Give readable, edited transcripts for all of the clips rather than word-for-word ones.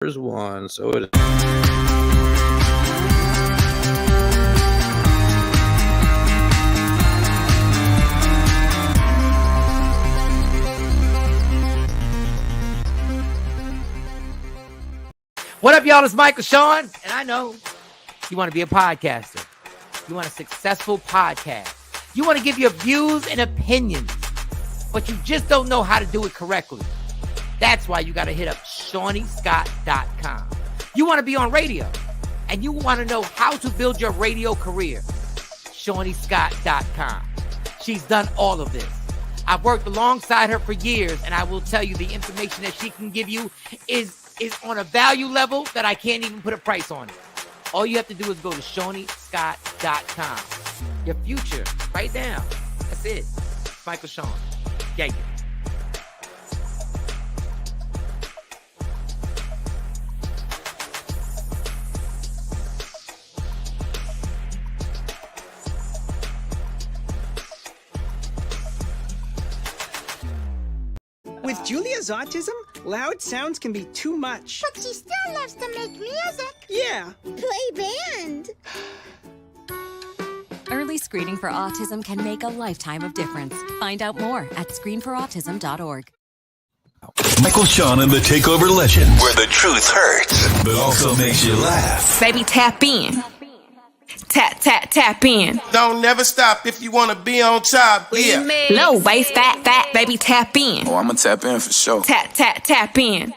There's one. So it. What up, y'all? It's Michael Shawn, and I know you want to be a podcaster. You want a successful podcast. You want to give your views and opinions, but you just don't know how to do it correctly. That's why you got to hit up ShawnyScott.com. You want to be on radio, and you want to know how to build your radio career. ShawnyScott.com. She's done all of this. I've worked alongside her for years, and I will tell you the information that she can give you is on a value level that I can't even put a price on it. All you have to do is go to ShawnyScott.com. Your future, right now. That's it. Michael Shawn. Yeah. With Julia's autism, loud sounds can be too much. But she still loves to make music. Yeah. Play band. Early screening for autism can make a lifetime of difference. Find out more at screenforautism.org. Michael Shawn and the Takeover legend, where the truth hurts, but also makes you laugh. Baby, tap in. Tap, tap, tap in. Don't never stop if you want to be on top. Yeah. Low waist, fat, baby, tap in. Oh, I'm going to tap in for sure. Tap, tap, tap in.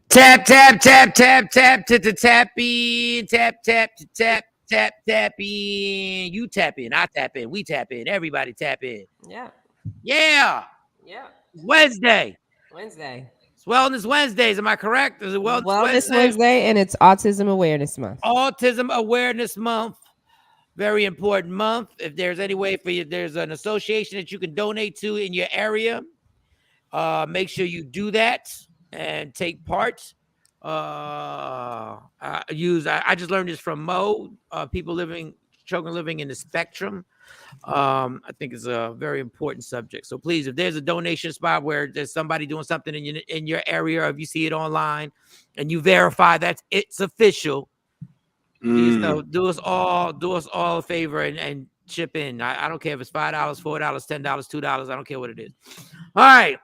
Tap, tap, tap, tap, tap, to tap in. Tap, tap, tap, tap, tap in. You tap in, I tap in, we tap in, everybody tap in. Yeah. Yeah. Yeah. Wednesday. It's Wellness Wednesdays, am I correct? Is it Wellness Wednesday, and it's Autism Awareness Month. Autism Awareness Month. Very important month. If there's any way for you, there's an association that you can donate to in your area. Make sure you do that and take part. I just learned this from Mo. Children living in the spectrum. I think it's a very important subject. So please, if there's a donation spot where there's somebody doing something in your area, or if you see it online and you verify that it's official, please do us all a favor and chip in. I don't care if it's $5, $4, $10, $2. I don't care what it is. All right.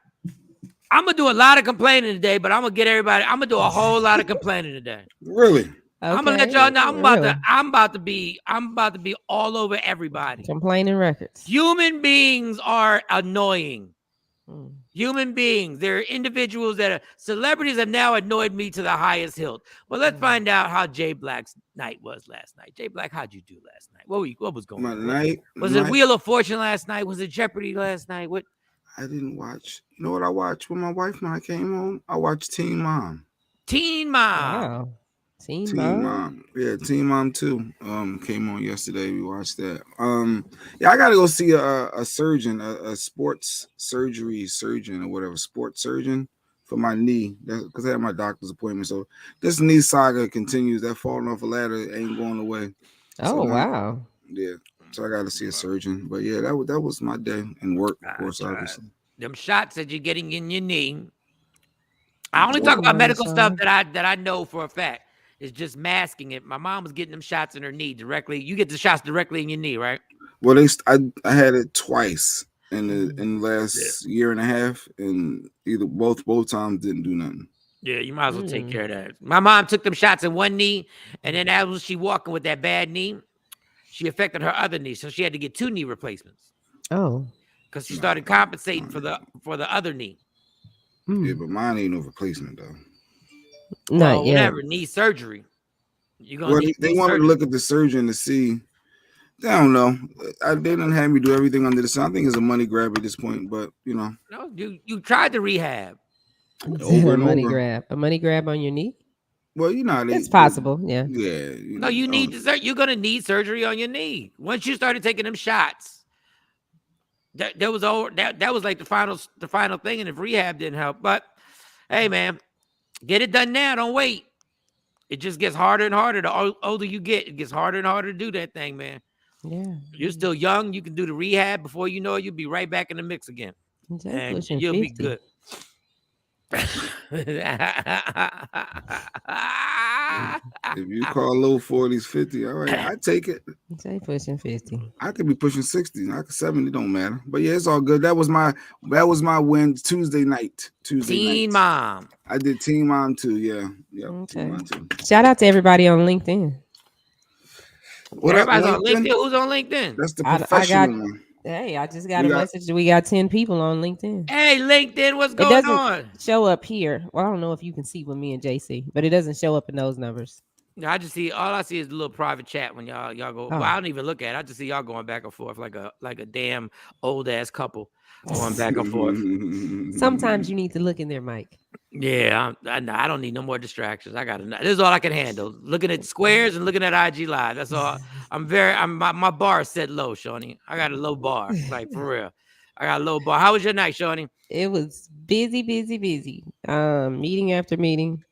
I'm gonna do a lot of complaining today, but I'm gonna do a whole lot of complaining today. Really? Okay. I'm gonna let y'all know I'm about to be all over everybody. Complaining records. Human beings are annoying. Human beings. They're individuals celebrities have now annoyed me to the highest hilt. Well, let's find out how Jay Black's night was last night. Jay Black, how'd you do last night? What was going on? Was it Wheel of Fortune last night? Was it Jeopardy last night? What? I didn't watch. You know what I watched with my wife when I came home? I watched Teen Mom. Teen Mom. Wow. Teen Mom. Yeah, Teen Mom 2 came on yesterday. We watched that. Yeah, I gotta go see a surgeon, a sports surgery surgeon or whatever, sports surgeon for my knee. Because I had my doctor's appointment. So this knee saga continues. That falling off a ladder ain't going away. Oh, wow. Yeah. So I got to see a surgeon. But yeah, that was my day and work, of course, obviously. Them shots that you're getting in your knee. I only talk about medical stuff that I know for a fact. It's just masking it. My mom was getting them shots in her knee directly. You get the shots directly in your knee, right? Well, I had it twice in the last year and a half, and either both times didn't do nothing. Yeah, you might as well take care of that. My mom took them shots in one knee, and then as she walking with that bad knee, she affected her other knee, so she had to get 2 knee replacements. Oh, because she started compensating for the other knee. Yeah, but mine ain't no replacement though. Not yet. Whatever, knee surgery. They wanted to look at the surgeon to see. I don't know. They didn't have me do everything under the sun. I think it's a money grab at this point, but you know. No, you tried to rehab. Over and money over. grab. A money grab on your knee? Well, you know, it's possible. Yeah. Yeah. You're gonna need surgery on your knee once you started taking them shots. That was like the final thing, and if rehab didn't help, but hey, man, get it done now. Don't wait. It just gets harder and harder. The older you get, it gets harder and harder to do that thing, man. Yeah. You're still young. You can do the rehab before you know it, you'll be right back in the mix again. Exactly. And you'll be good. If you call low 40s 50, all right, I take it. Say pushing 50. I could be pushing 60. I could 70, don't matter. But yeah, it's all good. That was my win Tuesday night. Teen Mom. I did Teen Mom too. Yeah. Okay. Teen Mom too. Shout out to everybody on LinkedIn. Everybody's on LinkedIn. Who's on LinkedIn? That's the professional one. Hey, I just got a message that we got 10 people on LinkedIn. Hey, LinkedIn, what's going on? Show up here. Well, I don't know if you can see with me and JC, but it doesn't show up in those numbers. No, I just see all I see is a little private chat when y'all go. Well, I don't even look at it. I just see y'all going back and forth like a damn old ass couple going back and forth. Sometimes you need to look in there, Mike. Yeah, I don't need no more distractions. This is all I can handle. Looking at squares and looking at IG Live. That's all. My bar is set low, Shawnee. I got a low bar, like for real. I got a low bar. How was your night, Shawnee? It was busy. Meeting after meeting.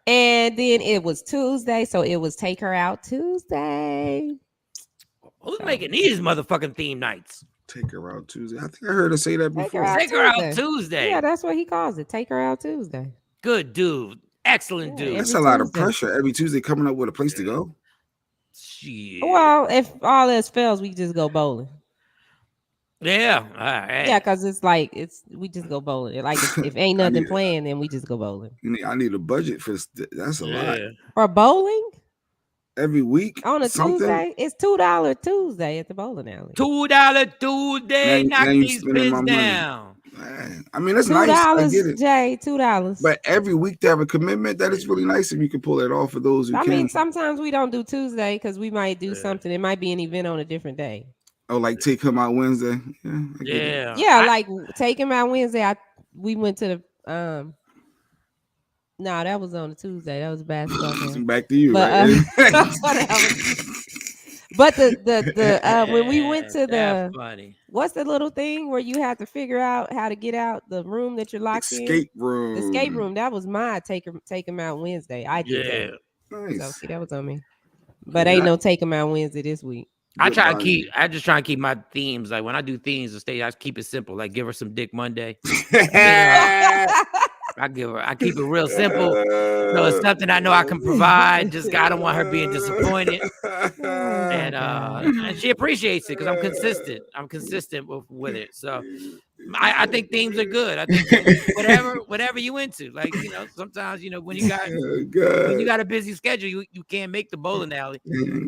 And then it was Tuesday, so it was Take Her Out Tuesday. Who's making these motherfucking theme nights? Take Her Out Tuesday. I think I heard her say that before. Take her out Tuesday. Yeah, that's what he calls it. Take Her Out Tuesday. Good dude. Excellent dude. That's a lot of pressure every Tuesday coming up with a place to go. Shit. Well, if all else fails, we just go bowling. Yeah. All right. Yeah, because we just go bowling. Like if ain't nothing planned, then we just go bowling. I need a budget for this. That's a lot. For bowling? Every week on a Tuesday, it's $2 Tuesday at the bowling alley. $2 Tuesday, knock these pins down. Man, I mean, that's nice. I get it. Jay, $2. But every week to have a commitment, that is really nice if you can pull it off for those who can. I mean, sometimes we don't do Tuesday because we might do something. It might be an event on a different day. Oh, like Take Him Out Wednesday. Yeah. Like Take Him Out Wednesday. We went to the No, that was on a Tuesday. That was basketball. Back to you, but, right? But the when we went to the funny. What's the little thing where you have to figure out how to get out the room that you're locked in? Escape room. The escape room. That was my Take Him Out Wednesday. I did that. Nice. So see, that was on me. But ain't no Take Him Out Wednesday this week. I just try to keep my themes. Like when I do themes on stage, I keep it simple. Like give her some dick Monday. I keep it real simple. So it's something I know I can provide. Just I don't want her being disappointed. And she appreciates it because I'm consistent. I'm consistent with it. So I think themes are good. I think whatever you into. Like, sometimes, when you got a busy schedule, you can't make the bowling alley.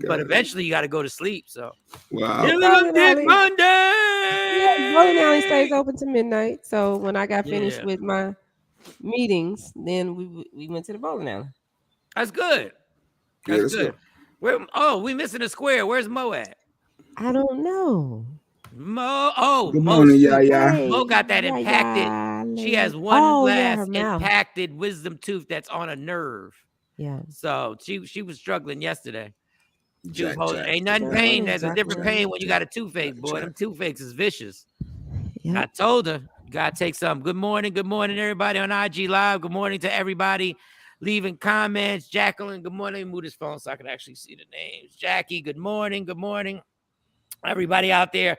But eventually you got to go to sleep. So Dick Monday. Yeah, bowling alley stays open to midnight. So when I got finished with my meetings, then we went to the bowling alley. That's good. That's good. We missing a square. Where's Mo at? I don't know. Mo. Good morning, Mo got that impacted. She has one glass impacted wisdom tooth that's on a nerve. Yeah. So she was struggling yesterday. She was holding, ain't nothing pain. There's a different pain when you got a toothache, boy. Them toothaches is vicious. Yeah. I told her. Gotta take some. Good morning, everybody on IG Live. Good morning to everybody leaving comments. Jacqueline, good morning. Let me move this phone so I can actually see the names. Jackie, good morning. Everybody out there.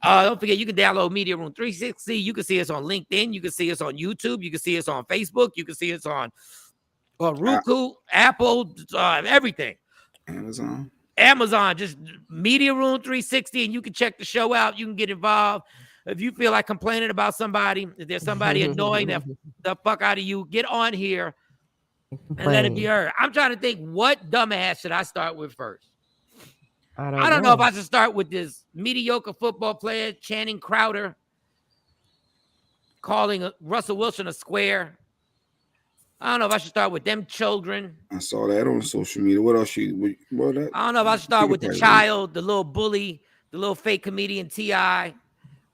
Don't forget, you can download Media Room 360. You can see us on LinkedIn. You can see us on YouTube. You can see us on Facebook. You can see us on Roku, Apple, everything. Amazon, just Media Room 360, and you can check the show out. You can get involved. If you feel like complaining about somebody, if there's somebody annoying the fuck out of you, get on here and let it be heard. I'm trying to think, what dumbass should I start with first? I don't know if I should start with this mediocre football player, Channing Crowder, calling Russell Wilson a square. I don't know if I should start with them children. I saw that on social media. What else? I don't know if I should start with the child, the little bully, the little fake comedian T.I.,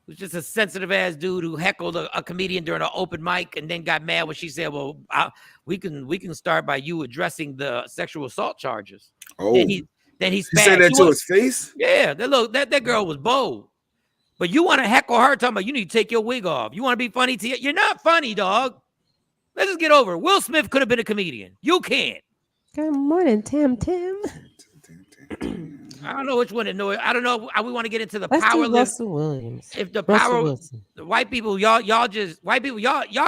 who's just a sensitive ass dude who heckled a comedian during an open mic and then got mad when she said, "Well, we can start by you addressing the sexual assault charges." Oh, then he said that to his face. Yeah, that girl was bold. But you want to heckle her talking about you need to take your wig off. You want to be funny to you? You're not funny, dog. Let's just get over it. Will Smith could have been a comedian. You can't. Good morning, Tim. I don't know which one to know. I don't know. We want to get into the Let's power do list. Russell Williams. If the Russell power, Wilson. the white people, y'all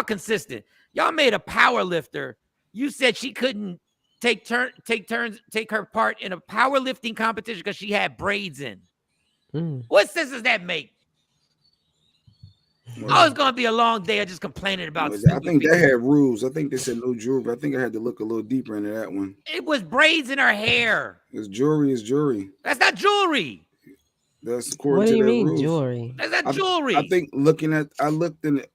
consistent. Y'all made a power lifter. You said she couldn't take her part in a powerlifting competition because she had braids in. What sense does that make? Oh, it's gonna be a long day of just complaining about. I think they had rules. I think they said no jewelry, but I think I had to look a little deeper into that one. It was braids in her hair. It's jewelry. Is jewelry. That's not jewelry. That's according what to do you their mean rules. jewelry? That's not jewelry. I think I looked in it.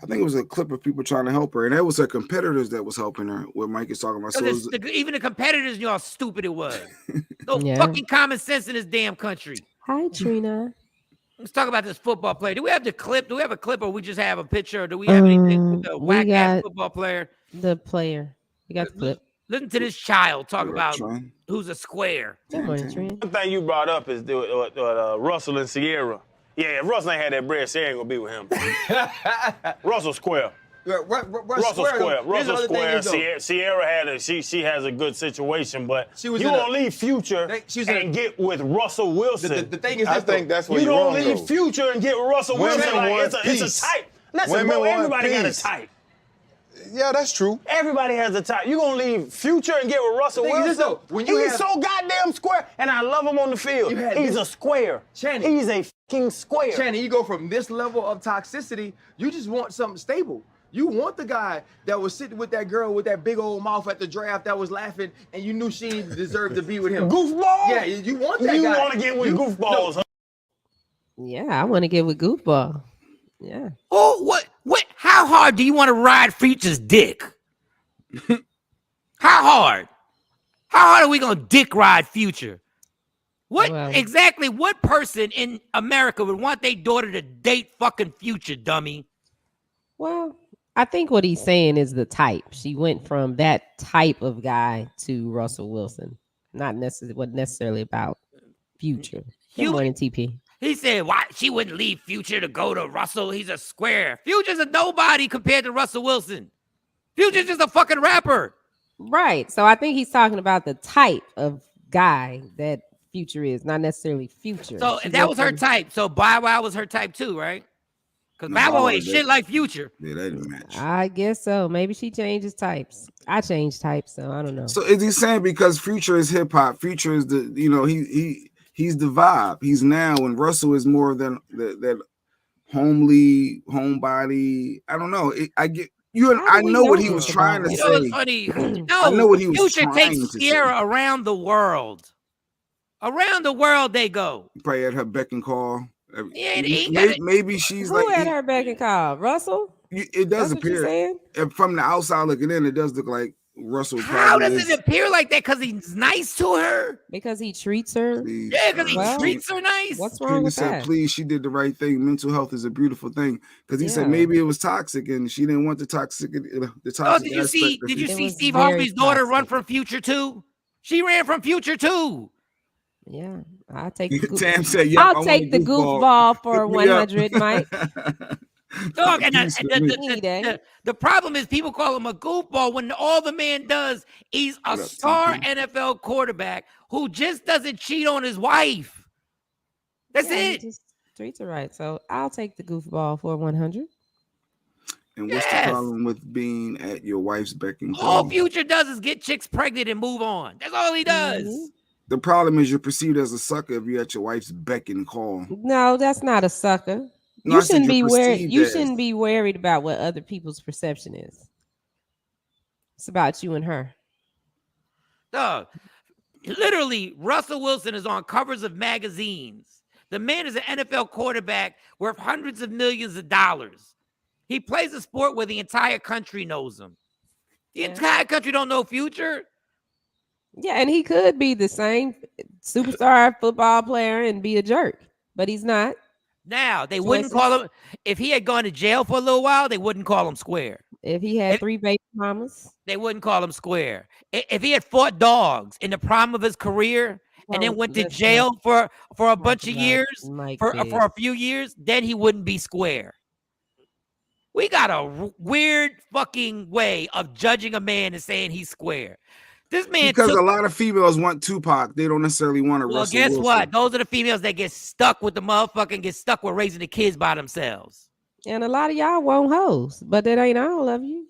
I think it was a clip of people trying to help her, and that was her competitors that was helping her. What Mike is talking about. So even the competitors knew how stupid it was. No fucking common sense in this damn country. Hi, Trina. Let's talk about this football player. Do we have the clip? Do we have a clip, or we just have a picture? Or do we have anything with the whack ass football player? The player. We got the clip. Listen to this child talk about who's a square. Good morning, Trina. One thing you brought up is Russell and Ciara. Yeah, if Russell ain't had that bread, Ciara ain't gonna be with him. Russell square. Russell square. Russell square. Ciara had she has a good situation, but you don't leave Future and get with Russell Wilson. The thing is, I think that's what you don't leave Future and get Russell Wilson. Like, it's a type. Listen, bro, everybody got a type. Yeah, that's true. Everybody has a type. You gonna leave Future and get with Russell Wilson? He's so goddamn square, and I love him on the field. He's a square. Channing. He's a fucking square. Channing, you go from this level of toxicity, you just want something stable. You want the guy that was sitting with that girl with that big old mouth at the draft that was laughing, and you knew she deserved to be with him. Goofball? Yeah, you want that guy. You want to get with goofballs, huh? Yeah, I want to get with goofball. Yeah. Oh, what? How hard do you want to ride Future's dick? How hard? How hard are we gonna dick ride Future? Exactly what person in America would want their daughter to date fucking Future, dummy? Well, I think what he's saying is the type. She went from that type of guy to Russell Wilson. Not necessarily about Future. Good morning, TP. He said, why she wouldn't leave Future to go to Russell? He's a square. Future's a nobody compared to Russell Wilson. Future's just a fucking rapper. Right. So I think he's talking about the type of guy that Future is, not necessarily Future. So if that was her type, so Bow Wow was her type too, right? Because Bow Wow ain't shit like Future. Yeah, that didn't match. I guess so. Maybe she changes types. I changed types, so I don't know. So is he saying because Future is hip hop, Future is the he's the vibe. He's now, and Russell is more than that homebody. I don't know. I get you, and I know what he was trying to say. It's funny. No, I know what he was Future trying takes to Ciara around the world. Around the world they go. Probably at her beck and call. Yeah, maybe she's who at her beck and call? Russell? It does appear from the outside looking in. It does look like Russell. How does it appear like that? Because he's nice to her. Because he treats her. Yeah, because he treats her nice. What's wrong with that? Please, she did the right thing. Mental health is a beautiful thing. Because he said maybe it was toxic, and she didn't want the toxic. Did you see Steve Harvey's daughter run from Future too? She ran from Future too. Yeah, I'll take. Tam said, I'll take the goofball for 100, Mike. Dog, and the problem is people call him a goofball when all the man does, he's a star NFL quarterback who just doesn't cheat on his wife. That's it. Just treats her right. So I'll take the goofball for 100. And what's the problem with being at your wife's beck and call? All Future does is get chicks pregnant and move on. That's all he does. Mm-hmm. The problem is you're perceived as a sucker if you're at your wife's beck and call. No, that's not a sucker. No, you shouldn't be worried. You shouldn't be worried about what other people's perception is. It's about you and her. Dog, literally, Russell Wilson is on covers of magazines. The man is an NFL quarterback worth hundreds of millions of dollars. He plays a sport where the entire country knows him. The entire country don't know Future. Yeah, and he could be the same superstar football player and be a jerk, but he's not. Now, they wouldn't call him, if he had gone to jail for a little while, they wouldn't call him square. If he had 3 baby mamas, they wouldn't call him square. If he had fought dogs in the prime of his career and then went to jail for a bunch of years, for a few years, then he wouldn't be square. We got a weird fucking way of judging a man and saying he's square. This man because a lot of females want Tupac. They don't necessarily want to Well, Russell guess Wilson. what? Those are the females that get stuck with the motherfucking get stuck with raising the kids by themselves. and a lot of y'all want hoes, but that ain't all of you.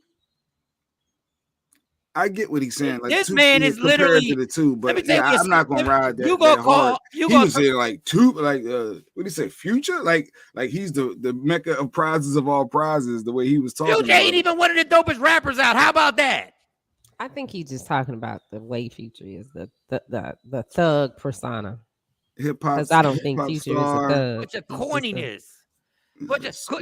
I get what he's saying. Like This two, man is compared literally to the two, let me but tell you, I'm not gonna ride that. You gonna that call hard. you He gonna was saying like two, like what do you say, Future? Like he's the mecca of prizes of all prizes. The way he was talking. Future ain't even one of the dopest rappers out. How about that? I think he's just talking about the way Future is the thug persona. Hip hop. Because I don't think Future is a thug. Bunch of corniness.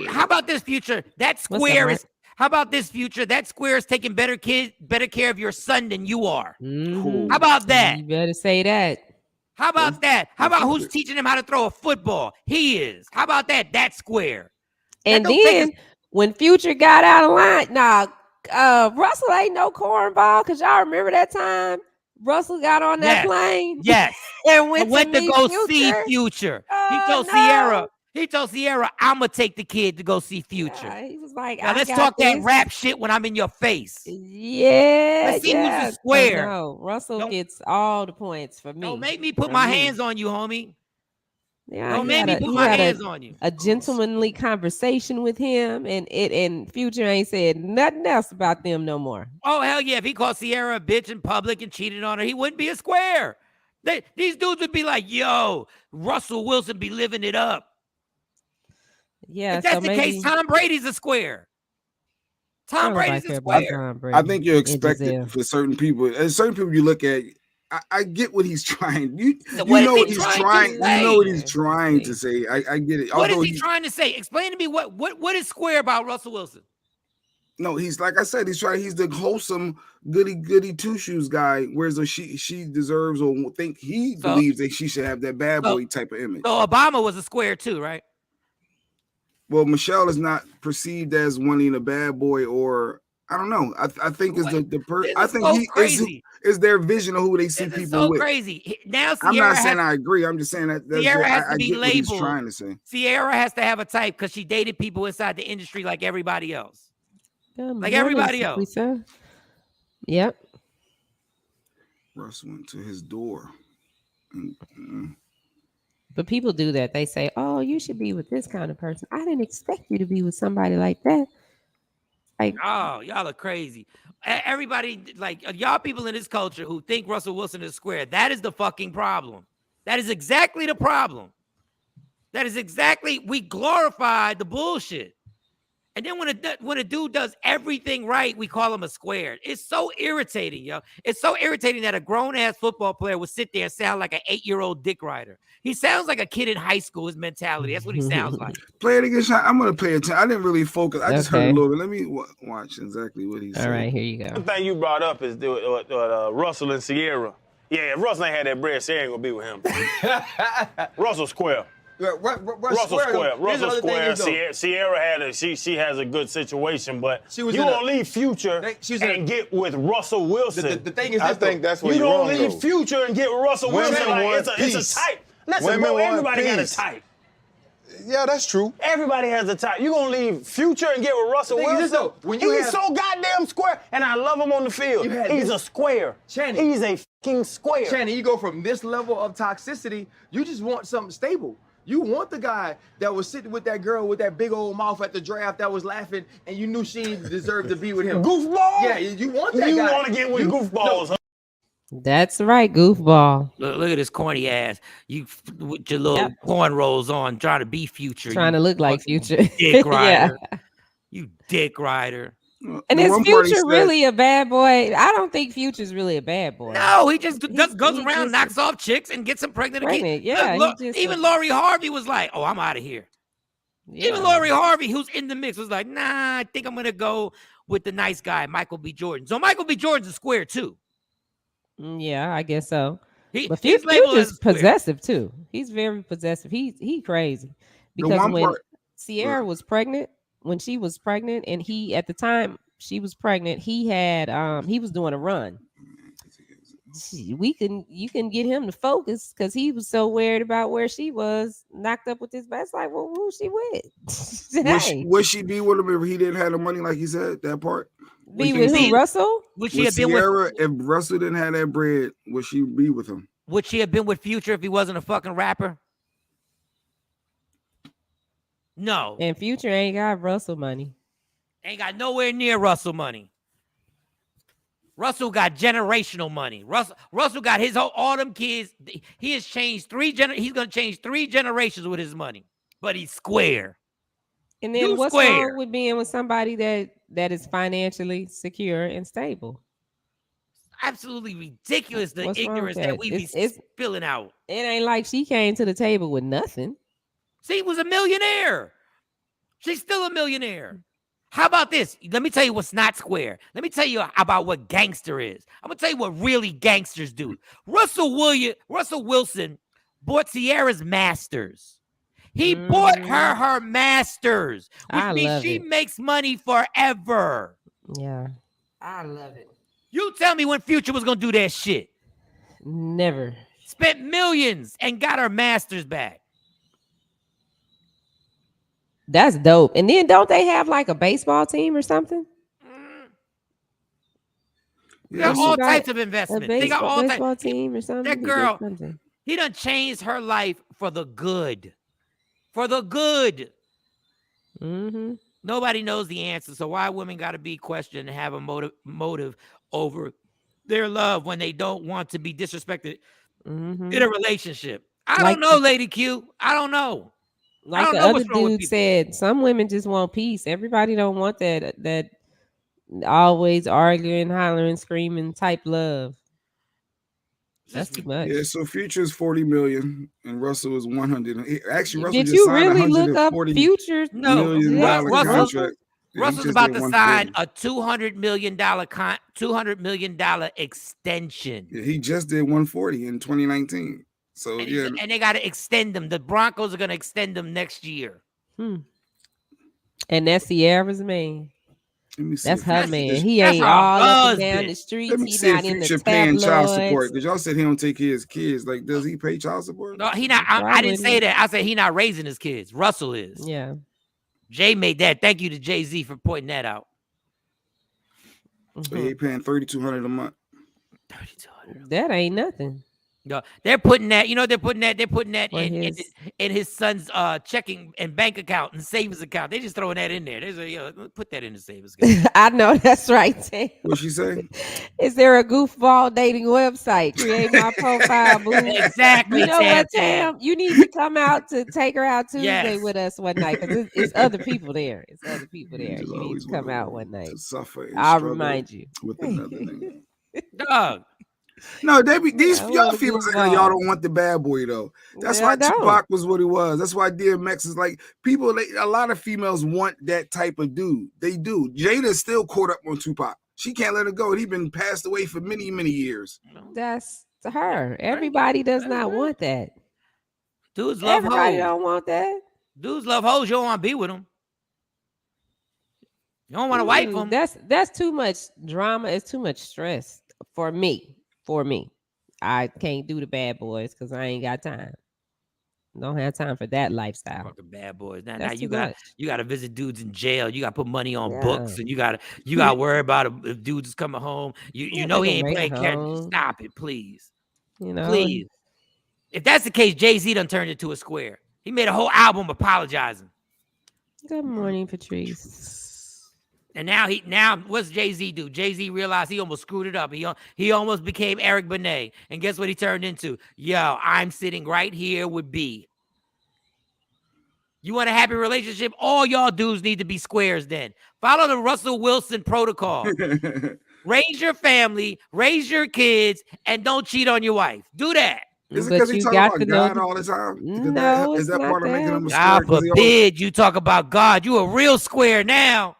How about this, Future? That square is. How about this, Future? That square is taking better care of your son than you are. Mm-hmm. How about that? You better say that. How about that? How about who's teaching him how to throw a football? He is. How about that? That square. And then when Future got out of line, Russell ain't no cornball. Cause y'all remember that time Russell got on that plane? Yes. And went to go see Future. Future. Oh, He told Ciara. He told Ciara, I'm gonna take the kid to go see Future. Yeah, he was like, now let's talk that rap shit when I'm in your face. Yeah. Let's see who's the square. No, Russell gets all the points for me. Don't make me put my hands on you, homie. Yeah, don't make me put my hands on you. A gentlemanly conversation with him, and Future ain't said nothing else about them no more. Oh hell yeah! If he called Ciara a bitch in public and cheated on her, he wouldn't be a square. These dudes would be like, "Yo, Russell Wilson be living it up." Yeah, if that's the case, Tom Brady's a square. Tom Brady's a square. I think you're expected for certain people. And certain people you look at. I get what he's trying. You know what he's trying. You know what he's trying to say. I get it. What is he trying to say? Explain to me what is square about Russell Wilson? No, he's like I said. He's the wholesome, goody two shoes guy. Whereas she deserves or think he believes that she should have that bad boy type of image. So Obama was a square too, right? Well, Michelle is not perceived as wanting a bad boy, or I don't know. I think is the person. I think he is their vision of who they see people so with. Crazy. Now I'm not saying I agree. I'm just saying that Ciara has to be labeled. What he's trying to say. Ciara has to have a type because she dated people inside the industry like everybody else. Like everybody else. Yep. Russ went to his door. But people do that. They say, "Oh, you should be with this kind of person." I didn't expect you to be with somebody like that. Like, oh, y'all are crazy. Everybody, like y'all people in this culture who think Russell Wilson is square. That is the fucking problem. That is exactly the problem. That is exactly, we glorify the bullshit. And then when a dude does everything right, we call him a square. It's so irritating, yo. It's so irritating that a grown-ass football player would sit there and sound like an 8-year-old dick rider. He sounds like a kid in high school, his mentality. That's what he sounds like. Play it again, Shawn. I'm going to pay attention. I didn't really focus. I just heard a little bit. Let me watch exactly what he said. All right, here you go. One thing you brought up is Russell and Ciara. Yeah, if Russell ain't had that bread, Ciara ain't going to be with him. Russell square. Russell square. Ciara she has a good situation, but you don't leave Future and get with Russell Wilson. The thing is, I think that's what you don't wrong, leave Future and get with Russell Wilson. Like, it's a type. Listen, bro, everybody got a type. Yeah, that's true. Everybody has a type. You gonna leave Future and get with Russell Wilson? He's so goddamn square, and I love him on the field. He's a square. Channing, he's a fucking square. Channing, you go from this level of toxicity, you just want something stable. You want the guy that was sitting with that girl with that big old mouth at the draft that was laughing, and you knew she deserved to be with him. Goofball? Yeah, you want that guy. You want to get with goofballs, huh? That's right, goofball. Look at this corny ass. You with your little cornrows on, trying to be Future. Trying to look like Future. Dick rider. You dick rider. And is Future really a bad boy? I don't think Future's really a bad boy. No, he just goes around, knocks off chicks, and gets them pregnant again. Yeah, even Lori Harvey was like, "Oh, I'm out of here." Yeah. Even Lori Harvey, who's in the mix, was like, "Nah, I think I'm gonna go with the nice guy, Michael B. Jordan." So Michael B. Jordan's a square too. Yeah, I guess so. But Future's possessive too. He's very possessive. He crazy because when Ciara was pregnant. When she was pregnant, and he at the time she was pregnant, he had he was doing a run. You can get him to focus because he was so worried about where she was, knocked up with his best. Like, well, who's she with? Would she be with him if he didn't have the money, like he said, that part? Be with who, Russell? Would she have been with if Russell didn't have that bread? Would she be with him? Would she have been with Future if he wasn't a fucking rapper? No. And Future ain't got Russell money. Ain't got nowhere near Russell money. Russell got generational money. Russell got his whole all them kids. He has changed he's gonna change 3 generations with his money. But he's square. And then what's wrong with being with somebody that is financially secure and stable? Absolutely ridiculous the ignorance that we be spilling out. It ain't like she came to the table with nothing. She was a millionaire. She's still a millionaire. How about this? Let me tell you what's not square. Let me tell you about what gangster is. I'm gonna tell you what really gangsters do. Russell Wilson bought Ciara's masters. He bought her masters, which means she makes money forever. Yeah, I love it. You tell me when Future was gonna do that shit. Never. Spent millions and got her masters back. That's dope. And then don't they have like a baseball team or something? There are all types of investments. They got all baseball team or something. That girl, he done changed her life for the good. For the good. Mm-hmm. Nobody knows the answer. So why women got to be questioned and have a motive over their love when they don't want to be disrespected in a relationship? I don't know, Lady Q. I don't know. Like the other dude said, some women just want peace. Everybody don't want that always arguing, hollering, screaming type love. That's too much. Yeah, so Future is 40 million and Russell is 100. Actually, Russell Did just you signed really look up Future? No, contract. Russell's about to sign a $200 million extension. Yeah, he just did 140 in 2019. So and they got to extend them. The Broncos are going to extend them next year. And that's Ciara's man. That's her man. He He ain't all up and down the streets. He's not in the paying child support. tabloids. Because y'all said he don't take care of his kids. Like, does he pay child support? No, he not. I didn't say that. I said he not raising his kids. Russell is. Yeah. Jay made that. Thank you to Jay-Z for pointing that out. So he paying $3,200 a month. That ain't nothing. No, they're putting that. You know, they're putting that in his son's checking and bank account and savings account. They just throwing that in there. They say, yo, put that in the savings account. I know that's right, Tim. What'd she say? Is there a goofball dating website? Create my profile, boo. Exactly. You know what, Tam? You need to come out to take her out Tuesday with us one night because it's other people there. It's other people there. You need to come out one night. I'll remind you. With another nigga. Dog. No, they be these y'all females like y'all don't want the bad boy though. That's why Tupac was what he was. That's why DMX is like people. A lot of females want that type of dude. They do. Jada's still caught up on Tupac. She can't let it go. He been passed away for many years. That's her. Everybody does not want that. Dudes love Everybody hoes. don't want that. Dudes love hoes. You don't want to be with them. You don't want to wife them. That's too much drama. It's too much stress for me. I can't do the bad boys because I ain't got time. Don't have time for that lifestyle. Fucking bad boys. Now That's you too much. got to visit dudes in jail. You got to put money on books, and you got to worry about if dudes is coming home. You know he ain't playing catch. Stop it, please. You know, please. If that's the case, Jay-Z done turned into a square. He made a whole album apologizing. Good morning, Patrice. And now what's Jay-Z do? Jay-Z realized he almost screwed it up. He almost became Eric Benet. And guess what he turned into? Yo, I'm sitting right here with B. You want a happy relationship? All y'all dudes need to be squares then. Follow the Russell Wilson protocol. Raise your family, raise your kids, and don't cheat on your wife. Do that. Is it because he talk about God all the time? No, is that part of making him a square? God forbid you talk about God. You a real square now.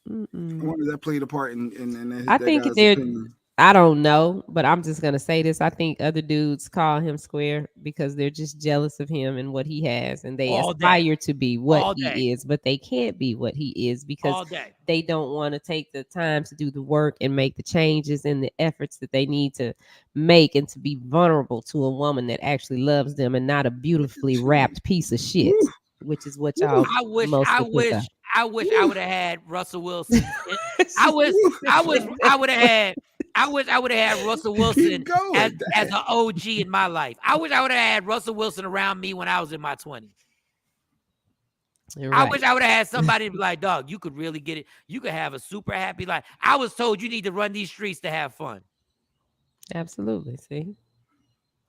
I wonder if that played a part in I think they're opinion. I don't know, but I'm just gonna say this. I think other dudes call him square because they're just jealous of him and what he has, and they aspire to be what he is, but they can't be what he is because they don't want to take the time to do the work and make the changes and the efforts that they need to make, and to be vulnerable to a woman that actually loves them and not a beautifully wrapped piece of shit, which is what y'all. I wish I would have had Russell Wilson. I wish I would have had Russell Wilson as an OG in my life. I wish I would have had Russell Wilson around me when I was in my 20s. I wish I would have had somebody to be like, dog, you could really get it. You could have a super happy life. I was told you need to run these streets to have fun. Absolutely. See?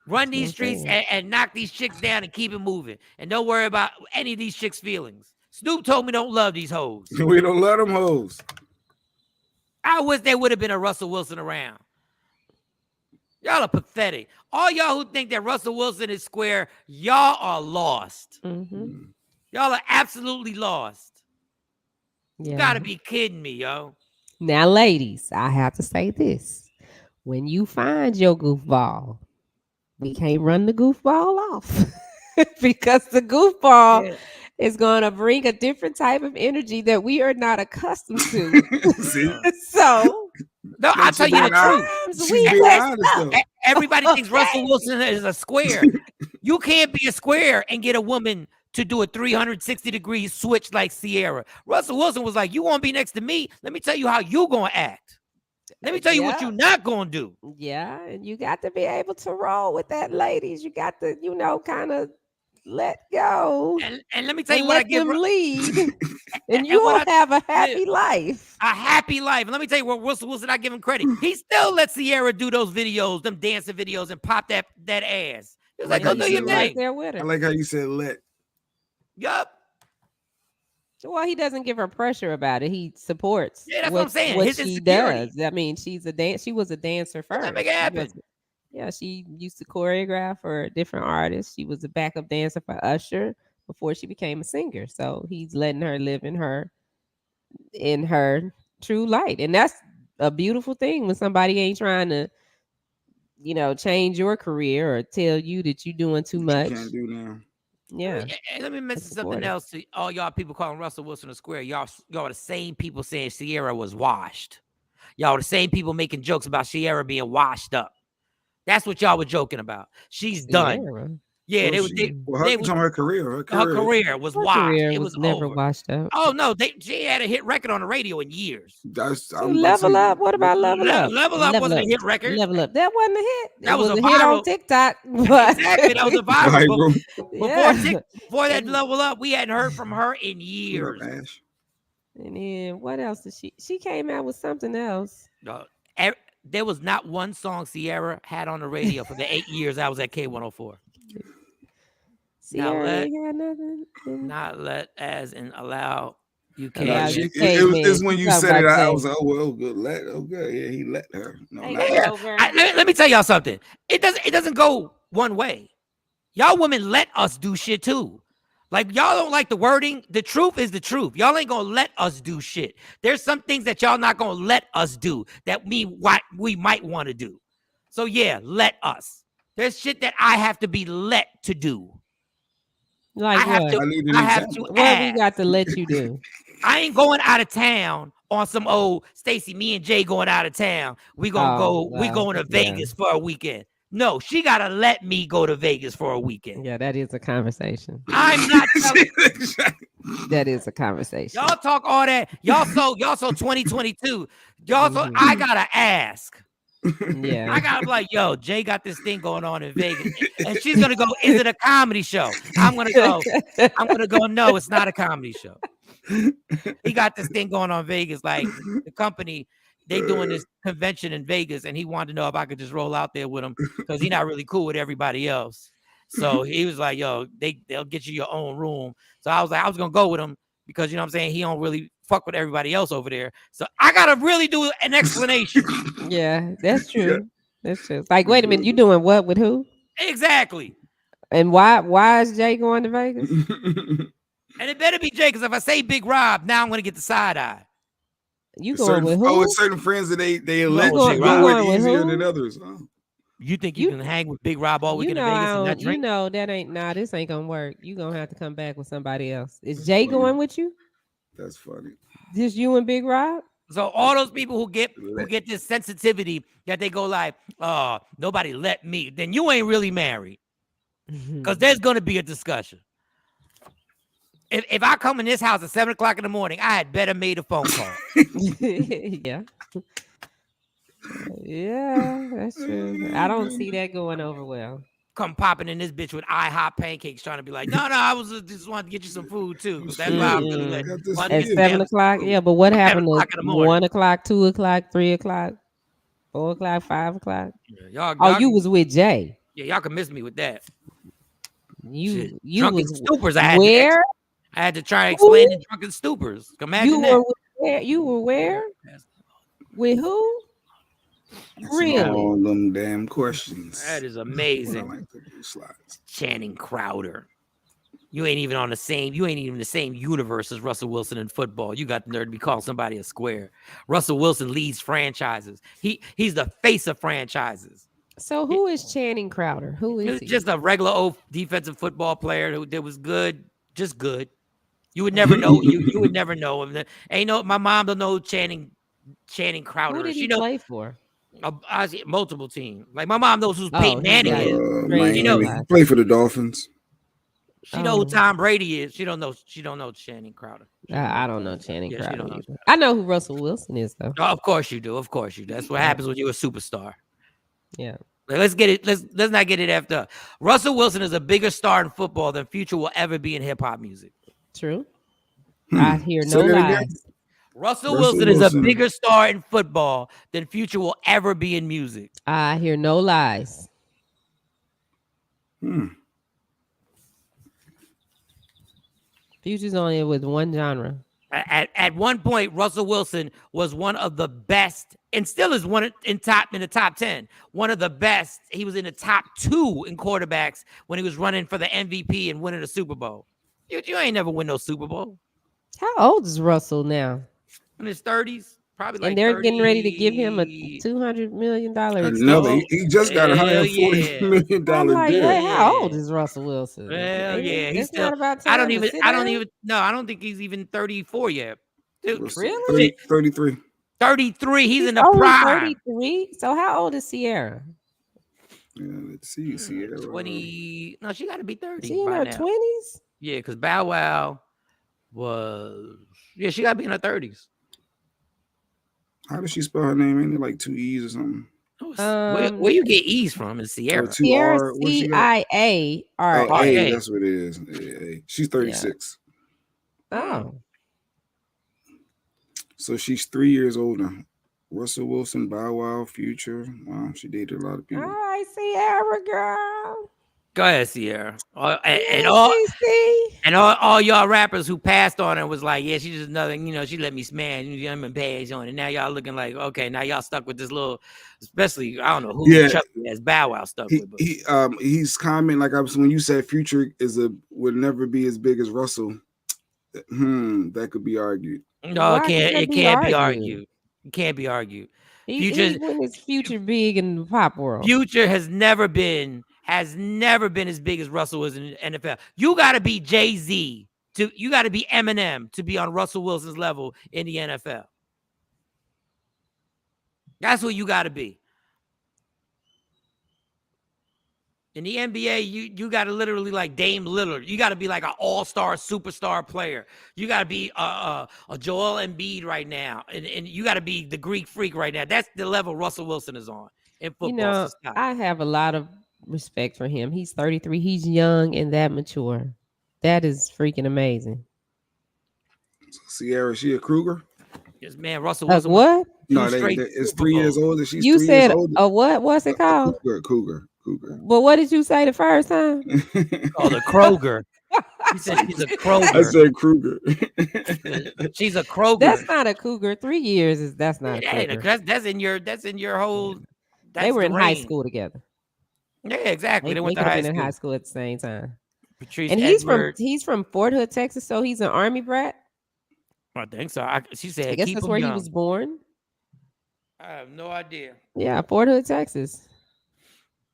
Run these streets and knock these chicks down and keep it moving. And don't worry about any of these chicks' feelings. Snoop told me don't love these hoes. We don't love them hoes. I wish there would have been a Russell Wilson around. Y'all are pathetic. All y'all who think that Russell Wilson is square, y'all are lost. Mm-hmm. Y'all are absolutely lost. Yeah. You gotta be kidding me, yo. Now, ladies, I have to say this. When you find your goofball, we can't run the goofball off because the goofball is going to bring a different type of energy that we are not accustomed to. So, no, I'll tell you the truth. Everybody thinks Russell Wilson is a square. You can't be a square and get a woman to do a 360-degree switch like Ciara. Russell Wilson was like, you want to be next to me? Let me tell you how you going to act. Let me tell you what you're not going to do. Yeah, and you got to be able to roll with that, ladies. You got to, kind of let go. And let me tell you what I give them lead. And you'll have a happy life. A happy life. And let me tell you what Russell Wilson, I give him credit. He still let Ciara do those videos, them dancing videos, and pop that ass. He was like, go do your thing. Right there with her. I like how you said let. Yup. Well, he doesn't give her pressure about it. He supports that's what I'm saying. What His she does. I mean, she was a dancer first. Let make it happen. She used to choreograph for different artists. She was a backup dancer for Usher before she became a singer. So he's letting her live in her true light. And that's a beautiful thing when somebody ain't trying to, change your career or tell you that you're doing too much. You can't do now. Yeah. Let me mention something else to all y'all people calling Russell Wilson a square. Y'all are the same people saying Ciara was washed. Y'all are the same people making jokes about Ciara being washed up. That's what y'all were joking about. She's done. Ciara. Yeah, her career. Her career was washed. It was never over. Washed up. Oh no, she had a hit record on the radio in years. Level Up. What about Level Up? Level Up wasn't a hit record. Level Up. That wasn't a hit. That was a hit on TikTok. But exactly, that was a viral. Yeah. Before that Level Up, we hadn't heard from her in years. And then what else did she came out with something else? There was not one song Ciara had on the radio for the 8 years I was at K104. Not let as in allow you can. It was when you said it. I was like, oh, good. Yeah, he let her. No, let me tell y'all something. It doesn't go one way. Y'all women let us do shit too. Like y'all don't like the wording. The truth is the truth. Y'all ain't gonna let us do shit. There's some things that y'all not gonna let us do that we might want to do. So yeah, let us. There's shit that I have to be let to do. Like I have to. What we got to let you do? I ain't going out of town on some old Stacy. Me and Jay going out of town. We gonna go. We going to Vegas for a weekend. No, she gotta let me go to Vegas for a weekend. Yeah, that is a conversation. I'm not telling. That is a conversation. Y'all talk all that. Y'all so 2022. Y'all so I gotta ask. Yeah, I gotta be like, yo, Jay got this thing going on in Vegas, and she's gonna go. Is it a comedy show? I'm gonna go. No, it's not a comedy show. He got this thing going on in Vegas, like the company. They doing this convention in Vegas, and he wanted to know if I could just roll out there with him because he's not really cool with everybody else. So he was like, yo, they'll get you your own room. So I was like, I was gonna go with him because you know what I'm saying, he don't really fuck with everybody else over there. So I gotta really do an explanation. Yeah, that's true. That's true. Like, wait a minute, you doing what with who? Exactly. And why is Jay going to Vegas? And it better be Jay, because if I say Big Rob, now I'm gonna get the side eye. You going with who? Oh, it's certain friends that they let you go with easier than others. Huh? You think you can hang with Big Rob all weekend in Vegas and not drink? You know that ain't this ain't gonna work. You gonna have to come back with somebody else. Is Jay going with you? That's funny. Just you and Big Rob? So all those people who get this sensitivity that they go like, oh, nobody let me, then you ain't really married. Because there's gonna be a discussion. If I come in this house at 7 o'clock in the morning, I had better made a phone call. Yeah. Yeah, that's true. I don't see that going over well. come popping in this bitch with IHOP pancakes, trying to be like, no, I was just wanted to get you some food too. That's why I'm really late. At 7 o'clock. Yeah, but what happened at 1 o'clock, 2 o'clock, 3 o'clock, 4 o'clock, 5 o'clock? Y'all, you was with Jay. Yeah, y'all can miss me with that. You drunken was stupors. where? I had to try and explain the drunken stupors. Imagine you that. were where? You were where? With who? Really? All them damn questions. That is amazing. I like to do slides. Channing Crowder. You ain't even the same universe as Russell Wilson in football. You got the nerve to be calling somebody a square. Russell Wilson leads franchises. He's the face of franchises. So who is Channing Crowder? Who is he? Just a regular old defensive football player that was good, just good. You would never know. You would never know him. My mom don't know Channing Crowder. Who did he play for? I see multiple teams. Like my mom knows who Peyton Manning is. He played for the Dolphins. She know who Tom Brady is. She don't know Channing Crowder. I don't know Channing Crowder. I know who Russell Wilson is though. Oh, of course you do. Of course you do. That's what happens when you're a superstar. Yeah. Let's get it. Let's not get it effed up. Russell Wilson is a bigger star in football than Future will ever be in hip hop music. True. I hear no lies. Russell Wilson is a bigger star in football than Future will ever be in music. I hear no lies. Future's only with one genre. At one point, Russell Wilson was one of the best, and still is one in the top 10. One of the best. He was in the top 2 in quarterbacks when he was running for the MVP and winning a Super Bowl. You ain't never win no Super Bowl. How old is Russell now? In his 30s, probably. Like and they're 30... getting ready to give him a $200 million. Another. He just got $140 million deal. How old is Russell Wilson? Well, yeah, he's still. Not about I don't think he's even 34 yet. Dude, really? 33. 33. He's in the prime. 33. So how old is Ciara? Yeah, let's see. Ciara. 20. No, she got to be 30. She in her 20s? Yeah, because Bow Wow was. Yeah, she got to be in her 30s. How does she spell her name? Ain't it like 2 E's or something? Where you get E's from is Ciara. Ciara, C-I-A-R-A. Oh, A, that's what it is. A. She's 36. Yeah. Oh. So she's 3 years older. Russell Wilson, Bow Wow, Future. Wow, she dated a lot of people. All right, Ciara, girl. Go ahead, Ciara. And all y'all rappers who passed on her was like, yeah, she's just another, she let me smash, I'm in page on it. Now y'all looking like, okay, now y'all stuck with this little, especially, I don't know who Chucky has Bow Wow stuck with. But. He's commenting like when you said Future would never be as big as Russell. That could be argued. No, it can't be argued. It can't be argued. When is Future big in the pop world? Future has never been as big as Russell was in the NFL. You got to be Jay-Z. You got to be Eminem to be on Russell Wilson's level in the NFL. That's what you got to be. In the NBA, you got to literally like Dame Lillard. You got to be like an all-star, superstar player. You got to be a Joel Embiid right now. And you got to be the Greek freak right now. That's the level Russell Wilson is on in football. I have a lot of respect for him. He's 33. He's young and that mature. That is freaking amazing. Ciara, she a Kruger? Yes, man. Russell Wilson. What? No, it's 3 years older. She's you 3 said years older. A what? What's it called? Cougar. But what did you say the first time? Oh, the Kroger. He said she's a Kroger. I said Kruger. She's a Kroger. That's not a cougar. 3 years that's not a cougar. That's in your whole. They were in high school together. Yeah, exactly. They went to high school at the same time. Patrice and Edward. he's from Fort Hood, Texas. So he's an Army brat. I think so. She said, I guess that's where he was born. I have no idea. Yeah, Fort Hood, Texas.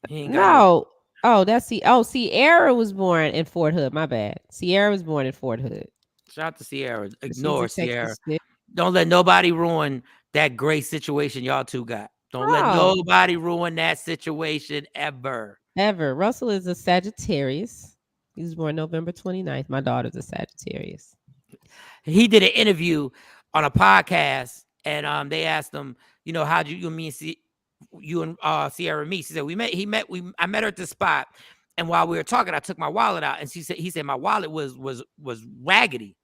No. Oh, Ciara was born in Fort Hood. My bad. Ciara was born in Fort Hood. Shout out to Ciara. Ignore Ciara. Don't let nobody ruin that great situation y'all two got. Don't let nobody ruin that situation ever. Ever. Russell is a Sagittarius. He was born November 29th. My daughter's a Sagittarius. He did an interview on a podcast, and they asked him, how'd you and Ciara meet? She said, I met her at the spot, And while we were talking, I took my wallet out, and he said my wallet was raggedy,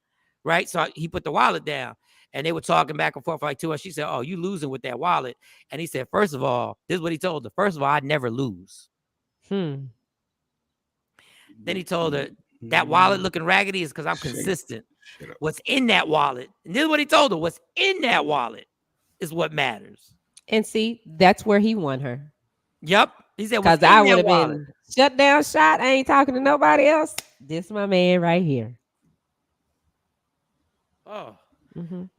right? So he put the wallet down, and they were talking back and forth for like 2 hours. She said, "Oh, you losing with that wallet?" And he said, "First of all, this is what he told her. First of all, I never lose." Then he told her that wallet looking raggedy is because I'm consistent. What's in that wallet? And this is what he told her. What's in that wallet is what matters. And see, that's where he won her. Yep. He said, because I would have been shut down, shot. I ain't talking to nobody else. This my man right here. Oh, man.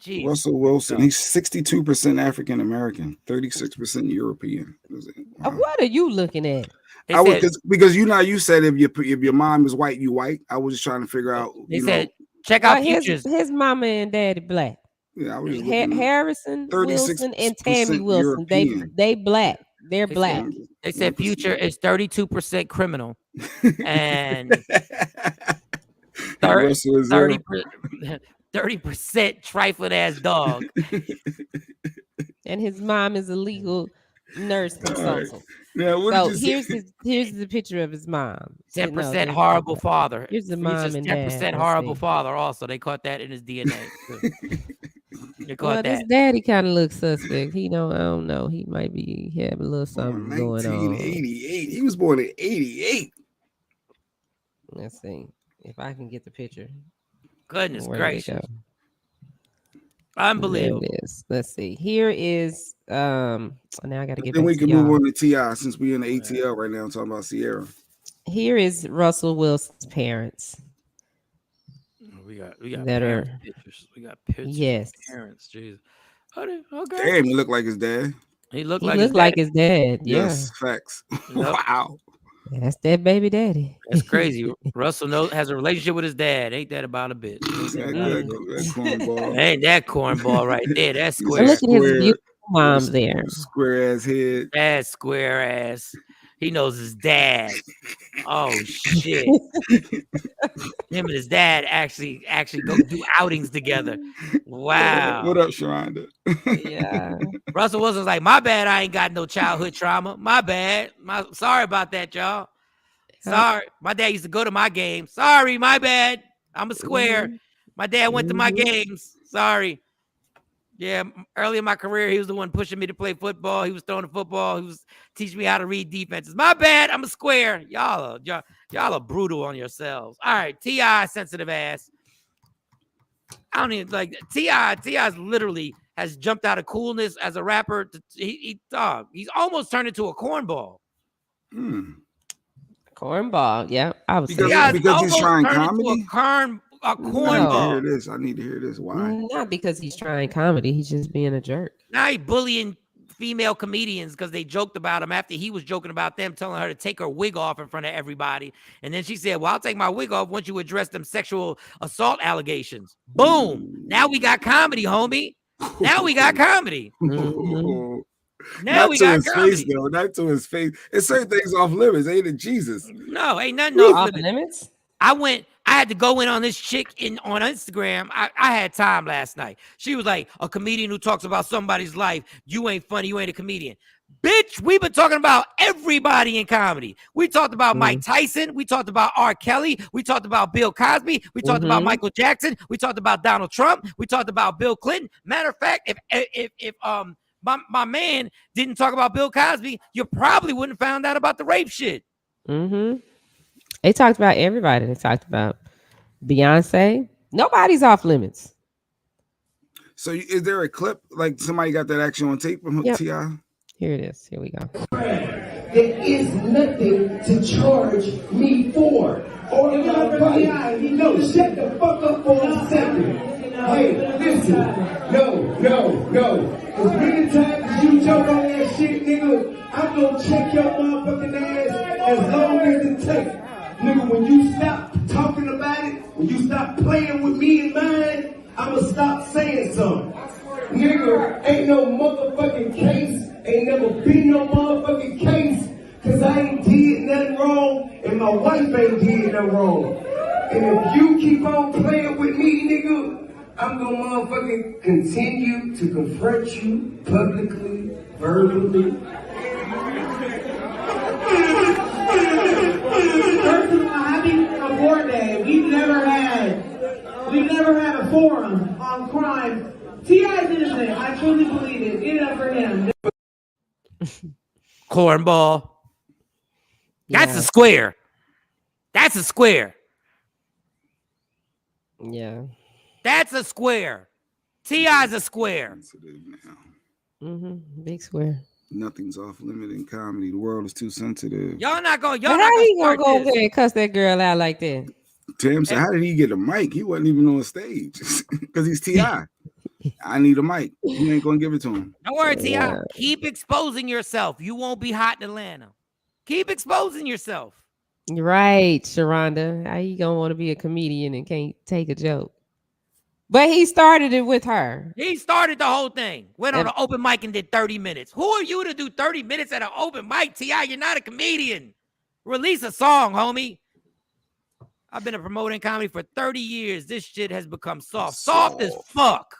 Geez. Russell Wilson. He's 62% African American, 36% European. Wow. What are you looking at? Because you said if your mom is white, you white. I was just trying to figure out. They said check out his mama and daddy black. Yeah, I was Harrison Wilson and Tammy Wilson. European. They black. They're black. They said Future is 32% criminal and 30% trifling ass dog. And his mom is a legal nurse consultant. Right. Now, so here's the picture of his mom. 10% horrible father. Here's the mom and 10% horrible father. Also, they caught that in his DNA. They caught that. His daddy kind of looks suspect. I don't know. He might be having a little something going on. 1988. He was born in 88. Let's see if I can get the picture. Goodness gracious. Unbelievable. There it is. Let's see. Here is now I gotta get. Then we back can to move y'all. on to T.I. since we're in the ATL right now talking about Ciara. Here is Russell Wilson's parents. We got that pictures. We got pictures. Yes. Of parents. Jesus. Okay. Damn, he looked like his dad. He looked like his dad. Yeah. Yes, facts. Yep. Wow. That's that baby daddy. That's crazy. Russell has a relationship with his dad. Ain't that about a bitch? That cornball. Ain't that cornball right there? That's square. Look at his beautiful mom there. Square ass head. That square ass. He knows his dad. Oh shit. Him and his dad actually go do outings together. Wow. What up, Sharonda? Yeah. Russell Wilson's like, my bad, I ain't got no childhood trauma. My bad. Sorry about that, y'all. Sorry. My dad used to go to my games. Sorry, my bad. I'm a square. My dad went to my games. Sorry. Yeah, early in my career, he was the one pushing me to play football. He was throwing the football. He was teaching me how to read defenses. My bad, I'm a square. Y'all are brutal on yourselves. All right, T.I. sensitive ass. I don't even like T.I.'s literally has jumped out of coolness as a rapper. He's almost turned into a cornball. Cornball, yeah. I was because he's trying comedy. A cornball. I need to hear this. Why? Not because he's trying comedy. He's just being a jerk. Now he's bullying female comedians because they joked about him after he was joking about them, telling her to take her wig off in front of everybody. And then she said, well, I'll take my wig off once you address them sexual assault allegations. Boom. Now we got comedy, homie. Now we got comedy. Now we got comedy. Face, though. Not to his face. It's certain things off limits. Ain't it, Jesus? No, ain't nothing off limits. I had to go in on this chick on Instagram. I had time last night. She was like, a comedian who talks about somebody's life. You ain't funny. You ain't a comedian. Bitch, we've been talking about everybody in comedy. We talked about Mike Tyson. We talked about R. Kelly. We talked about Bill Cosby. We talked about Michael Jackson. We talked about Donald Trump. We talked about Bill Clinton. Matter of fact, if my man didn't talk about Bill Cosby, you probably wouldn't have found out about the rape shit. They talked about everybody. They talked about Beyonce. Nobody's off limits. So is there a clip like somebody got that action on tape from T.I.? Here it is. Here we go. There is nothing to charge me for. No, shut the fuck up for a second. Hey, listen. No. As many times as you joke on that shit, nigga, I'm gonna check your motherfucking ass as long as it takes. Nigga, when you stop talking about it, when you stop playing with me and mine, I'ma stop saying something. Nigga, ain't no motherfucking case, ain't never been no motherfucking case, cause I ain't did nothing wrong, and my wife ain't did nothing wrong. And if you keep on playing with me, nigga, I'm gonna motherfucking continue to confront you publicly, verbally. on crime. T.I.'s innocent. I truly believe it. Get it up for him. Cornball. That's Yeah. a square. That's a square. Yeah. That's a square. T.I.'s a square. Big square. Nothing's off limit in comedy. The world is too sensitive. Y'all not going. But Y'all how not he gonna gonna start go over this. there and cuss that girl out like that? Tim said, "How did he get a mic? He wasn't even on stage because he's T.I. I need a mic. You ain't gonna give it to him. Don't worry, T.I. Keep exposing yourself. You won't be hot in Atlanta. Keep exposing yourself. Right, Sharonda. How you gonna want to be a comedian and can't take a joke? But he started it with her. He started the whole thing. Went on an open mic and did 30 minutes. Who are you to do 30 minutes at an open mic, T.I.? You're not a comedian. Release a song, homie. I've been promoting comedy for 30 years. This shit has become soft. Soft as fuck.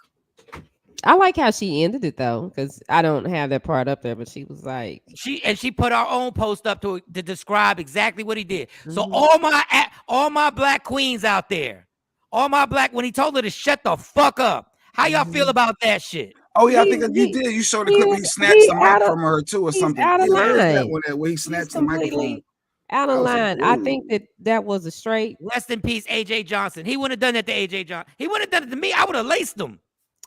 I like how she ended it though, because I don't have that part up there, but she was like, She put our own post up to describe exactly what he did. So Mm-hmm. all my black queens out there, when he told her to shut the fuck up, how y'all feel about that shit? Oh yeah, I think you did. You showed the clip. He snatched the mic from her too, or something. Out of Yeah, there's that line. one where he snatched the microphone. Out of I was like, line. I whoa. think that was a straight. Rest in peace, AJ Johnson. He wouldn't have done that to AJ Johnson. He wouldn't have done it to me. I would have laced him.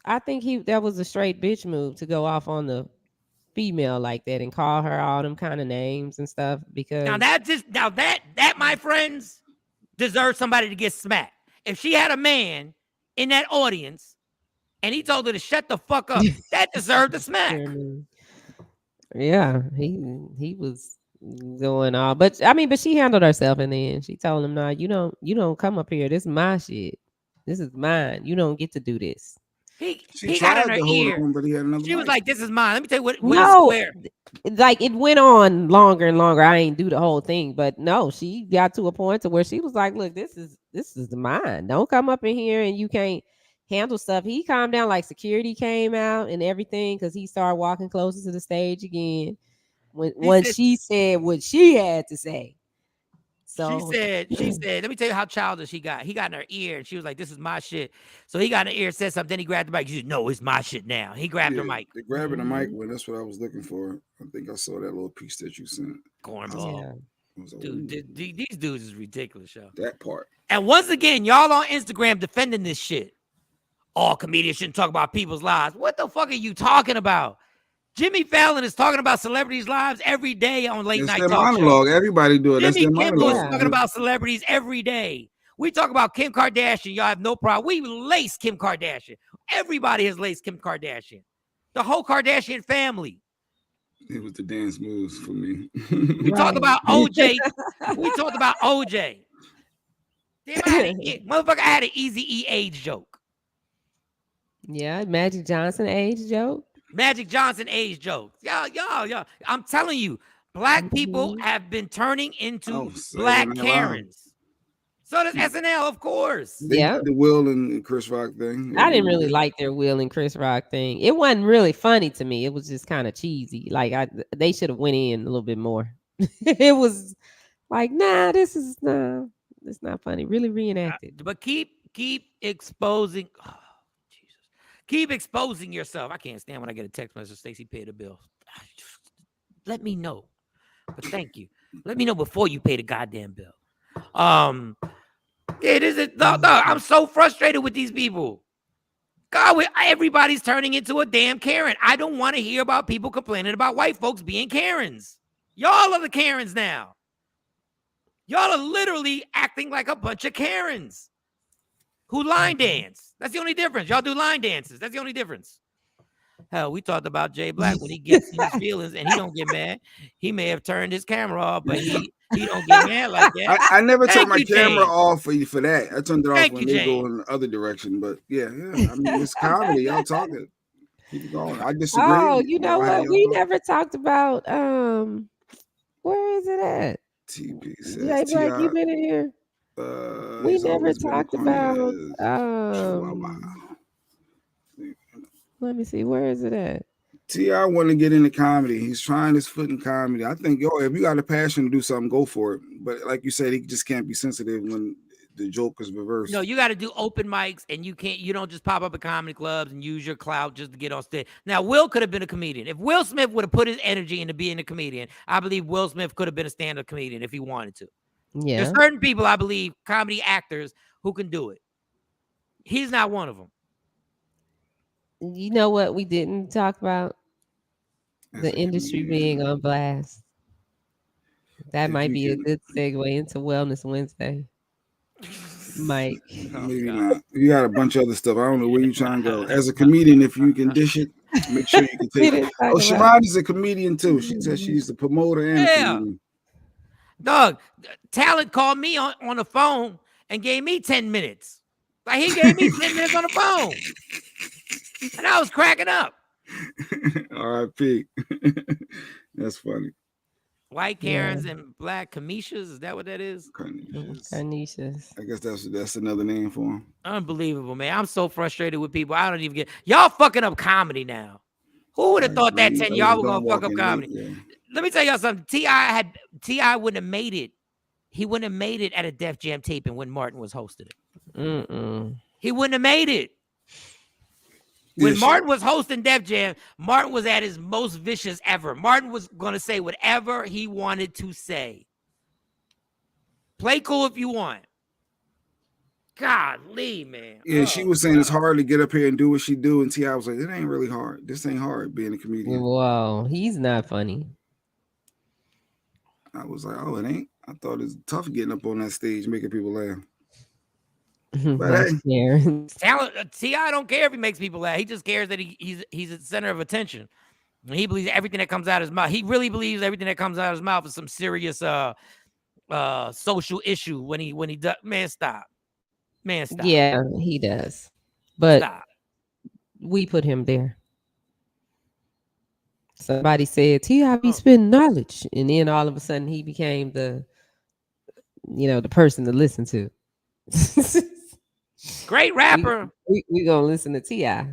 I think that was a straight bitch move to go off on the female like that and call her all them kind of names and stuff. Because that my friends deserve somebody to get smacked. If she had a man in that audience and he told her to shut the fuck up, that deserved a smack. Yeah, he was going all, but she handled herself in the end. She told him, "No, you don't come up here. This is my shit. This is mine. You don't get to do this." He got in her ear. But he had another she was mic. like, "This is mine." Let me tell you what. No, Square. like it went on longer and longer. I ain't do the whole thing, but no, she got to a point to where she was like, "Look, this is mine. Don't come up in here and you can't handle stuff." He calmed down, like security came out and everything because he started walking closer to the stage again. Once she said what she had to say. So She said, let me tell you how childish he got. He got in her ear and she was like, "This is my shit." So he got in her ear, said something, then he grabbed the mic. She said, "No, it's my shit now." He grabbed her mic. The grabbing the mic, well, that's what I was looking for. I think I saw that little piece that you sent. Cornball. Like, dude, these dudes is ridiculous, yo. That part. And once again, y'all on Instagram defending this shit. All comedians shouldn't talk about people's lives. What the fuck are you talking about? Jimmy Fallon is talking about celebrities' lives every day on late night their talk monologue. shows. Everybody do it. That's Jimmy their Kimmel is monologue. talking about celebrities every day. We talk about Kim Kardashian. Y'all have no problem. We lace Kim Kardashian. Everybody has laced Kim Kardashian. The whole Kardashian family. It was the dance moves for me. We talked about OJ. We talked about OJ. Damn, motherfucker, I had an Eazy-E age joke. Yeah, Magic Johnson age joke. Magic Johnson age jokes. Y'all. I'm telling you, black people have been turning into black Karens. So does SNL, of course. Yeah. The Will and Chris Rock thing. I didn't really like their Will and Chris Rock thing. It wasn't really funny to me. It was just kind of cheesy. Like they should have went in a little bit more. It was like, it's not funny. Really reenacted. But keep exposing. Oh, Jesus. Keep exposing yourself. I can't stand when I get a text message, "Stacey paid the bill." Let me know. But thank you. Let me know before you pay the goddamn bill. It isn't. No, I'm so frustrated with these people. God, everybody's turning into a damn Karen. I don't want to hear about people complaining about white folks being Karens. Y'all are the Karens now. Y'all are literally acting like a bunch of Karens who line dance. That's the only difference. Y'all do line dances. That's the only difference. Hell, we talked about Jay Black when he gets in his feelings and he don't get mad. He may have turned his camera off, but he don't get mad like that. I never took my camera James. off for that. I turned it off Thank when you, they go James. in the other direction. But yeah. I mean, it's comedy. Y'all talking. Keep going. I disagree. Oh, you know what? We never talked about where is it at? TP says Jay Black, you been in here? We never talked about let me see, where is it at? T.I. want to get into comedy. He's trying his foot in comedy. I think, if you got a passion to do something, go for it. But like you said, he just can't be sensitive when the Joker's reverse. No, you got to do open mics, and you don't just pop up at comedy clubs and use your clout just to get on stage. Now, Will could have been a comedian. If Will Smith would have put his energy into being a comedian, I believe Will Smith could have been a stand-up comedian if he wanted to. Yeah. There's certain people, I believe, comedy actors who can do it. He's not one of them. You know what we didn't talk about? The industry being on blast. That might be a good segue into Wellness Wednesday. Mike. Maybe not. You got a bunch of other stuff. I don't know where you're trying to go. As a comedian, if you can dish it, make sure you can take it. Oh, Shawn is a comedian too. She says she's the promoter and a comedian. Dog, Talent called me on the phone and gave me 10 minutes. Like, he gave me 10 minutes on the phone. And I was cracking up. R.I.P. That's funny. White Karens and black Kamishas. Is that what that is? Carnishas. I guess that's another name for them. Unbelievable, man. I'm so frustrated with people. I don't even get... Y'all fucking up comedy now. Who would have thought that 10 y'all were going to fuck up comedy? Yeah. Let me tell y'all something. T.I. wouldn't have made it. He wouldn't have made it at a Def Jam taping when Martin was hosting it. He wouldn't have made it. When Martin was hosting Def Jam, Martin was at his most vicious ever. Martin was going to say whatever he wanted to say. Play cool if you want. Golly, man. Yeah, she was saying it's hard to get up here and do what she do, and T.I. was like, it ain't really hard. This ain't hard being a comedian. Wow, he's not funny. I was like, oh, it ain't. I thought it was tough getting up on that stage, making people laugh. But T.I. don't care if he makes people laugh. He just cares that he's at the center of attention. And he believes everything that comes out of his mouth. He really believes everything that comes out of his mouth is some serious social issue when he does. Man, stop. Man, stop. Yeah, he does. But stop. We put him there. Somebody said T.I. be spitting knowledge, and then all of a sudden he became the person to listen to. Great rapper. We gonna listen to T.I.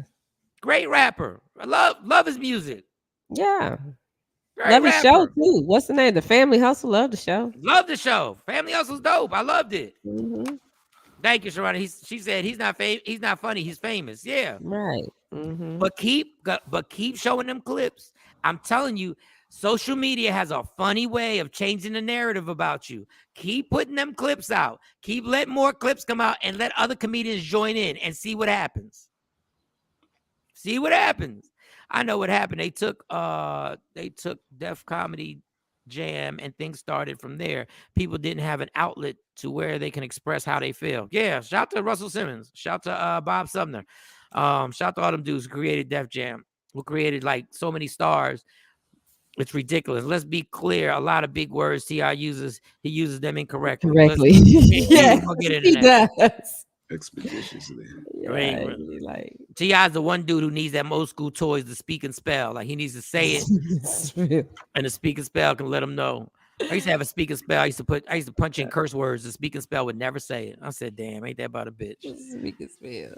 Great rapper. I love his music. Yeah. Great love his rapper. show too. What's the name? The Family Hustle. Love the show. Love the show. Family Hustle's dope. I loved it. Thank you, Sharon. She said he's not funny. He's famous. Yeah. Right. But keep showing them clips. I'm telling you, social media has a funny way of changing the narrative about you. Keep putting them clips out. Keep letting more clips come out and let other comedians join in and see what happens. See what happens. I know what happened. They took Def Comedy Jam and things started from there. People didn't have an outlet to where they can express how they feel. Yeah, shout to Russell Simmons. Shout to Bob Sumner. Shout to all them dudes who created Def Jam, who created like so many stars. It's ridiculous. Let's be clear. A lot of big words T.I. uses. He uses them incorrectly. Yeah, he does. Expeditiously. Yeah, like T.I.'s the one dude who needs them old school toys to speak and spell. Like he needs to say it, and the speak and spell can let him know. I used to have a speak and spell. I used to punch in curse words. The speak and spell would never say it. I said, "Damn, ain't that about a bitch?" Speak and spell.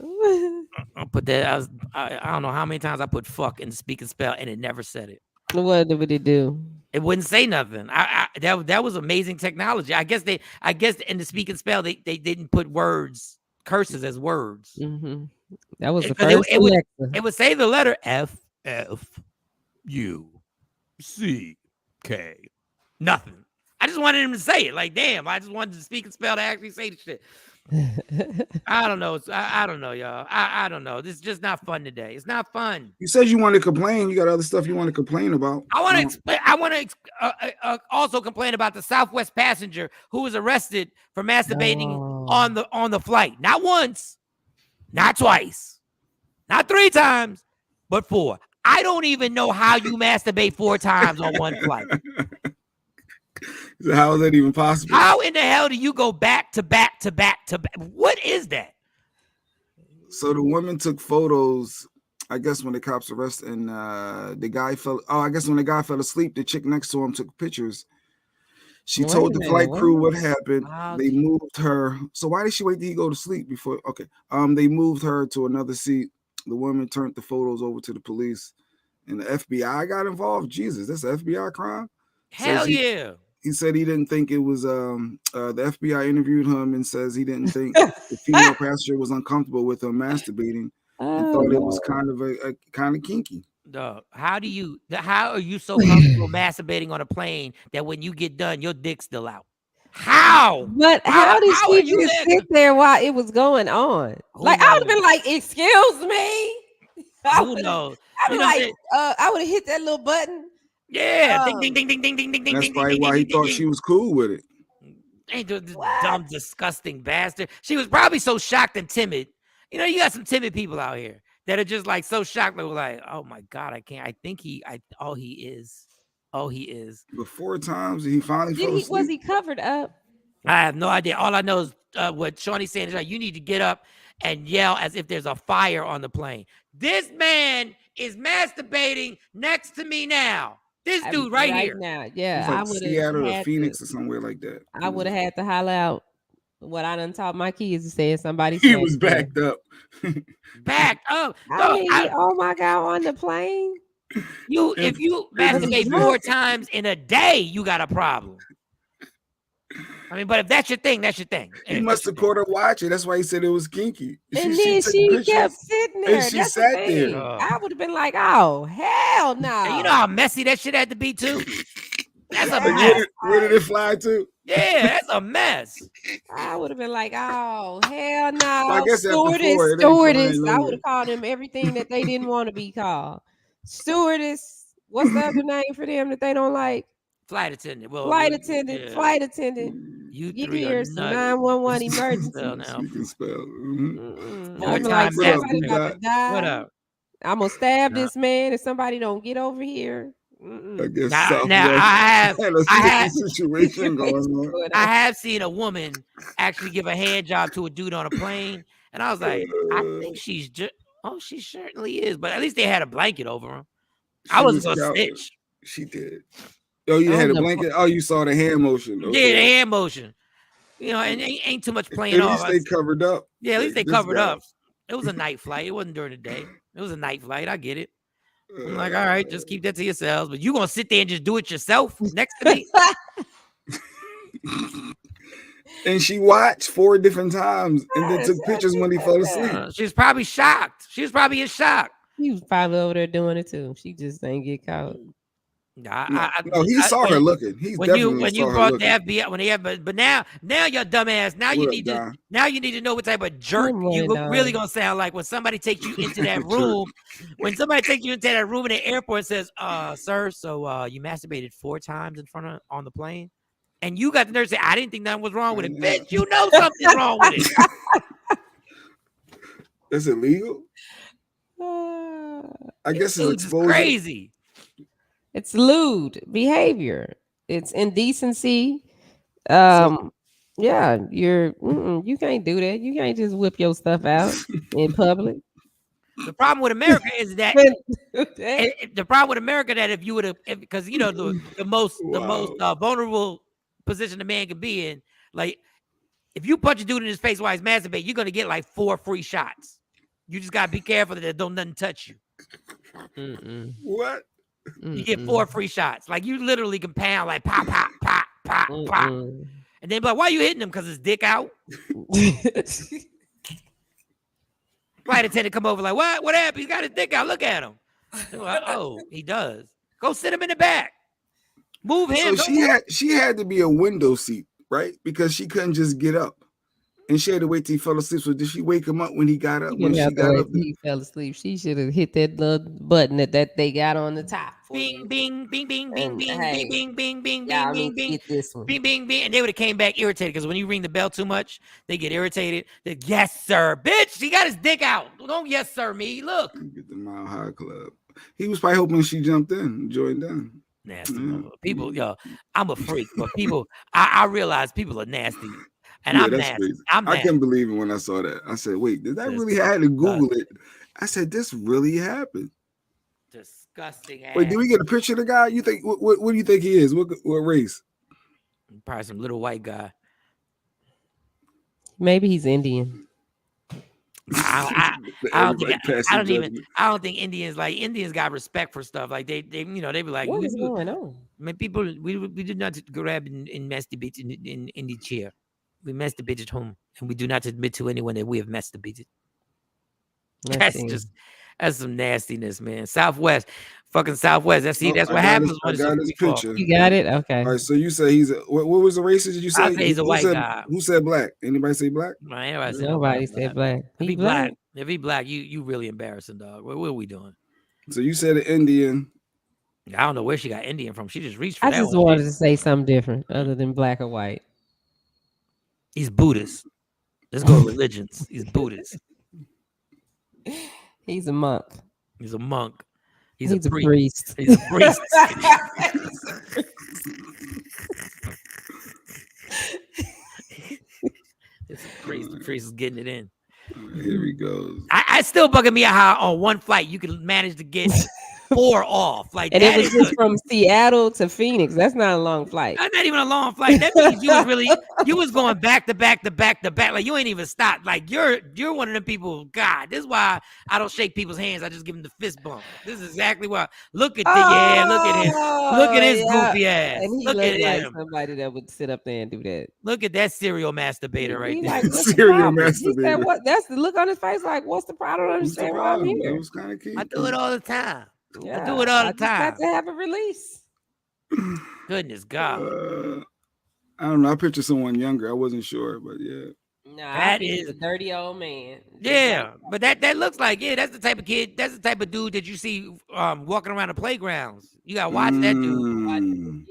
I put that. I don't know how many times I put fuck in the speak and spell, and it never said it. What would it do? It wouldn't say nothing. That was amazing technology. I guess in the speak and spell they didn't put curses as words. That was the first. It would say the letter F U C K. Nothing. I just wanted him to say it. Like, damn, I just wanted to speak and spell to actually say the shit. I don't know. I don't know, y'all. I don't know. This is just not fun today. It's not fun. You said you want to complain. You got other stuff you want to complain about. I want to also complain about the Southwest passenger who was arrested for masturbating on the flight. Not once, not twice, not 3 times, but 4. I don't even know how you masturbate 4 times on one flight. How is that even possible? How in the hell do you go back to back to back to back? What is that? So the woman took photos, I guess, when the cops arrested, and the guy fell. Oh, I guess when the guy fell asleep, the chick next to him took pictures. She told the flight crew what happened. They moved her. So why did she wait till he go to sleep before? Okay. They moved her to another seat. The woman turned the photos over to the police, and the FBI got involved. Jesus, that's an FBI crime. Hell yeah. He said he didn't think it was. The FBI interviewed him and says he didn't think the female passenger was uncomfortable with him masturbating and thought it was kind of a kind of kinky. Dog, how are you so comfortable masturbating on a plane that when you get done, your dick's still out? How? But how did how are she you just there? sit there while it was going on? Like I would have been like, "Excuse me." Who knows? I'd be like, I would have hit that little button. Yeah, ding, ding, ding, ding, ding, ding, ding, ding. That's ding, probably ding, why he ding, thought ding, she was cool with it. Ain't this dumb, disgusting bastard. She was probably so shocked and timid. You know, you got some timid people out here that are just like so shocked. They were like, "Oh my God, I can't. I think he is. Oh, he is." But 4 times he finally fell asleep. Was he covered up? I have no idea. All I know is what Shawnee's saying is like, you need to get up and yell as if there's a fire on the plane. This man is masturbating next to me now. This dude right here. Now, yeah. Like I would Seattle or Phoenix or somewhere like that. I would have had to holler out what I done taught my kids to say. Somebody he was backed up. Backed up. Oh my God, on the plane. If you masturbate 4 times in a day, you got a problem. I mean, but if that's your thing, that's your thing. He must have caught her watching. That's why he said it was kinky. And then she kept sitting there. And she sat there. I would have been like, "Oh hell no!" And you know how messy that shit had to be too. That's a like, mess. Where did it fly to? Yeah, that's a mess. I would have been like, "Oh hell no!" Well, I guess stewardess. I would have called them everything that they didn't want to be called. Stewardess. What's the other name for them that they don't like? Flight attendant. Well, flight attendant. Yeah. Flight attendant. You get three here. 911 emergency. You can spell. I'm like, somebody about to die. What up? I'm gonna stab this man if somebody don't get over here. I guess now I have situation going on. I have seen a woman actually give a hand job to a dude on a plane, and I was like, I think she's just. Oh, she certainly is, but at least they had a blanket over him. I was gonna snitch. She did. Oh, you had a blanket. Oh, you saw the hand motion. Okay. Yeah, the hand motion. You know, and ain't too much playing off. At least they covered up. Yeah, at least they covered up. It was a night flight. It wasn't during the day. It was a night flight. I get it. I'm like, all right, just keep that to yourselves. But you gonna sit there and just do it yourself next to me? And she watched 4 different times and then took pictures when he fell asleep. She was probably shocked. She was probably in shock. He was probably over there doing it too. She just ain't get caught. No, he saw her looking. He's definitely when you brought the FBI when they have, but now your dumb ass. Now you need to know what type of jerk you really gonna sound like when somebody takes you into that room. When somebody takes you into that room in the airport and says, "Sir, so you masturbated 4 times on the plane," and you got the nurse say, "I didn't think nothing was wrong with it." Bitch, you know something's wrong with it. That's illegal. I guess it's crazy. It's lewd behavior. It's indecency. Yeah, you can't do that. You can't just whip your stuff out in public. The problem with America is that the problem with America that if you would have, because you know the most vulnerable position a man can be in, like if you punch a dude in his face while he's masturbating, you're gonna get like 4 free shots. You just gotta be careful that don't nothing touch you. What? You get 4 free shots. Like you literally can pound like pop, pop, pop, pop, pop. And then but why you hitting him? Because his dick out? Flight attendant come over like, what happened? He's got his dick out. Look at him. Like, oh, he does. Go sit him in the back. Move him. So she had to be a window seat, right? Because she couldn't just get up. And she had to wait till he fell asleep. So did she wake him up when he got up? When she got up, he fell asleep. She should have hit that little button that they got on the top. Bing, bing, bing, bing, bing, bing, bing, bing, bing, bing, bing, bing, this one. Bing, bing, bing, and they would have came back irritated because when you ring the bell too much, they get irritated. They, yes, sir, bitch. He got his dick out. Don't yes, sir, me. Look. Get the Mile High Club. He was probably hoping she jumped in, joined in. Nasty people, yo. I'm a freak, but people, I realize people are nasty. And I'm nasty. Crazy. I'm I couldn't believe it when I saw that. I said, wait, did that really happen? I had to Google it. I said, this really happened. Disgusting ass. Wait, did we get a picture of the guy? You think what do you think he is? What race? Probably some little white guy. Maybe he's Indian. I Everybody passing judgment. I don't think Indians got respect for stuff. Like they they be like, What is going on? Man, people, we do not grab and masturbate in the chair. We masturbate at home, and we do not admit to anyone that we have masturbated. That's some nastiness, man. Southwest. That's what happens when it's a free fall. You got it? Okay. All right, so you say he's what was the race? Did you say? I say he's a white guy. Who said black? Anybody say black? Nobody said black. If he black, you really embarrassing, dog. What are we doing? So you said an Indian. I don't know where she got Indian from. She just reached for I that just one. wanted to say something different other than black or white. He's Buddhist. Let's go religions. He's Buddhist. He's a monk. He's a monk. He's a priest. He's a priest. It's a priest. The priest is getting it in. Here he goes. I still bugging me out how on one flight you can manage to get 4 off. Like, and it was just from Seattle to Phoenix. That's not a long flight. That's not even a long flight. That means you was going back to back to back to back. Like, you ain't even stopped. Like, you're one of them people. God, this is why I don't shake people's hands. I just give them the fist bump. This is exactly why. Look at his goofy ass. And he look looked at like him. somebody that would sit up there and do that. Look at that serial masturbator right there. Like, serial masturbator. He said, "What?" That's the look on his face. Like, what's the problem? I don't understand why I'm here. It was kind of cute. I do it all the time. Yeah, I do it all the just time. got to have a release. Goodness God. I don't know. I picture someone younger. I wasn't sure, but yeah. Nah, That is a dirty old man. Yeah, but that looks like that's the type of kid. That's the type of dude that you see walking around the playgrounds. You gotta watch that dude.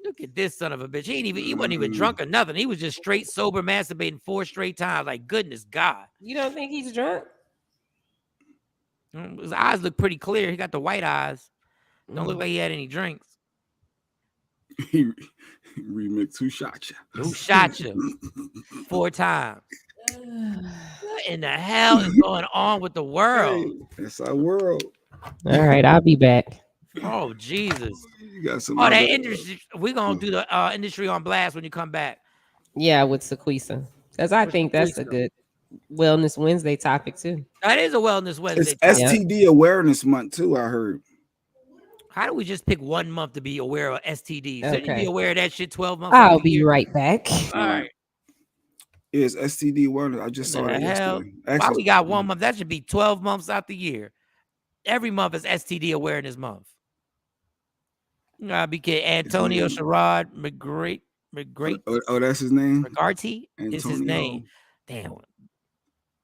Look at this son of a bitch. He wasn't even drunk or nothing. He was just straight sober masturbating 4 straight times. Like, goodness God. You don't think he's drunk? His eyes look pretty clear. He got the white eyes. Don't look like he had any drinks. He remixed Who Shot Ya? Who shot you? 4 times. What in the hell is going on with the world? Hey, that's our world. All right, I'll be back. Oh, Jesus. You got some that industry. We're going to do the industry on blast when you come back. Yeah, with Sequoise. Because I think that's a good Wellness Wednesday topic, too. That is a Wellness Wednesday topic. It's STD Awareness Month, too, I heard. How do we just pick 1 month to be aware of STDs? Okay. Shouldn't you be aware of that shit 12 months? I'll be right back. All right. It's STD awareness. I just saw that yesterday. Why we got 1 month? That should be 12 months out the year. Every month is STD Awareness Month. Be kidding. Antonio Sherrod McGreat. Oh, that's his name? McGarty is his name. Damn.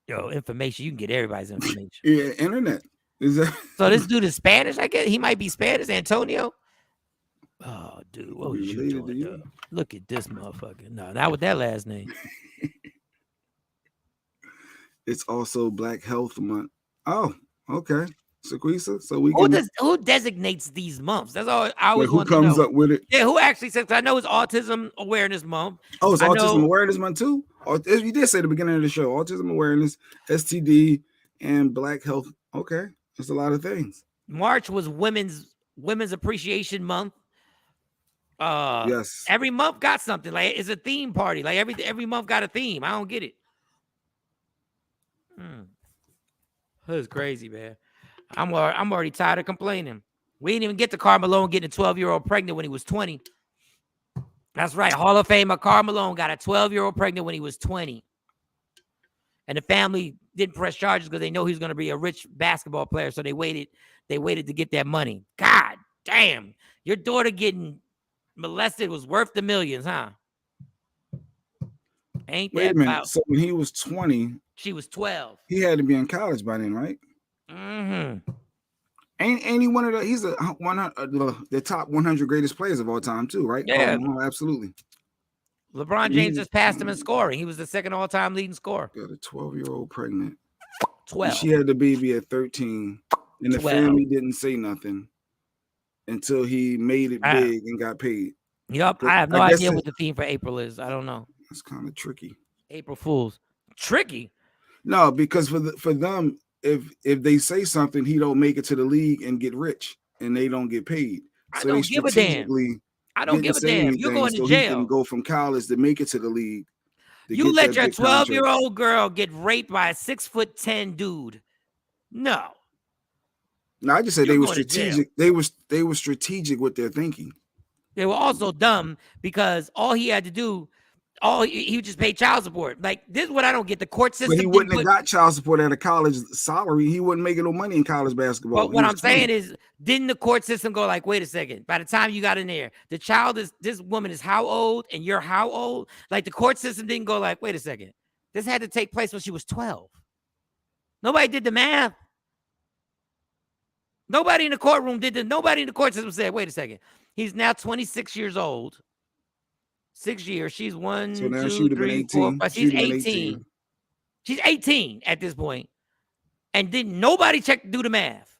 Yo, information. You can get everybody's information. Yeah, internet. Is that so? This dude is Spanish. I guess he might be Spanish. Antonio. Oh, dude, what was you doing? Look at this motherfucker. No, not with that last name. It's also Black Health Month. Oh, okay. Sequoise. So we can. Who designates these months? That's all I always want to know. Who comes up with it? Yeah, who actually says? I know it's Autism Awareness Month. Oh, it's Autism Awareness Month too. You did say at the beginning of the show, Autism Awareness, STD, and Black Health. Okay, that's a lot of things. March was Women's Appreciation Month. Yes. Every month got something. Like, it's a theme party. Like every month got a theme. I don't get it. That's crazy, man. I'm already tired of complaining. We didn't even get to Karl Malone getting a 12-year-old pregnant when he was 20. That's right. Hall of Famer Karl Malone got a 12-year-old pregnant when he was 20. And the family didn't press charges because they know he's going to be a rich basketball player. So they waited to get that money. God damn. Your daughter getting molested was worth the millions, huh? Ain't Wait that a minute. about? So when he was 20, she was 12. He had to be in college by then, right? Mm-hmm. Ain't he one of the? He's the top 100 greatest players of all time too, right? Yeah, absolutely. LeBron James just passed him in scoring. He was the second all-time leading scorer. Got a 12-year-old pregnant. 12. She had the baby at 13, and the 12. family didn't say nothing until he made it big and got paid. Yep, I have no idea what the theme for April is. I don't know. It's kind of tricky. April Fools. Tricky? No, because for them, if they say something, he don't make it to the league and get rich, and they don't get paid. So I don't give a damn. I don't give a damn. You're going to jail. He can go from college to make it to the league. You let your 12-year-old girl get raped by a 6'10" dude. No. No, I just said they were strategic. They were strategic with their thinking. They were also dumb because all he had to do, he would just pay child support. Like, this is what I don't get. The court system. But he wouldn't have got child support at a college salary. He wouldn't make no money in college basketball. But what I'm saying is, didn't the court system go like, wait a second, by the time you got in there, this woman is how old and you're how old? Like, the court system didn't go like, wait a second, this had to take place when she was 12. Nobody did the math. Nobody in the courtroom nobody in the court system said, wait a second. He's now 26 years old. 6 years. She's 1, so 2, 3, 4, 5. She's 18. She's 18 at this point. And didn't nobody do the math.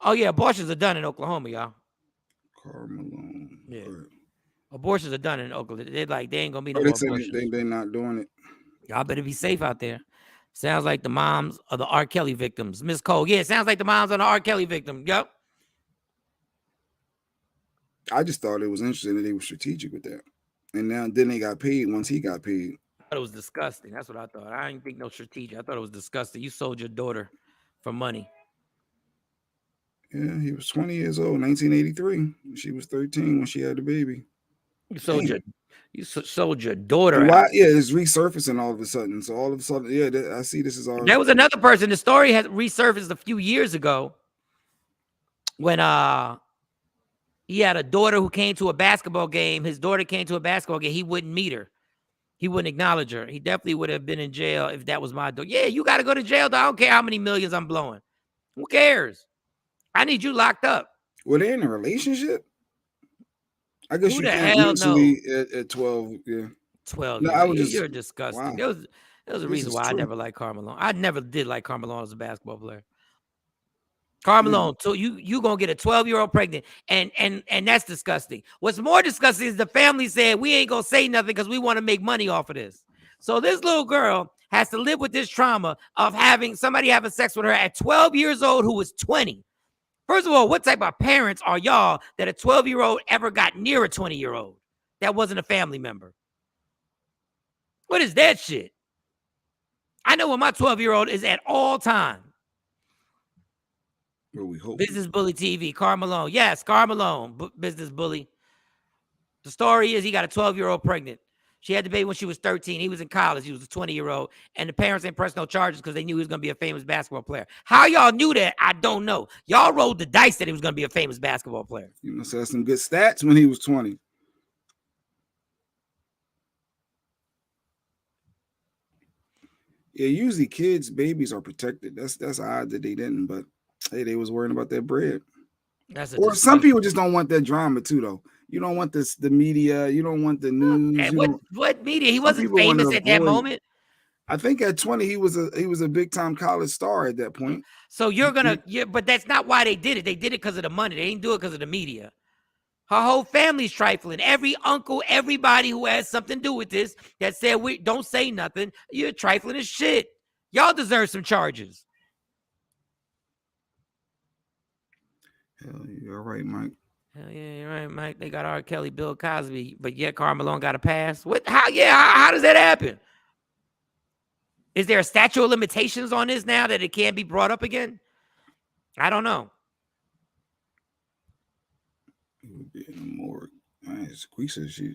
Oh, yeah. Abortions are done in Oklahoma, y'all. Carmelo. Yeah. Abortions are done in Oklahoma. They ain't going to be no more abortions. They're not doing it. Y'all better be safe out there. Sounds like the moms of the R. Kelly victims. Miss Cole. Yeah, sounds like the moms of the R. Kelly victim. Yep. I just thought it was interesting that they were strategic with that. And then they got paid once he got paid. I thought it was disgusting. That's what I thought. I didn't think no strategic. I thought it was disgusting. You sold your daughter for money. Yeah, he was 20 years old, 1983. She was 13 when she had the baby. You sold your daughter out. Yeah, it's resurfacing all of a sudden. So all of a sudden, yeah, I see this is all. There was another person. The story had resurfaced a few years ago when he had a daughter who came to a basketball game. His daughter came to a basketball game. He wouldn't meet her. He wouldn't acknowledge her. He definitely would have been in jail if that was my daughter. Yeah, you got to go to jail. I don't care how many millions I'm blowing. Who cares? I need you locked up. Were they in a relationship? I guess Who you the can't hell mentally at 12. Yeah, 12. No, You're disgusting. Wow. There was a reason why I never liked Carmelo. I never did like Carmelo as a basketball player. Carmelo, so you gonna get a 12-year-old pregnant, and that's disgusting. What's more disgusting is the family said we ain't gonna say nothing because we want to make money off of this. So this little girl has to live with this trauma of having somebody having sex with her at 12 years old who was 20. First of all, what type of parents are y'all that a 12-year-old ever got near a 20-year-old that wasn't a family member? What is that shit? I know what my 12-year-old is at all time. Well, we hope. Business Bully TV, Carmelo. Yes, Carmelo, Business Bully. The story is he got a 12-year-old pregnant. She had the baby when she was 13. He was in college. He was a 20-year-old. And the parents didn't press no charges because they knew he was going to be a famous basketball player. How y'all knew that, I don't know. Y'all rolled the dice that he was going to be a famous basketball player. You must have some good stats when he was 20. Yeah, usually babies are protected. That's odd that they didn't, but hey, they was worrying about their bread. Or some people just don't want that drama too, though. You don't want the media. You don't want the news. Okay, what media? He wasn't famous at that moment. I think at 20 he was a big time college star at that point. So you're gonna, but that's not why they did it. They did it because of the money. They didn't do it because of the media. Her whole family's trifling. Every uncle, everybody who has something to do with this that said we don't say nothing. You're trifling as shit. Y'all deserve some charges. Hell, you're right, Mike. Hell yeah, you're right, Mike. They got R. Kelly, Bill Cosby, but yet Carmelo got a pass. What? How? Yeah, how does that happen? Is there a statute of limitations on this now that it can't be brought up again? I don't know. It would be in the morgue. Sequoise, she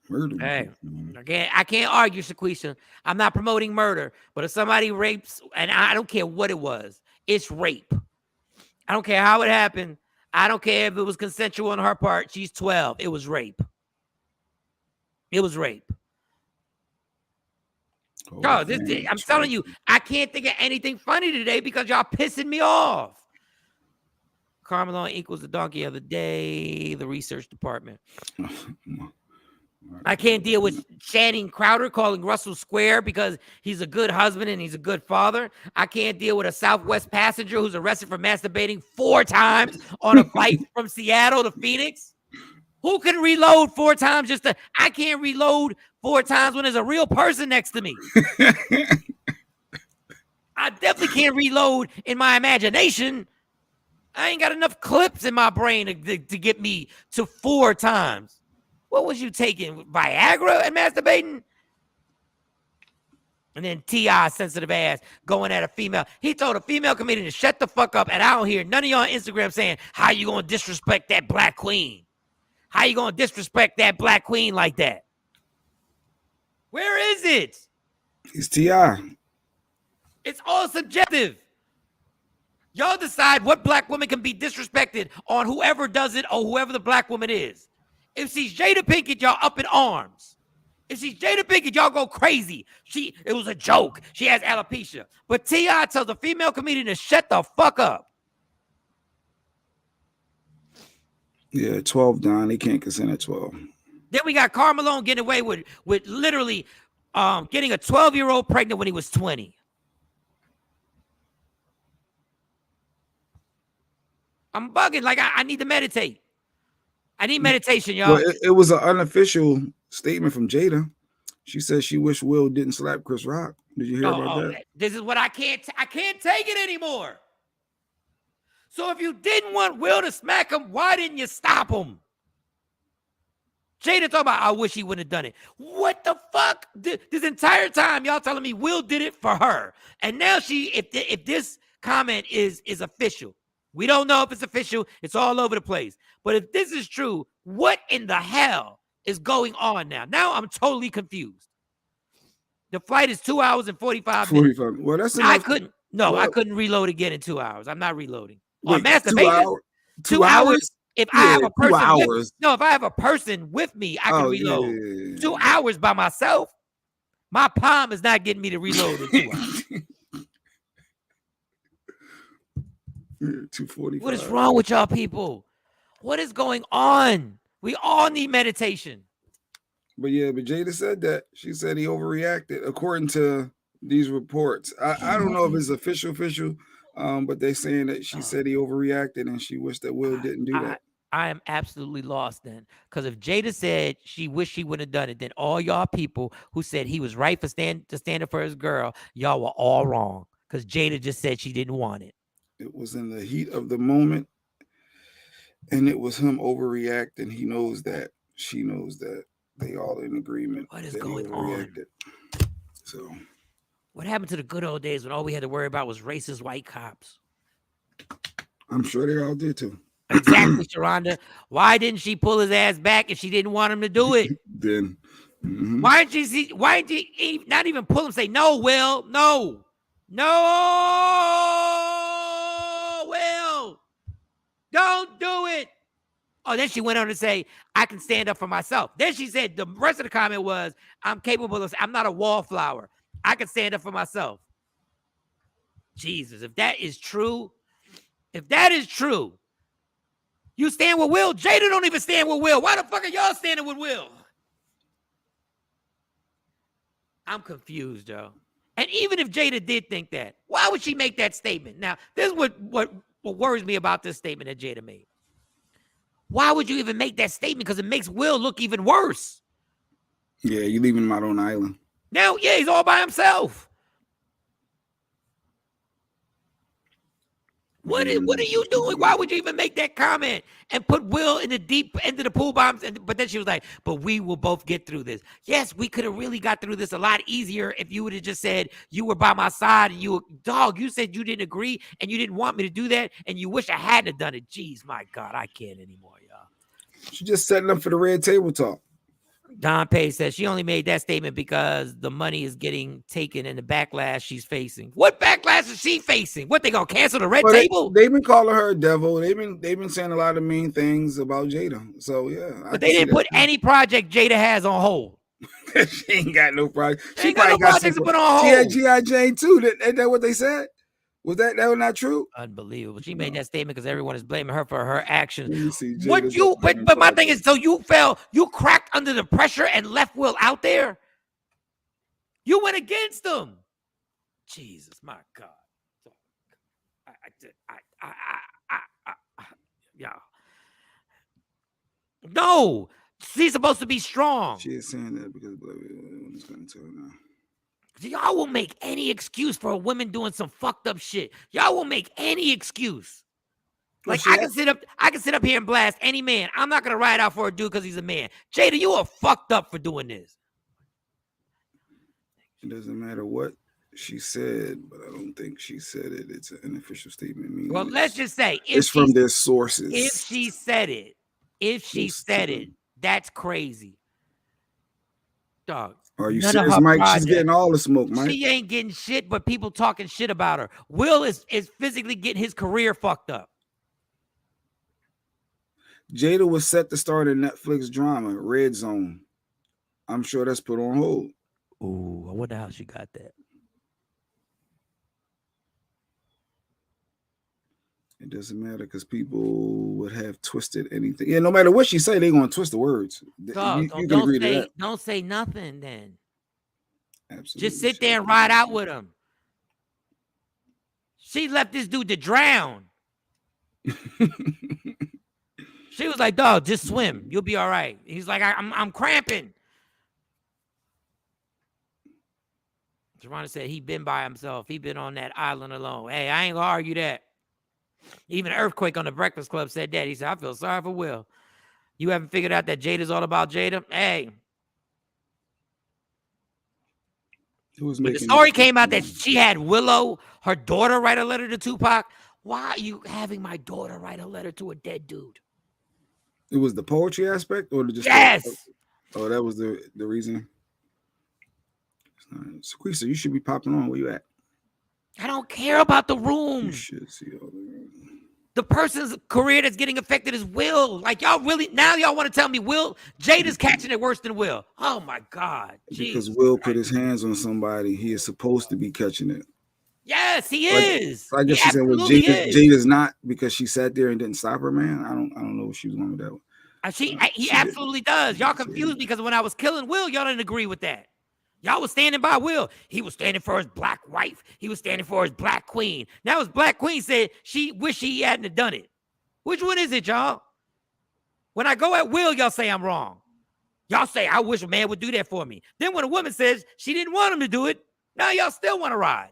murdered. Hey, I can't argue, Sequoise. I'm not promoting murder, but if somebody rapes, and I don't care what it was, it's rape. I don't care how it happened. I don't care if it was consensual on her part. She's 12. It was rape. It was rape. I'm telling you, I can't think of anything funny today because y'all pissing me off. Carmelo equals the donkey of the day, the research department. I can't deal with Channing Crowder calling Russell square because he's a good husband and he's a good father. I can't deal with a Southwest passenger who's arrested for masturbating 4 times on a flight from Seattle to Phoenix. Who can reload 4 times I can't reload 4 times when there's a real person next to me. I definitely can't reload in my imagination. I ain't got enough clips in my brain to get me to 4 times. What was you taking? Viagra and masturbating? And then T.I. sensitive ass going at a female. He told a female comedian to shut the fuck up, and I don't hear none of y'all on Instagram saying, how you gonna disrespect that black queen? How you gonna disrespect that black queen like that? Where is it? It's T.I. It's all subjective. Y'all decide what black woman can be disrespected on whoever does it or whoever the black woman is. If she's Jada Pinkett, y'all up in arms. If she's Jada Pinkett, y'all go crazy. It was a joke. She has alopecia. But T.I. tells a female comedian to shut the fuck up. Yeah, 12 down. They can't consent at 12. Then we got Karl Malone getting away with literally getting a 12-year-old pregnant when he was 20. I'm bugging. Like, I need to meditate. I need meditation, y'all. Well, it was an unofficial statement from Jada. She said she wished Will didn't slap Chris Rock. Did you hear about that? This is what I can't take it anymore. So if you didn't want Will to smack him, why didn't you stop him? Jada talking about, I wish he wouldn't have done it. What the fuck? This entire time, y'all telling me Will did it for her. And now if this comment is official, we don't know if it's official. It's all over the place. But if this is true, what in the hell is going on now? Now I'm totally confused. The flight is 2 hours and 45 minutes. Well, that's I enough. I couldn't reload again in 2 hours. I'm not reloading. Wait, On masturbation, 2 hours? If I have a 2 person, hours. if I have a person with me, I can reload. Yeah. 2 hours by myself, my palm is not getting me to reload in 2 hours. 2:45. What is wrong with y'all people? What is going on? We all need meditation. But Jada said that. She said he overreacted, according to these reports. I don't know if it's official, but they're saying that she said he overreacted and she wished that Will didn't do that. I am absolutely lost then. Because if Jada said she wished she wouldn't have done it, then all y'all people who said he was right to stand up for his girl, y'all were all wrong. Because Jada just said she didn't want it. It was in the heat of the moment, and it was him overreacting. He knows that. She knows that. They all in agreement. What is going on? So, what happened to the good old days when all we had to worry about was racist white cops? I'm sure they all did too. Exactly, Sharonda. Why didn't she pull his ass back if she didn't want him to do it? Then, why didn't she not even pull him? Say no, Will, no, Will, don't do it. Oh, then she went on to say, I can stand up for myself. Then she said, the rest of the comment was, I'm not a wallflower. I can stand up for myself. Jesus, if that is true, you stand with Will. Jada don't even stand with Will. Why the fuck are y'all standing with Will? I'm confused, Joe. And even if Jada did think that, why would she make that statement? Now, this is what worries me about this statement that Jada made. Why would you even make that statement? Because it makes Will look even worse. Yeah, you leaving him out on the island. Now, yeah, he's all by himself. What are you doing? Why would you even make that comment and put Will in the deep end of the pool by himself? But then she was like, but we will both get through this. Yes, we could have really got through this a lot easier if you would have just said you were by my side and you said you didn't agree and you didn't want me to do that and you wish I hadn't done it. Jeez, my God, I can't anymore, y'all. She's just setting up for the red table talk. Don Pay says she only made that statement because the money is getting taken and the backlash she's facing. What backlash is she facing? What, they gonna cancel the red table? They've been calling her a devil. They've been saying a lot of mean things about Jada. So yeah. But they didn't put any project Jada has on hold. She ain't got no project. She probably got no projects to put on hold. She had G.I. Jane too. Ain't that what they said? Was that was not true? Unbelievable. She made that statement because everyone is blaming her for her actions. But my thing is, so you cracked under the pressure and left Will out there? You went against him. Jesus, my God. Yeah. No, she's supposed to be strong. She is saying that because it's going to tell her now. Y'all will make any excuse for a woman doing some fucked up shit. Y'all will make any excuse. Like I can sit up here and blast any man. I'm not gonna ride out for a dude because he's a man. Jada, you are fucked up for doing this. It doesn't matter what she said, but I don't think she said it. It's an official statement. Well, let's just say it's from their sources. If she said it, that's crazy. Dog. Are you serious, Mike? She's getting all the smoke, Mike. She ain't getting shit, but people talking shit about her. Will is physically getting his career fucked up. Jada was set to start a Netflix drama, Red Zone. I'm sure that's put on hold. Ooh, I wonder how she got that. It doesn't matter because people would have twisted anything. Yeah, no matter what she say, they're gonna twist the words. Dog, you can agree to that. Don't say nothing then. Absolutely. Just sit there and ride out with him. She left this dude to drown. She was like, dog, just swim. You'll be all right. He's like, I'm cramping. Geronda said he been by himself. He been on that island alone. Hey, I ain't gonna argue that. Even Earthquake on the Breakfast Club said that. He said, I feel sorry for Will. You haven't figured out that Jada's all about Jada? Hey. When the story came out that she had Willow, her daughter, write a letter to Tupac, why are you having my daughter write a letter to a dead dude? It was the poetry aspect or just yes. Oh, that was the reason. Sequoise, you should be popping on. Where you at? I don't care about the room. You should see all the room. The person's career that's getting affected is Will. Like y'all really now y'all want to tell me Jada's catching it worse than Will. Oh my God. Because Will put his hands on somebody, he is supposed to be catching it. Yes, he is. I guess she said, well, Jada's not because she sat there and didn't stop her, man. I don't know what she was going with that one. He absolutely does. Y'all confused because when I was killing Will, y'all didn't agree with that. Y'all was standing by Will. He was standing for his black wife. He was standing for his black queen. Now his black queen said she wished he hadn't have done it. Which one is it, y'all? When I go at Will, y'all say I'm wrong. Y'all say, I wish a man would do that for me. Then when a woman says she didn't want him to do it, now y'all still want to ride.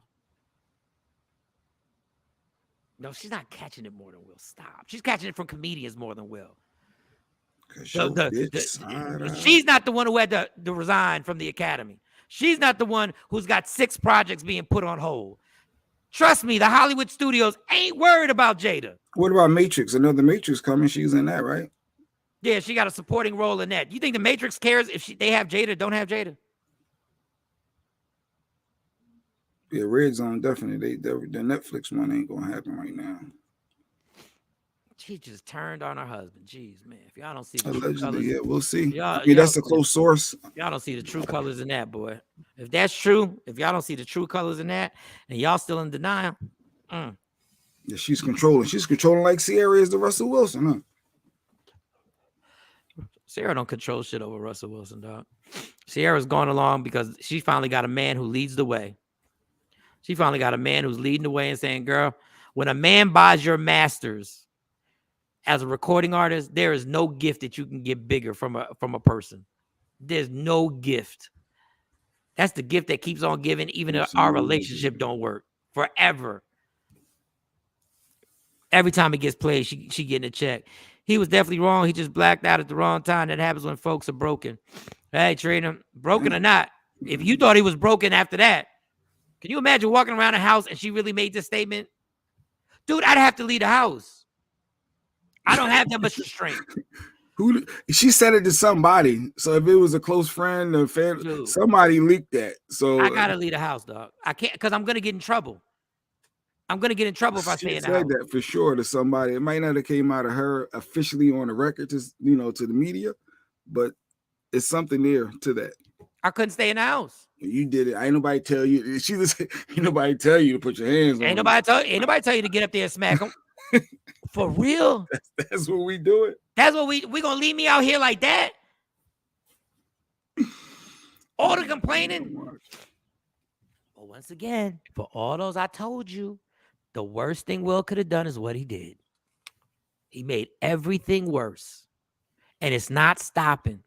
No, she's not catching it more than Will. Stop. She's catching it from comedians more than Will. She's not the one who had to resign from the academy. She's not the one who's got 6 projects being put on hold. Trust me, the Hollywood studios ain't worried about Jada. What about Matrix? Another Matrix coming. She's in that, right? Yeah, she got a supporting role in that. You think the Matrix cares if they have Jada or don't have Jada? Yeah, Red Zone definitely. The Netflix one ain't gonna happen right now. She just turned on her husband. Jeez, man. If y'all don't see the allegedly, true colors, yeah, we'll see. That's a close source. Y'all don't see the true colors in that, boy. If that's true, if y'all don't see the true colors in that, and y'all still in denial, yeah, she's controlling. She's controlling like Ciara is the Russell Wilson, huh? Ciara don't control shit over Russell Wilson, dog. Ciara's going along because she finally got a man who leads the way. She finally got a man who's leading the way and saying, girl, when a man buys your masters as a recording artist, there is no gift that you can get bigger from a person. There's no gift. That's the gift that keeps on giving, even if our relationship don't work forever. Every time it gets played, she getting a check. He was definitely wrong. He just blacked out at the wrong time. That happens when folks are broken. Hey, Trina, broken or not, if you thought he was broken after that, can you imagine walking around a house and she really made this statement? Dude, I'd have to leave the house. I don't have that much restraint. She said it to somebody. So if it was a close friend or family, somebody leaked that. So I gotta leave the house, dog. I can't because I'm gonna get in trouble. I'm gonna get in trouble if I stay in the house. She said that for sure to somebody. It might not have came out of her officially on the record, to to the media, but it's something there to that. I couldn't stay in the house. You did it. Ain't nobody tell you. Ain't nobody tell you to put your hands on. Ain't nobody tell you to get up there and smack them. For real? That's what we do it. That's what we gonna leave me out here like that? All the complaining. Well, once again, for all those I told you, the worst thing Will could have done is what he did. He made everything worse. And it's not stopping.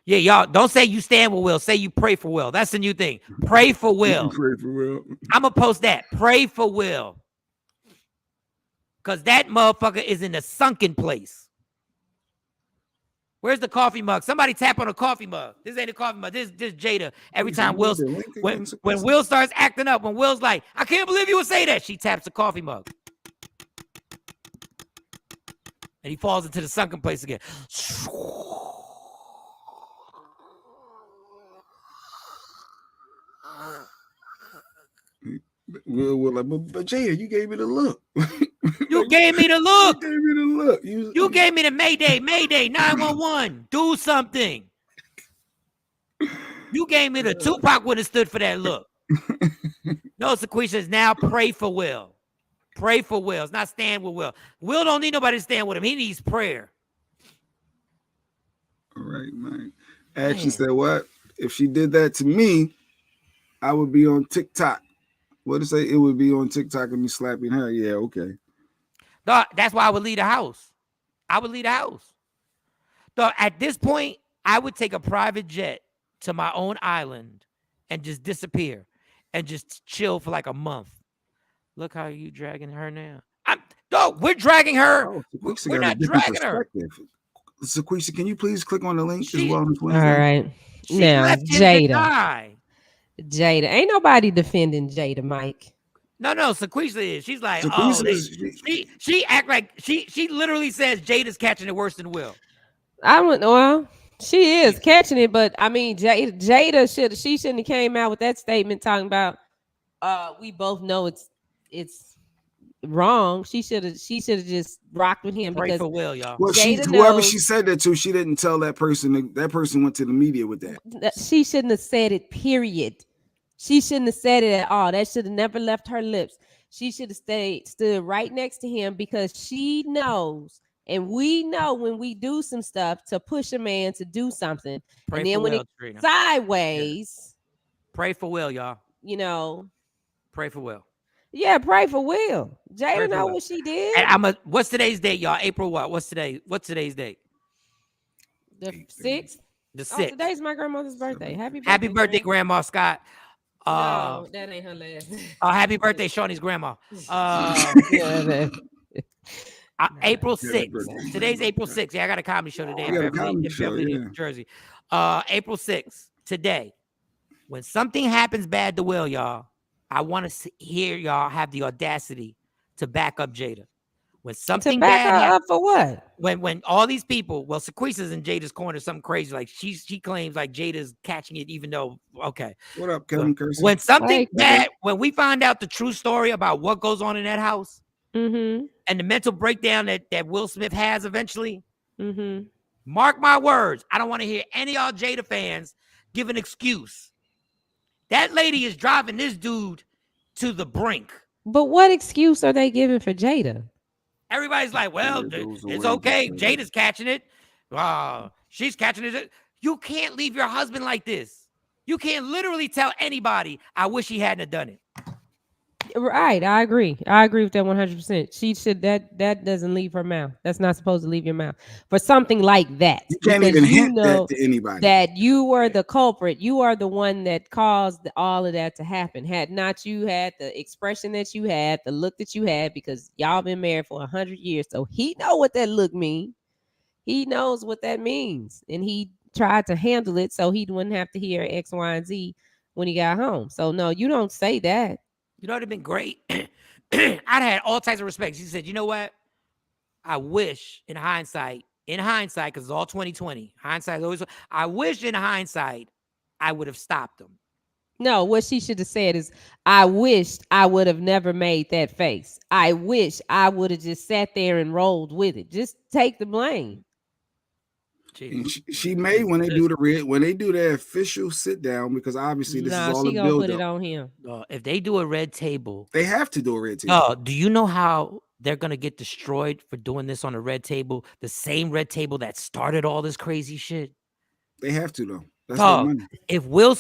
Yeah, y'all, don't say you stand with Will. Say you pray for Will. That's the new thing. Pray for Will. Pray for Will. I'm going to post that. Pray for Will. Because that motherfucker is in a sunken place. Where's the coffee mug? Somebody tap on a coffee mug. This ain't a coffee mug. This Jada. Every time Will, when Will starts acting up, when Will's like, I can't believe you would say that, she taps the coffee mug. And he falls into the sunken place again. Will like, but Jada, you gave me the look. You gave me the look. You gave me the look. You gave me the Mayday, 911. Do something. You gave me the Tupac would have stood for that look. No, Sequoise says now pray for Will. Pray for Will. It's not stand with Will. Will don't need nobody to stand with him. He needs prayer. All right, man. Action said what? If she did that to me, I would be on TikTok. What to say? It would be on TikTok and me slapping her. Yeah, okay. That's why I would leave the house. I would leave the house. At this point, I would take a private jet to my own island and just disappear and just chill for like a month. Look how you dragging her now. We're dragging her. Oh, we're not dragging her. Sequoise, can you please click on the link as well? All right. Now, Jada. Jada. Ain't nobody defending Jada, Mike. No, Sequoise is. She's like, she act like she literally says Jada's catching it worse than Will. Well, she is catching it, but I mean, Jada shouldn't have came out with that statement talking about we both know it's wrong. She should have just rocked with him. Pray because for Will, y'all. Well, whoever she said that to, she didn't tell that person. That person went to the media with that. She shouldn't have said it, period. She shouldn't have said it at all. That should have never left her lips. She should have stood right next to him because she knows, and we know when we do some stuff to push a man to do something. Pray and then for when Will, it sideways, pray for Will, y'all. You know, pray for Will. Yeah, pray for Will. Jada know what she did. And what's today's date, y'all? April what? What's today's date? The 6th. The 6th. Today's my grandmother's birthday. Happy birthday, Grandma Scott. No, that ain't her last. Happy birthday, Shawnee's grandma. April 6th. Today's April 6th. Yeah, I got a comedy show today in Beverly, New Jersey. April 6th. Today. When something happens bad to Will, y'all, I want to hear y'all have the audacity to back up Jada. When something bad happens, for what? When all these people, well, Sequoise is in Jada's corner, something crazy. Like she claims like Jada's catching it, even though, okay. What up, Kevin Curson? When something bad, when we find out the true story about what goes on in that house, and the mental breakdown that Will Smith has eventually, mark my words, I don't want to hear any of y'all Jada fans give an excuse. That lady is driving this dude to the brink. But what excuse are they giving for Jada? Everybody's like, well, it's okay. Jada's catching it. She's catching it. You can't leave your husband like this. You can't literally tell anybody, I wish he hadn't done it. Right. I agree. I agree with that 100%. She should, that doesn't leave her mouth. That's not supposed to leave your mouth for something like that. You can't even hint that to anybody. That you were the culprit. You are the one that caused all of that to happen. Had not you had the expression that you had, the look that you had, because y'all been married for 100 years. So he know what that look means. He knows what that means. And he tried to handle it so he wouldn't have to hear X, Y, and Z when he got home. So no, you don't say that. You know, it'd have been great. I'd had all types of respect. She said, you know what? I wish in hindsight, because it's all 2020. Hindsight is always, I wish in hindsight, I would have stopped him. No, what she should have said is, I wished I would have never made that face. I wish I would have just sat there and rolled with it. Just take the blame. She may when they do the official sit down, because obviously this is all a build put it on him. If they do a red table, they have to do a red table. Do you know how they're gonna get destroyed for doing this on a red table? The same red table that started all this crazy shit. They have to though. That's their money. If Will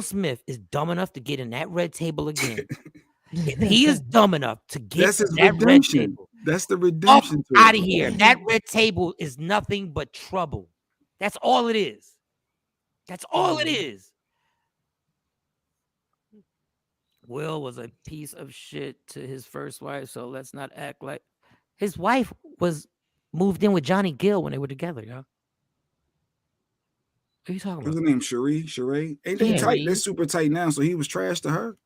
Smith is dumb enough to get in that red table again, if he is dumb enough to get in that red table. That's the redemption. Out of here. That red table is nothing but trouble. That's all it is. That's all it is. Will was a piece of shit to his first wife, so let's not act like his wife was moved in with Johnny Gill when they were together, y'all. What are you talking What's about? her name? Sheree? Ain't they tight? They're super tight now, so he was trash to her.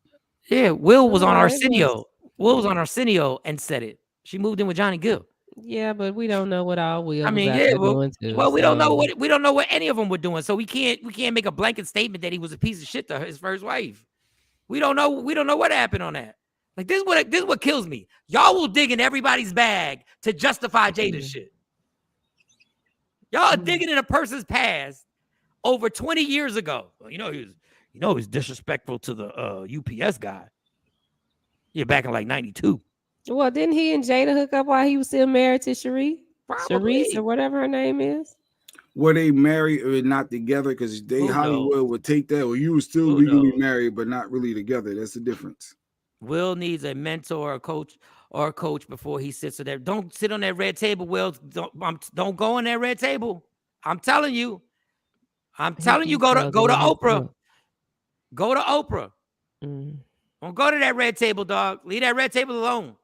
Yeah, Will was on No, it Arsenio. was- Will was on Arsenio and said it. She moved in with Johnny Gill. Yeah, but we don't know what all Will I was mean, out yeah, there well, doing too. we don't know so- what any of them were doing. So we can't make a blanket statement that he was a piece of shit to his first wife. We don't know what happened on that. Like this is what kills me. Y'all will dig in everybody's bag to justify Jada's shit. Y'all are digging in a person's past over 20 years ago. Well, he was disrespectful to the UPS guy. Yeah, back in like 92. Well, didn't he and Jada hook up while he was still married to Cherie? Probably. Cherise or whatever her name is. Were they married or not together? Because Hollywood would take that. Well, you were still legally married, but not really together. That's the difference. Will needs a mentor or a coach before he sits there. Don't sit on that red table, Will. Don't go on that red table. I'm telling you. Go to Oprah. Go to Oprah. Don't go to that red table, dog. Leave that red table alone.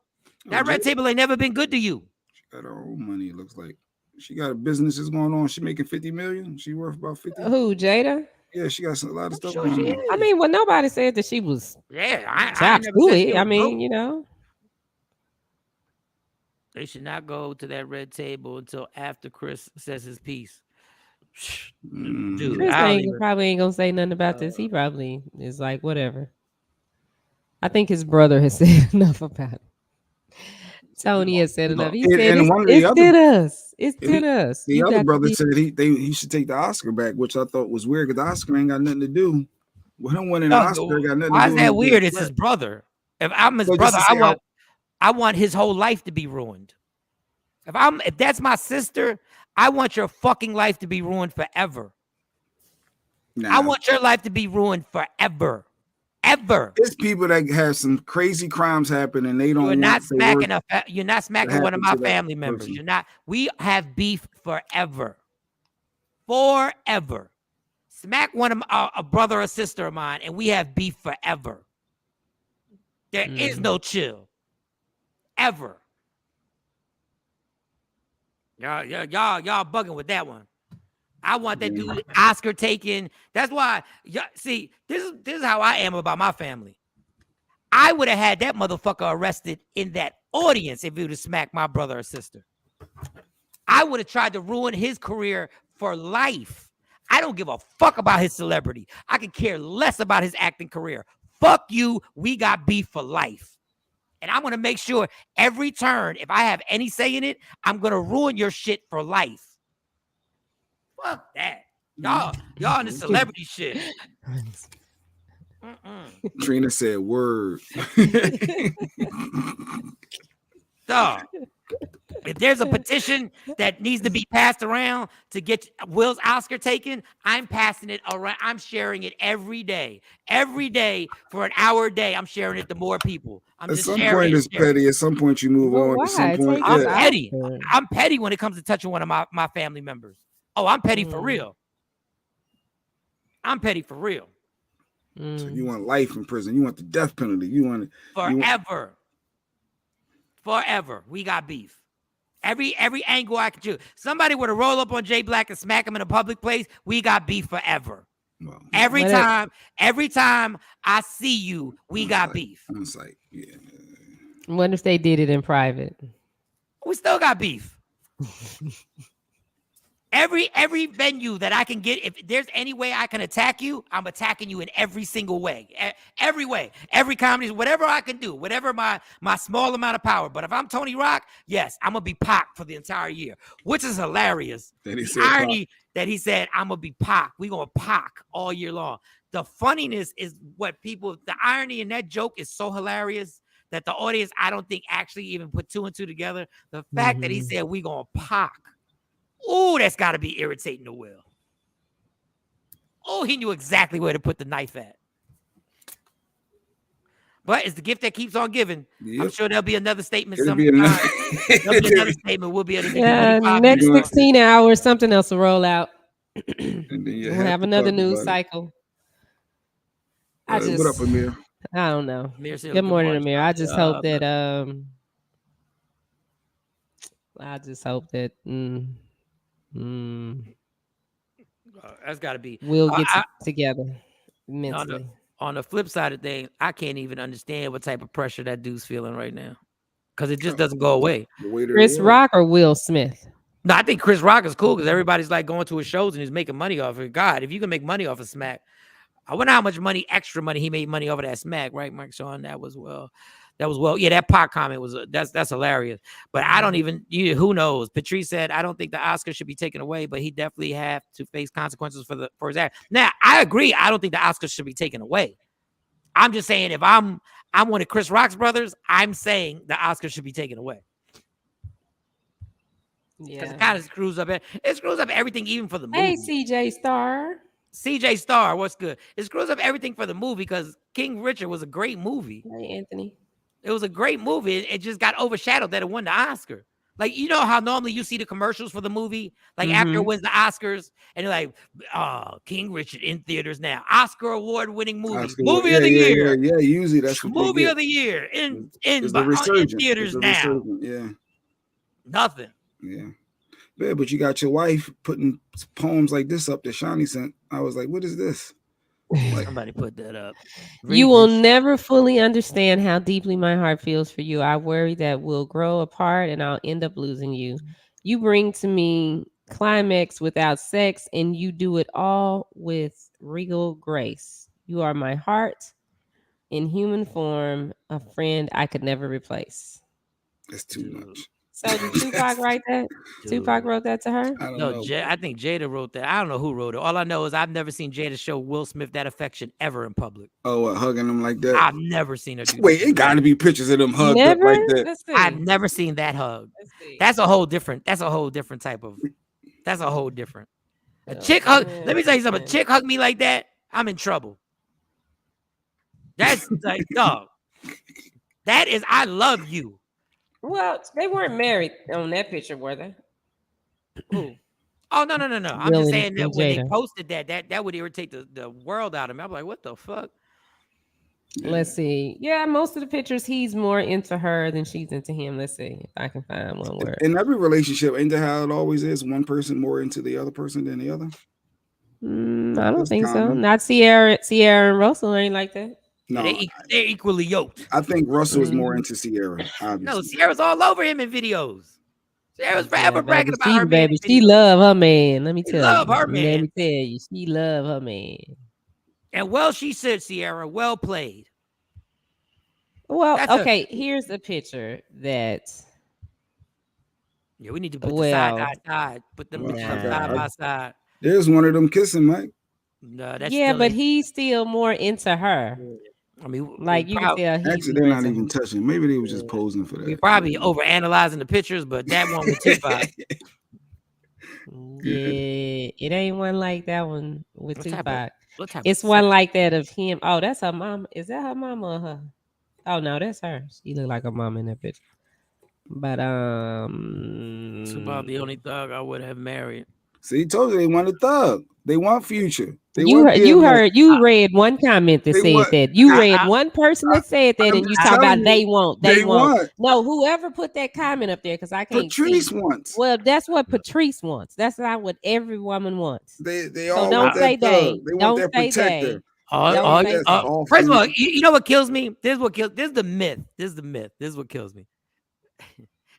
That red table ain't never been good to you. She got her own money, it looks like. She got businesses going on. She making $50 million. She worth about 50. Who, Jada? Yeah, she got a lot of stuff Sure going she on. is. I mean, well, nobody said that she was. Yeah, I chopped never to said it. she I was mean, broke. They should not go to that red table until after Chris says his piece. Dude, Chris probably ain't gonna say nothing about this. He probably is like, whatever. I think his brother has said enough about it. Tony has said enough. He said it's did us. It's did us. The other brother said he should take the Oscar back, which I thought was weird because the Oscar ain't got nothing to do. Well, him winning the Oscar got nothing to do. Why is that weird? It's his brother. If I'm his brother, I want his whole life to be ruined. If that's my sister, I want your fucking life to be ruined forever. I want your life to be ruined forever. Ever. There's people that have some crazy crimes happen and they don't. You're not smacking one of my family members. You're not. We have beef forever. Forever. Smack one of a brother or sister of mine, and we have beef forever. There is no chill. Ever. Y'all bugging with that one. I want that dude Oscar taken. That's why. See, this is how I am about my family. I would have had that motherfucker arrested in that audience if he would have smacked my brother or sister. I would have tried to ruin his career for life. I don't give a fuck about his celebrity. I could care less about his acting career. Fuck you. We got beef for life. And I'm going to make sure every turn, if I have any say in it, I'm going to ruin your shit for life. Fuck that. Y'all in the celebrity shit. Trina said word. Dog. If there's a petition that needs to be passed around to get Will's Oscar taken, I'm passing it around. I'm sharing it every day. Every day for an hour a day, I'm sharing it to more people. At some point, it's petty. At some point, you move on. At some point, I'm petty. I'm petty when it comes to touching one of my family members. Oh, I'm petty for real. I'm petty for real. So you want life in prison. You want the death penalty. You want forever. Forever. We got beef. Every angle I can choose. Somebody were to roll up on Jay Black and smack him in a public place, we got beef forever. Well, every time I see you, we got beef. It's like, yeah. What if they did it in private? We still got beef. Every venue that I can get, if there's any way I can attack you, I'm attacking you in every single way. Every way. Every comedy, whatever I can do, whatever my small amount of power. But if I'm Tony Rock, yes, I'm going to be Pac for the entire year, which is hilarious. The irony that he said, I'm going to be Pac. We're going to Pac all year long. The funniness is the irony in that joke is so hilarious that the audience, I don't think actually even put two and two together. The fact that he said, we're going to Pac. Oh, that's got to be irritating to Will. Oh, he knew exactly where to put the knife at. But it's the gift that keeps on giving. Yep. I'm sure there'll be another statement sometime. There'll be another statement. We'll be able to next 16 hours, something else will roll out. And then we'll have another news cycle. What up, Amir? I don't know. Amir said, Good morning, Sean. Amir. I just hope that that's got to be. we'll get together mentally. On the flip side of things, I can't even understand what type of pressure that dude's feeling right now, because it just doesn't go away. Chris Rock or Will Smith? No, I think Chris Rock is cool because everybody's like going to his shows and he's making money off it. God, if you can make money off of Smack, I wonder how much money, extra money, he made money off of that Smack, right, Mike Shawn? That was well. Yeah, that Pac comment was that's hilarious. But I don't even who knows? Patrice said I don't think the Oscar should be taken away, but he definitely have to face consequences for his act. Now I agree. I don't think the Oscar should be taken away. I'm just saying if I'm one of Chris Rock's brothers, I'm saying the Oscar should be taken away. Because it kind of screws up everything, even for the movie. Hey, CJ Star, what's good? It screws up everything for the movie because King Richard was a great movie. Hey, Anthony. It was a great movie. It just got overshadowed that it won the Oscar. Like, you know how normally you see the commercials for the movie? Like, after it wins the Oscars, and they're like, King Richard in theaters now. Oscar award-winning movie. Movie of the year. Yeah, usually that's what movie of the year. In theaters now. Yeah. Nothing. Yeah. Yeah, but you got your wife putting poems like this up that Shawnee sent. I was like, what is this? Like, somebody put that up. You will never fully understand how deeply my heart feels for you. I worry that we'll grow apart and I'll end up losing you. You bring to me climax without sex, and you do it all with regal grace. You are my heart in human form, a friend I could never replace. That's too much. So did Tupac write that? Tupac wrote that to her? I don't know. I think Jada wrote that. I don't know who wrote it. All I know is I've never seen Jada show Will Smith that affection ever in public. Oh, what, hugging him like that? I've never seen her do Wait, that. it got to be pictures of them hugged up like that. I've never seen that hug. That's a whole different type of. That's a whole different. A chick hug. Let me tell you something. A chick hug me like that, I'm in trouble. That's like, dog. That is, I love you. Well, they weren't married on that picture, were they? Ooh. Oh, no. I'm just saying that when they posted that would irritate the world out of me. I'm like, what the fuck? Let's see. Yeah, most of the pictures, he's more into her than she's into him. Let's see if I can find one word. In every relationship, ain't that how it always is? One person more into the other person than the other? I don't think so. Not Ciara and Russell ain't like that. No, they're equally yoked. I think Russell is more into Ciara. Obviously. No, Ciara's all over him in videos. Ciara's forever bragging about her baby. Man. She love her man. Let me tell you. Love her man. Let me tell you, she love her man. And well, she said, Ciara, well played. Well, okay. Here's a picture that. Yeah, we need to put the side by side. Put them side by side. There's one of them kissing, Mike. No, that's but he's still more into her. I mean, like you can tell. Actually, they're not even touching. Maybe they were just posing for that. We're probably over analyzing the pictures, but that one with Tupac. Yeah, it ain't one like that one with Tupac. It's it's one like that of him. Oh, that's her mom. Is that her mama or her? Oh no, that's her. She look like a mom in that picture. But Tupac, the only thug I would have married. See, he told you they want a thug. They want Future. You read one comment that said that. You read one person that said that, and you talk about they want. No, whoever put that comment up there, because I can't. Patrice wants. Well, that's what Patrice wants. That's not what every woman wants. They all so don't say they. They want their protector. First of all, you know what kills me? This is the myth. This is what kills me.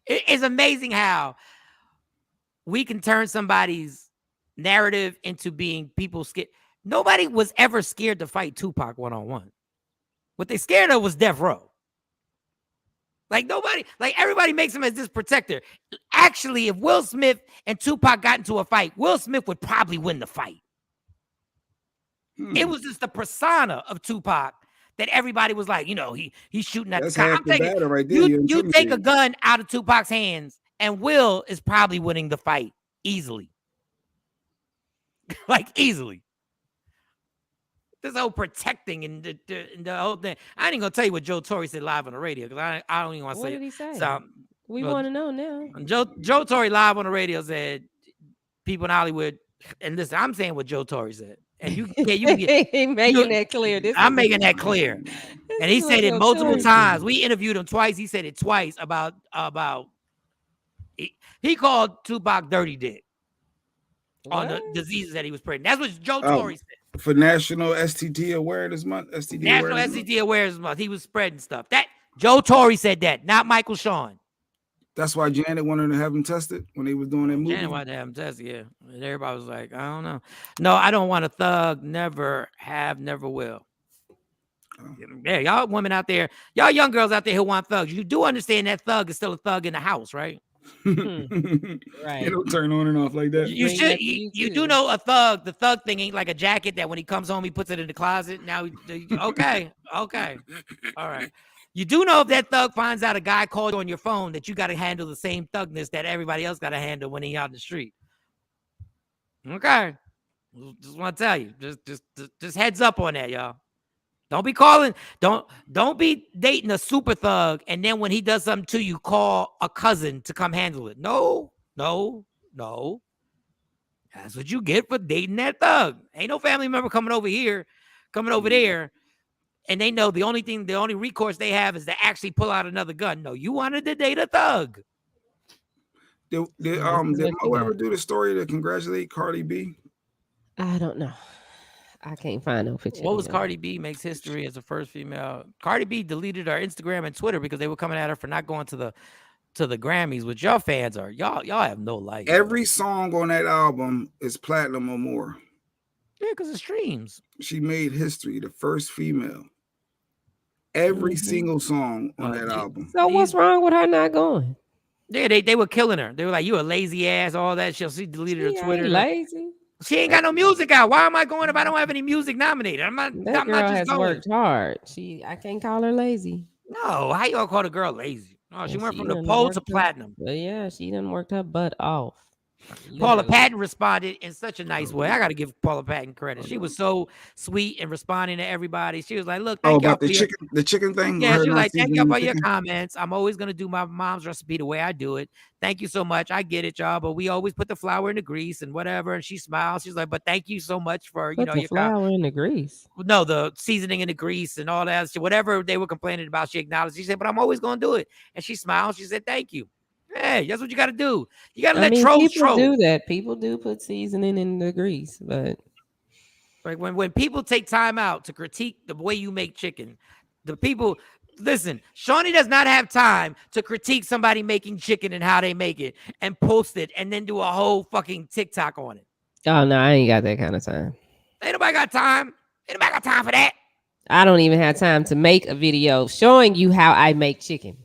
It's amazing how we can turn somebody's narrative into being people scared. Nobody was ever scared to fight Tupac one-on-one. What they scared of was death row. Like everybody makes him as this protector. Actually, if Will Smith and Tupac got into a fight, Will Smith would probably win the fight. It was just the persona of Tupac that everybody was like, he's shooting at the car. I'm thinking, right there. You take a gun out of Tupac's hands, and Will is probably winning the fight easily. Like easily. This whole protecting and the whole thing. I ain't gonna tell you what Joe Torre said live on the radio because I don't even want to say. What did he say? So, we want to know now. Joe Torre live on the radio said people in Hollywood, and listen, I'm saying what Joe Torre said, And you get making that clear. I'm making that clear. And he said it multiple times. We interviewed him twice. He said it twice about he called Tupac dirty dick on the diseases that he was spreading. That's what Joe Torre said. For National STD Awareness Month. National STD Awareness Month. He was spreading stuff. That Joe Torre said that, not Michael Shawn. That's why Janet wanted to have him tested when they was doing that movie. Janet wanted to have him tested, yeah. And everybody was like, I don't know. No, I don't want a thug. Never have, never will. Yeah, y'all women out there, y'all young girls out there who want thugs, you do understand that thug is still a thug in the house, right? Right. You don't turn on and off like that. You should. You do know a thug. The thug thing ain't like a jacket that when he comes home he puts it in the closet. Now, okay, all right. You do know if that thug finds out a guy called you on your phone that you got to handle the same thugness that everybody else got to handle when he out in the street. Okay, just want to tell you, just heads up on that, y'all. Don't be calling. Don't be dating a super thug, and then when he does something to you, call a cousin to come handle it. No. That's what you get for dating that thug. Ain't no family member coming over here, coming over there, and they know the only recourse they have is to actually pull out another gun. No, you wanted to date a thug. Did Mo ever do the story to congratulate Cardi B? I don't know. I can't find no picture. What was Cardi B makes history as the first female? Cardi B deleted her Instagram and Twitter because they were coming at her for not going to the Grammys, which y'all fans are. Y'all have no life. Every song on that album is platinum or more. Yeah, because of streams. She made history, the first female. Every single song on that album. So what's wrong with her not going? Yeah, they were killing her. They were like, you a lazy ass, all that shit. She deleted her Twitter. Lazy. She ain't got no music out. Why am I going if I don't have any music nominated? I'm not girl just has going. Worked hard. I can't call her lazy. No, how y'all call the girl lazy? No, she went from the pole to platinum. But yeah, she done worked her butt off. Paula Patton responded in such a nice way. I got to give Paula Patton credit. She was so sweet and responding to everybody. She was like, "Look, thank y'all about the chicken thing." Yeah, she was like, "Thank y'all for your comments. I'm always gonna do my mom's recipe the way I do it. Thank you so much. I get it, y'all. But we always put the flour in the grease and whatever." And she smiled. She's like, "But thank you so much for your flour in the grease." No, the seasoning in the grease and all that. Whatever they were complaining about, she acknowledged. She said, "But I'm always gonna do it." And she smiled. She said, "Thank you." Hey, that's what you got to do. You got to let trolls troll. People do that. People do put seasoning in the grease, but like when people take time out to critique the way you make chicken, the people listen. Shawnee does not have time to critique somebody making chicken and how they make it and post it and then do a whole fucking TikTok on it. Oh no, I ain't got that kind of time. Ain't nobody got time. Ain't nobody got time for that. I don't even have time to make a video showing you how I make chicken.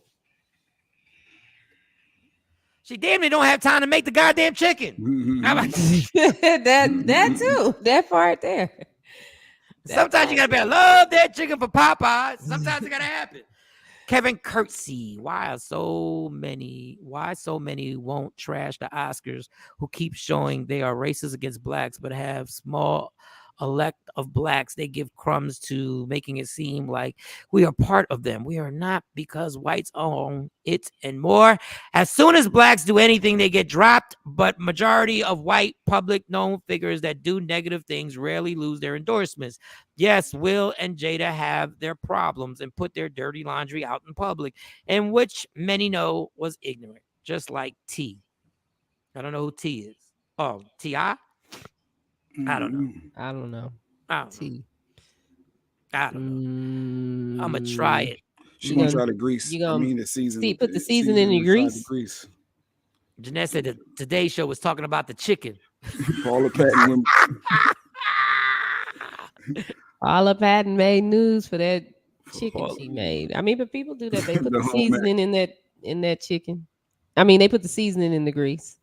She damn near don't have time to make the goddamn chicken. How about that too. That part there. Sometimes you gotta be I love that chicken for Popeyes. Sometimes it gotta happen. Kevin Kurtzy, why so many won't trash the Oscars who keep showing they are racist against blacks but have small elect of blacks they give crumbs to, making it seem like we are part of them. We are not, because whites own it and more. As soon as blacks do anything, they get dropped, but majority of white public known figures that do negative things rarely lose their endorsements. Yes, Will and Jada have their problems and put their dirty laundry out in public, and which many know was ignorant, just like T. I don't know who T is. Oh, T.I.? I don't know. I don't know. I don't know. I'm gonna try it. She gonna try the grease. The season. Put the seasoning in the grease. Jeanette said the Today Show was talking about the chicken. Paula Patton. Paula Patton made news for that chicken she made. I mean, but people do that. They put the seasoning in that chicken. I mean, they put the seasoning in the grease.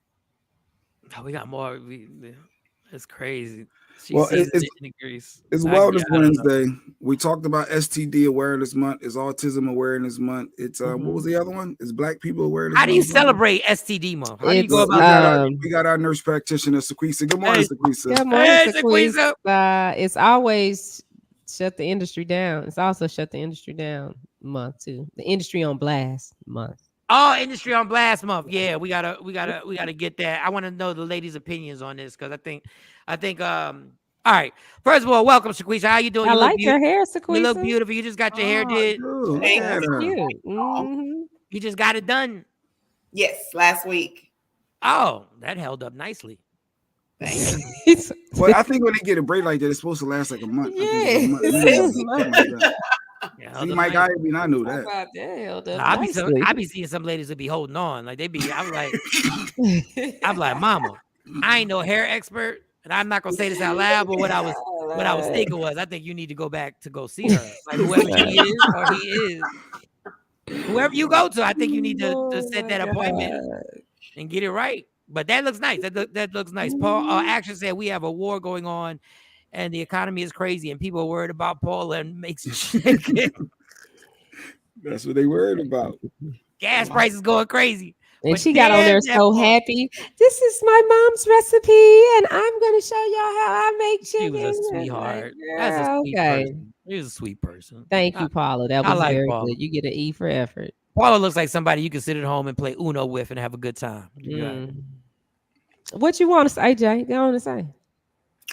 Oh, we got more. It's crazy. It's Wellness Wednesday. We talked about STD Awareness Month. It's Autism Awareness Month. It's what was the other one? It's Black People Awareness. How do you celebrate STD Month? How do you go about we got our nurse practitioner Sequoise. Good morning, Sequoise. Good morning, Sequoise. It's always shut the industry down. It's also shut the industry down month too. The industry on blast month. Oh, industry on blast month. Yeah, we gotta get that. I want to know the ladies' opinions on this because I think All right. First of all, welcome, Sequoise. How you doing? I You look like your hair, You look Sequoise. beautiful. You just got your hair did. Dude, look at her. Cute. You just got it done. Yes, last week. Oh, that held up nicely. Well, I think when they get a braid like that, it's supposed to last like a month. See, Mike Ivy, I knew that. I be seeing some ladies that be holding on. Like they be, I'm like, mama, I ain't no hair expert, and I'm not gonna say this out loud, but what I was thinking was, I think you need to go back to go see her. Like whoever she is or he is, whoever you go to, I think you need to set that appointment and get it right. But that looks nice. That looks nice. Paul actually said we have a war going on, and the economy is crazy, and people are worried about Paula and makes chicken. That's what they worried about. Gas prices going crazy. And But she got on there so happy. This is my mom's recipe, and I'm gonna show y'all how I make chicken. She was a sweetheart. That's a sweet person. She was a sweet person. Thank you, Paula. That was like very Paula. good. You get an E for effort. Paula looks like somebody you can sit at home and play Uno with and have a good time. What you want to say, Jay? Go on and say.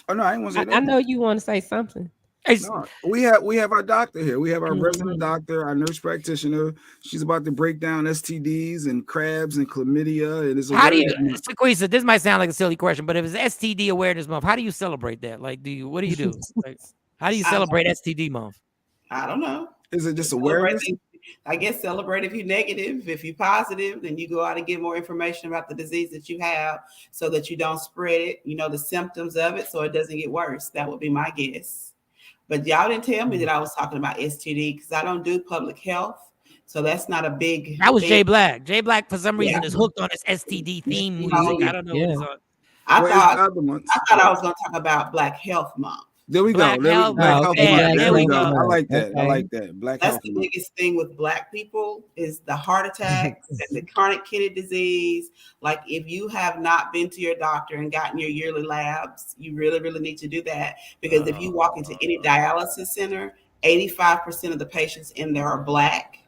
Oh no, I ain't want to say that. I know you want to say something. No, we have our doctor here. We have our resident doctor, our nurse practitioner. She's about to break down STDs and crabs and chlamydia. And How do you, Sequoise, this might sound like a silly question, but if it's STD Awareness Month, how do you celebrate that? Like, what do you do? Like, how do you celebrate STD month? I don't know. Is it just awareness? I guess celebrate if you're negative. If you're positive, then you go out and get more information about the disease that you have so that you don't spread it. You know the symptoms of it so it doesn't get worse. That would be my guess. But y'all didn't tell me that I was talking about STD because I don't do public health. So that's not a big. That was Jay Black. Jay Black, for some reason, is hooked on this STD theme music. I don't know what it's on. I thought I was going to talk about Black Health Month. There we go. There we go. I like that. I like that. That's the biggest thing with Black people is the heart attacks and the chronic kidney disease. Like if you have not been to your doctor and gotten your yearly labs, you really, really need to do that. Because if you walk into any dialysis center, 85% of the patients in there are Black.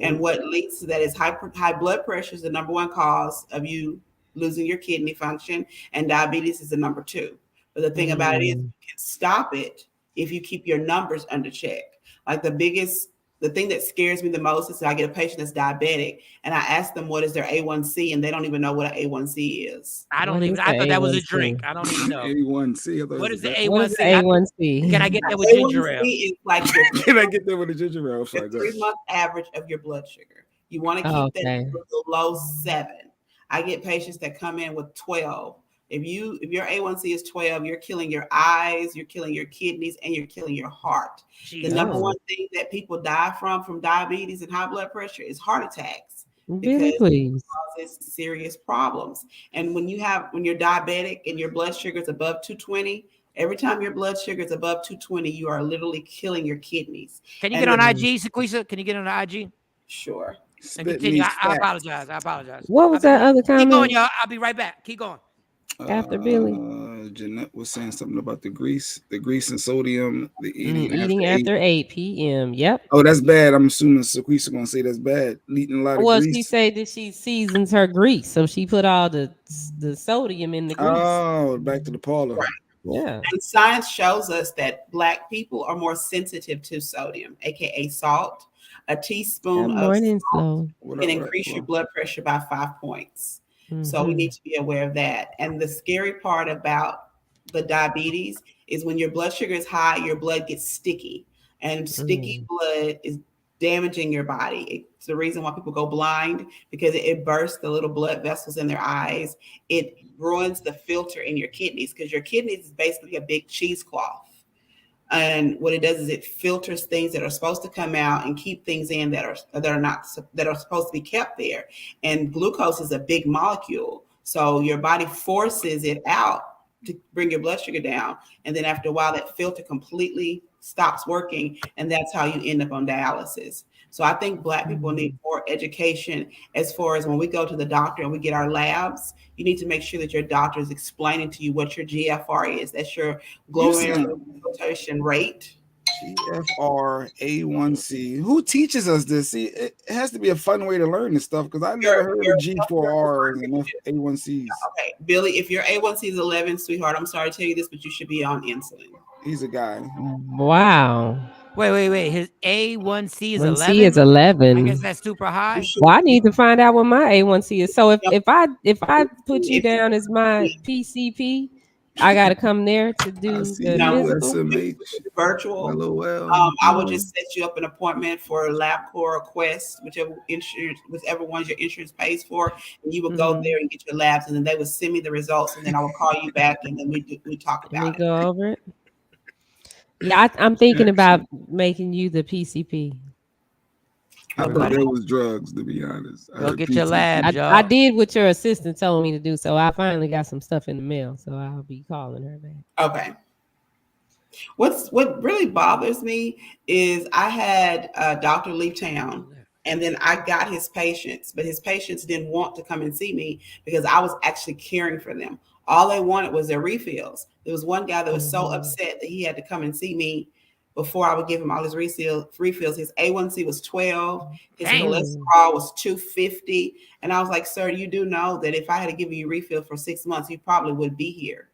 And what leads to that is high blood pressure is the number one cause of you losing your kidney function, and diabetes is the number two. But the thing about it is you can stop it if you keep your numbers under check. Like the thing that scares me the most is that I get a patient that's diabetic and I ask them what is their A1C and they don't even know what an A1C is. I thought that was a drink. I don't even know. A1C. What is the A1C? A1C? A1C? Can I get that with ginger ale? A1C is like Can I get that with a ginger ale? The 3-month average of your blood sugar. You want to keep that below 7. I get patients that come in with 12. If your A1C is 12, you're killing your eyes, you're killing your kidneys, and you're killing your heart. The number one thing that people die from diabetes and high blood pressure is heart attacks. Because it causes serious problems. And when you're diabetic and your blood sugar is above 220, every time your blood sugar is above 220, you are literally killing your kidneys. Can you get on IG, Sequoise? Can you get on IG? Sure. And continue. I apologize. What was that other comment? Keep going, y'all. I'll be right back. Keep going. After Billy. Jeanette was saying something about the grease and sodium, the eating after 8 p.m. Yep. Oh, that's bad. I'm assuming Sequoise is gonna say that's bad. Eating a lot of grease. Well, she said that she seasons her grease, so she put all the sodium in the grease. Oh, back to the parlor. Right. Yeah. And science shows us that Black people are more sensitive to sodium, aka salt. A teaspoon of salt can increase your blood pressure by 5 points. So we need to be aware of that. And the scary part about the diabetes is when your blood sugar is high, your blood gets sticky. And sticky blood is damaging your body. It's the reason why people go blind, because it bursts the little blood vessels in their eyes. It ruins the filter in your kidneys, because your kidneys is basically a big cheesecloth. And what it does is it filters things that are supposed to come out and keep things in that are supposed to be kept there. And glucose is a big molecule, so your body forces it out to bring your blood sugar down. And then after a while, that filter completely stops working, and that's how you end up on dialysis. So I think Black people need more education as far as when we go to the doctor and we get our labs. You need to make sure that your doctor is explaining to you what your GFR is. That's your glomerular filtration rate. GFR A1C. Who teaches us this? See, it has to be a fun way to learn this stuff because I never heard of G4Rs and A1Cs. Okay, Billy, if your A1C is 11, sweetheart, I'm sorry to tell you this, but you should be on insulin. He's a guy. Wow. Wait. His A1C is 11. A1C is 11. I guess that's super high. Well, I need to find out what my A1C is. So if I put you down as my PCP, I got to come there to do the physical? Virtual. I would just set you up an appointment for LabCorp or Quest, whichever ones your insurance pays for, and you would go there and get your labs, and then they would send me the results, and then I would call you back, and then we talk about it. Go over it. Yeah, I'm thinking about making you the PCP. I thought that was drugs, to be honest. Go get your labs, y'all. I did what your assistant told me to do, so I finally got some stuff in the mail, so I'll be calling her back. Okay. What really bothers me is I had a doctor leave town, and then I got his patients, but his patients didn't want to come and see me because I was actually caring for them. All they wanted was their refills. There was one guy that was so upset that he had to come and see me before I would give him all his refills. His A1C was 12. His cholesterol was 250. And I was like, sir, you do know that if I had to give you a refill for 6 months, you probably would be here.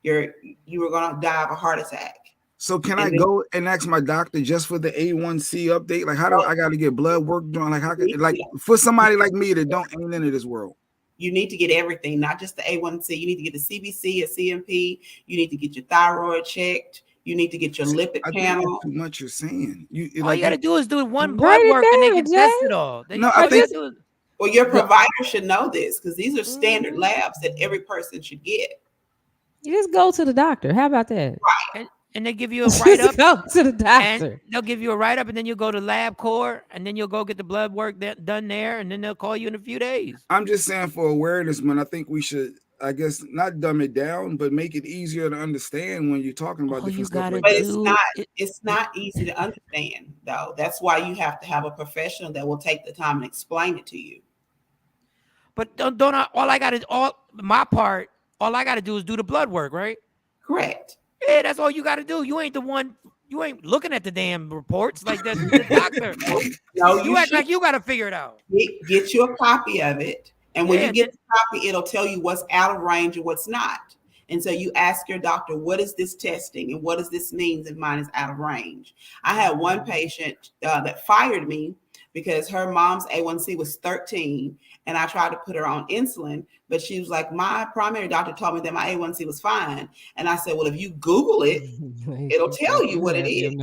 You were going to die of a heart attack. So can I go and ask my doctor just for the A1C update? Like, how do I got to get blood work done? Like, for somebody like me that ain't into this world. You need to get everything, not just the A1C. You need to get the CBC, a CMP. You need to get your thyroid checked. You need to get your lipid panel. Too much you're saying. All you got to do is do one blood work and they can test it all. Well, your provider should know this because these are standard labs that every person should get. You just go to the doctor. How about that? Right. And they give you a write-up. Go to the doctor. And they'll give you a write-up, and then you'll go to LabCorp, and then you'll go get the blood work done there, and then they'll call you in a few days. I'm just saying for awareness, man, I think we should, I guess, not dumb it down, but make it easier to understand when you're talking about different stuff. But it's not easy to understand, though. That's why you have to have a professional that will take the time and explain it to you. But all I got to do is do the blood work, right? Correct. Yeah, that's all you got to do. You ain't the one. You ain't looking at the damn reports like the doctor. No, you act like you got to figure it out. Get you a copy of it, and when you get the copy, it'll tell you what's out of range and what's not. And so you ask your doctor, what is this testing and what does this mean if mine is out of range? I had one patient that fired me because her mom's A1C was 13, and I tried to put her on insulin, but she was like, my primary doctor told me that my A1C was fine. And I said, well, if you Google it, it'll tell you what it is.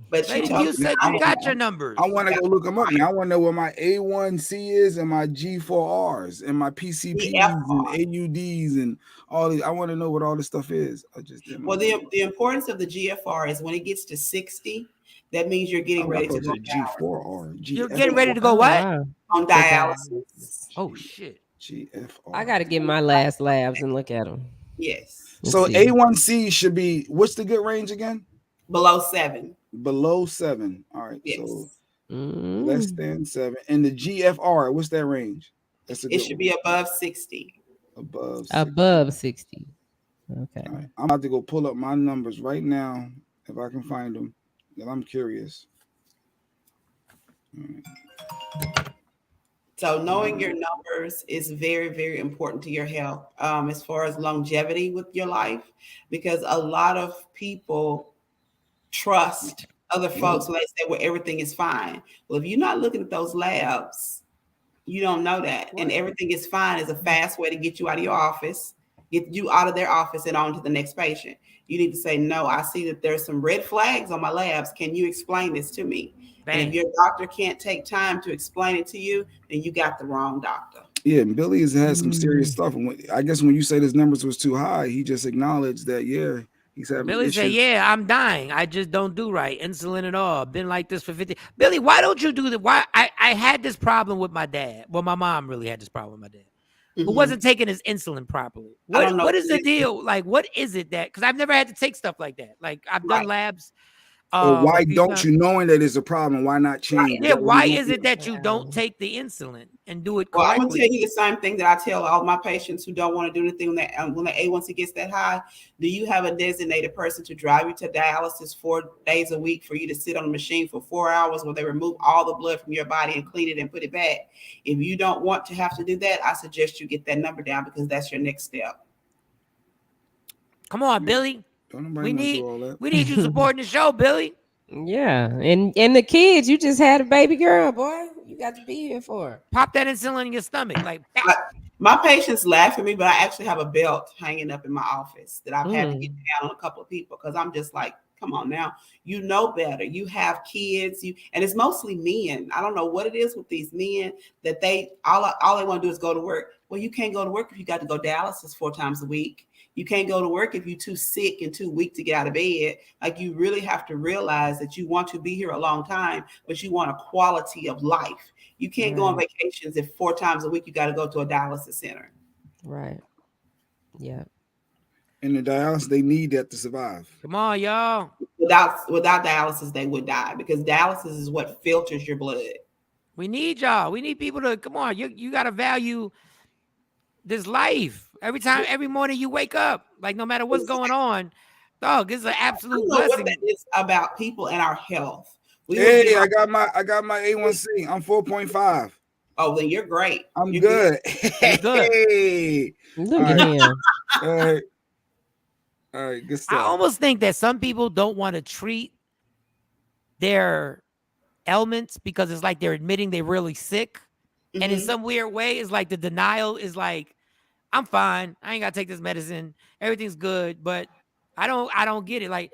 But you said you got your numbers. I want to go look them up now. I want to know what my A1C is and my G4Rs and my PCPs and AUDs and all these. I want to know what all this stuff is. I just didn't. Well, the importance of the GFR is when it gets to 60, that means you're getting ready to go G4R. You're getting ready to go what? On dialysis. Oh shit. GFR. I got to get my last labs and look at them. Yes. So A1C should be, what's the good range again? Below 7. Below 7. All right. Yes. So less than 7. And the GFR, what's that range? It should be above 60. Above 60. Okay. All right. I'm about to go pull up my numbers right now if I can find them. Because I'm curious. All right. So knowing your numbers is very, very important to your health as far as longevity with your life, because a lot of people trust other folks when they say, well, everything is fine. Well, if you're not looking at those labs, you don't know that. And everything is fine is a fast way to get you out of your office, get you out of their office and on to the next patient. You need to say, no, I see that there's some red flags on my labs. Can you explain this to me? And if your doctor can't take time to explain it to you, then you got the wrong doctor. Yeah, and Billy has had some serious stuff. And I guess when you say his numbers was too high, he just acknowledged that, he's having Billy issues. said, I'm dying. I just don't do right. Insulin at all. Been like this for 50. Billy, why don't you do that? Why? I had this problem with my dad. Well, my mom really had this problem with my dad. Who wasn't taking his insulin properly. What is the deal? Like, what is it that, because I've never had to take stuff like that. Like, I've done labs. Or why a few don't times. you, knowing that it's a problem, why not change? Yeah, why is it that you don't take the insulin and do it Well, I'm correctly? gonna tell you the same thing that I tell all my patients who don't want to do anything when the A1C gets that high. Do you have a designated person to drive you to dialysis 4 days a week for you to sit on the machine for 4 hours where they remove all the blood from your body and clean it and put it back? If you don't want to have to do that, I suggest you get that number down because that's your next step. Come on, Billy. We need you supporting the show, Billy. Yeah, and the kids, you just had a baby girl, boy. You got to be here for her. Pop that insulin in your stomach, like. My patients laugh at me, but I actually have a belt hanging up in my office that I've had to get down on a couple of people because I'm just like, come on now, you know better. You have kids, and it's mostly men. I don't know what it is with these men that they all they want to do is go to work. Well, you can't go to work if you got to go dialysis 4 times a week. You can't go to work if you're too sick and too weak to get out of bed. Like, you really have to realize that you want to be here a long time, but you want a quality of life. You can't go on vacations if 4 times a week you got to go to a dialysis center. Right. Yeah. And the dialysis, they need that to survive. Come on, y'all. Without dialysis, they would die because dialysis is what filters your blood. We need y'all. We need people to come on. You got to value this life. Every morning you wake up, like no matter what's going on, dog, this is an absolute blessing. What that is about people and our health. I got my A1C. I'm 4.5. Oh, then you're great. I'm good. You're good. Hey. Look at him. All right, good stuff. I almost think that some people don't want to treat their ailments because it's like they're admitting they're really sick. Mm-hmm. And in some weird way, it's like the denial is like, I'm fine. I ain't got to take this medicine. Everything's good. But I don't get it. Like,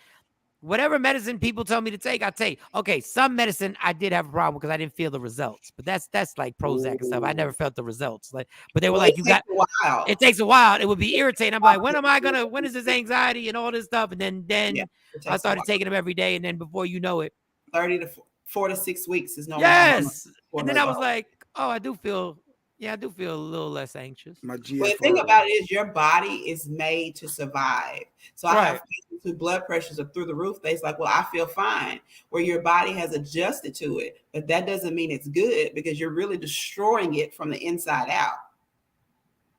whatever medicine people tell me to take, I take. Okay, some medicine I did have a problem because I didn't feel the results. But that's like Prozac and stuff. I never felt the results. Like, but they were like, it takes a while. It would be irritating. I'm like, when is this anxiety and all this stuff? And then I started taking them every day. And then before you know it, 30 to 4 to 6 weeks is no. Yes. And then I was like, oh, I do feel a little less anxious. Well, the thing about it is your body is made to survive. So I have patients whose blood pressures are through the roof. They're like, well, I feel fine. Where your body has adjusted to it. But that doesn't mean it's good because you're really destroying it from the inside out.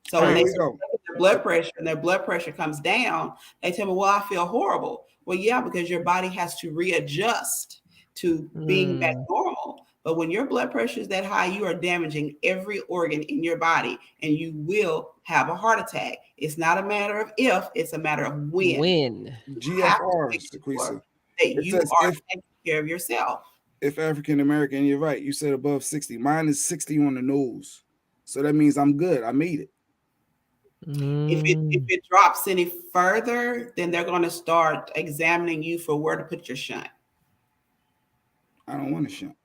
So when they look at their blood pressure and their blood pressure comes down, they tell me, well, I feel horrible. Well, yeah, because your body has to readjust to being back normal. But when your blood pressure is that high, you are damaging every organ in your body and you will have a heart attack. It's not a matter of if, it's a matter of when. GFR, that you are taking care of yourself. If African American, you're right. You said above 60. Mine is 60 on the nose. So that means I'm good. I made it. If it drops any further, then they're going to start examining you for where to put your shunt. I don't want a shunt.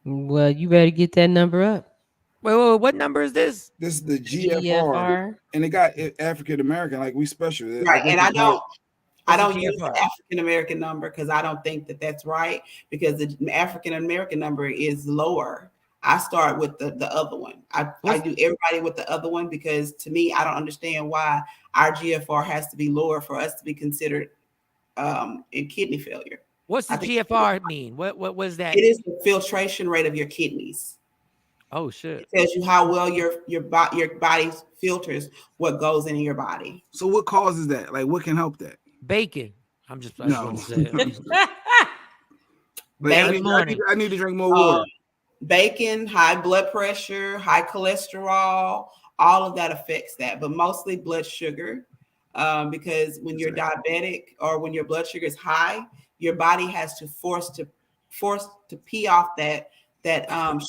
Well, you better get that number up. Wait, what number is this? This is the GFR. And it got African American, like we special. Right, and I don't use the African American number because I don't think that that's right because the African American number is lower. I start with the other one. I do everybody with the other one because to me, I don't understand why our GFR has to be lower for us to be considered in kidney failure. What's the GFR mean? What was that? It is the filtration rate of your kidneys. Oh shit! It tells you how well your body filters what goes in your body. So what causes that? Like what can help that? Bacon. I just want to say I need to drink more water. Bacon, high blood pressure, high cholesterol, all of that affects that, but mostly blood sugar, because when you're diabetic or when your blood sugar is high, your body has to force to pee off that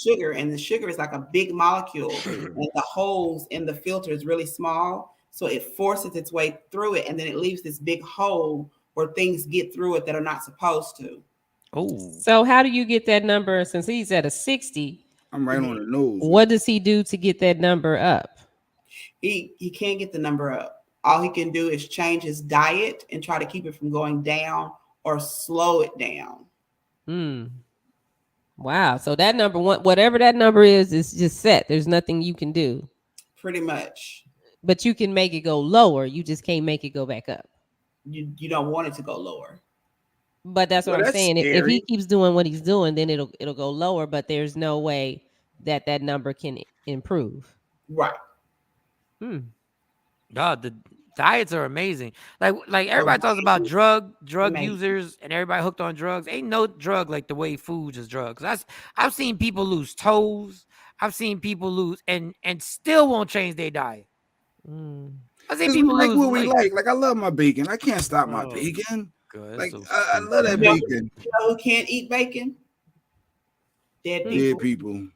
sugar, and the sugar is like a big molecule, and the holes in the filter is really small, so it forces its way through it, and then it leaves this big hole where things get through it that are not supposed to. Oh, so how do you get that number? Since he's at a 60, I'm right on the nose. What does he do to get that number up? He can't get the number up. All he can do is change his diet and try to keep it from going down or slow it down. Wow. So that number one, whatever that number is just set. There's nothing you can do. Pretty much. But you can make it go lower. You just can't make it go back up. You don't want it to go lower. But that's what I'm that's saying. If scary. he keeps doing what he's doing, then it'll go lower. But there's no way that number can improve. Right. God, the diets are amazing. Like everybody talks about drug users and everybody hooked on drugs. Ain't no drug like the way food is drugs. I've seen people lose toes. I've seen people lose and still won't change their diet. I've seen people like lose what we like. Like I love my bacon. I can't stop my bacon. Good. Like So I love that bacon. You know who can't eat bacon? Dead people.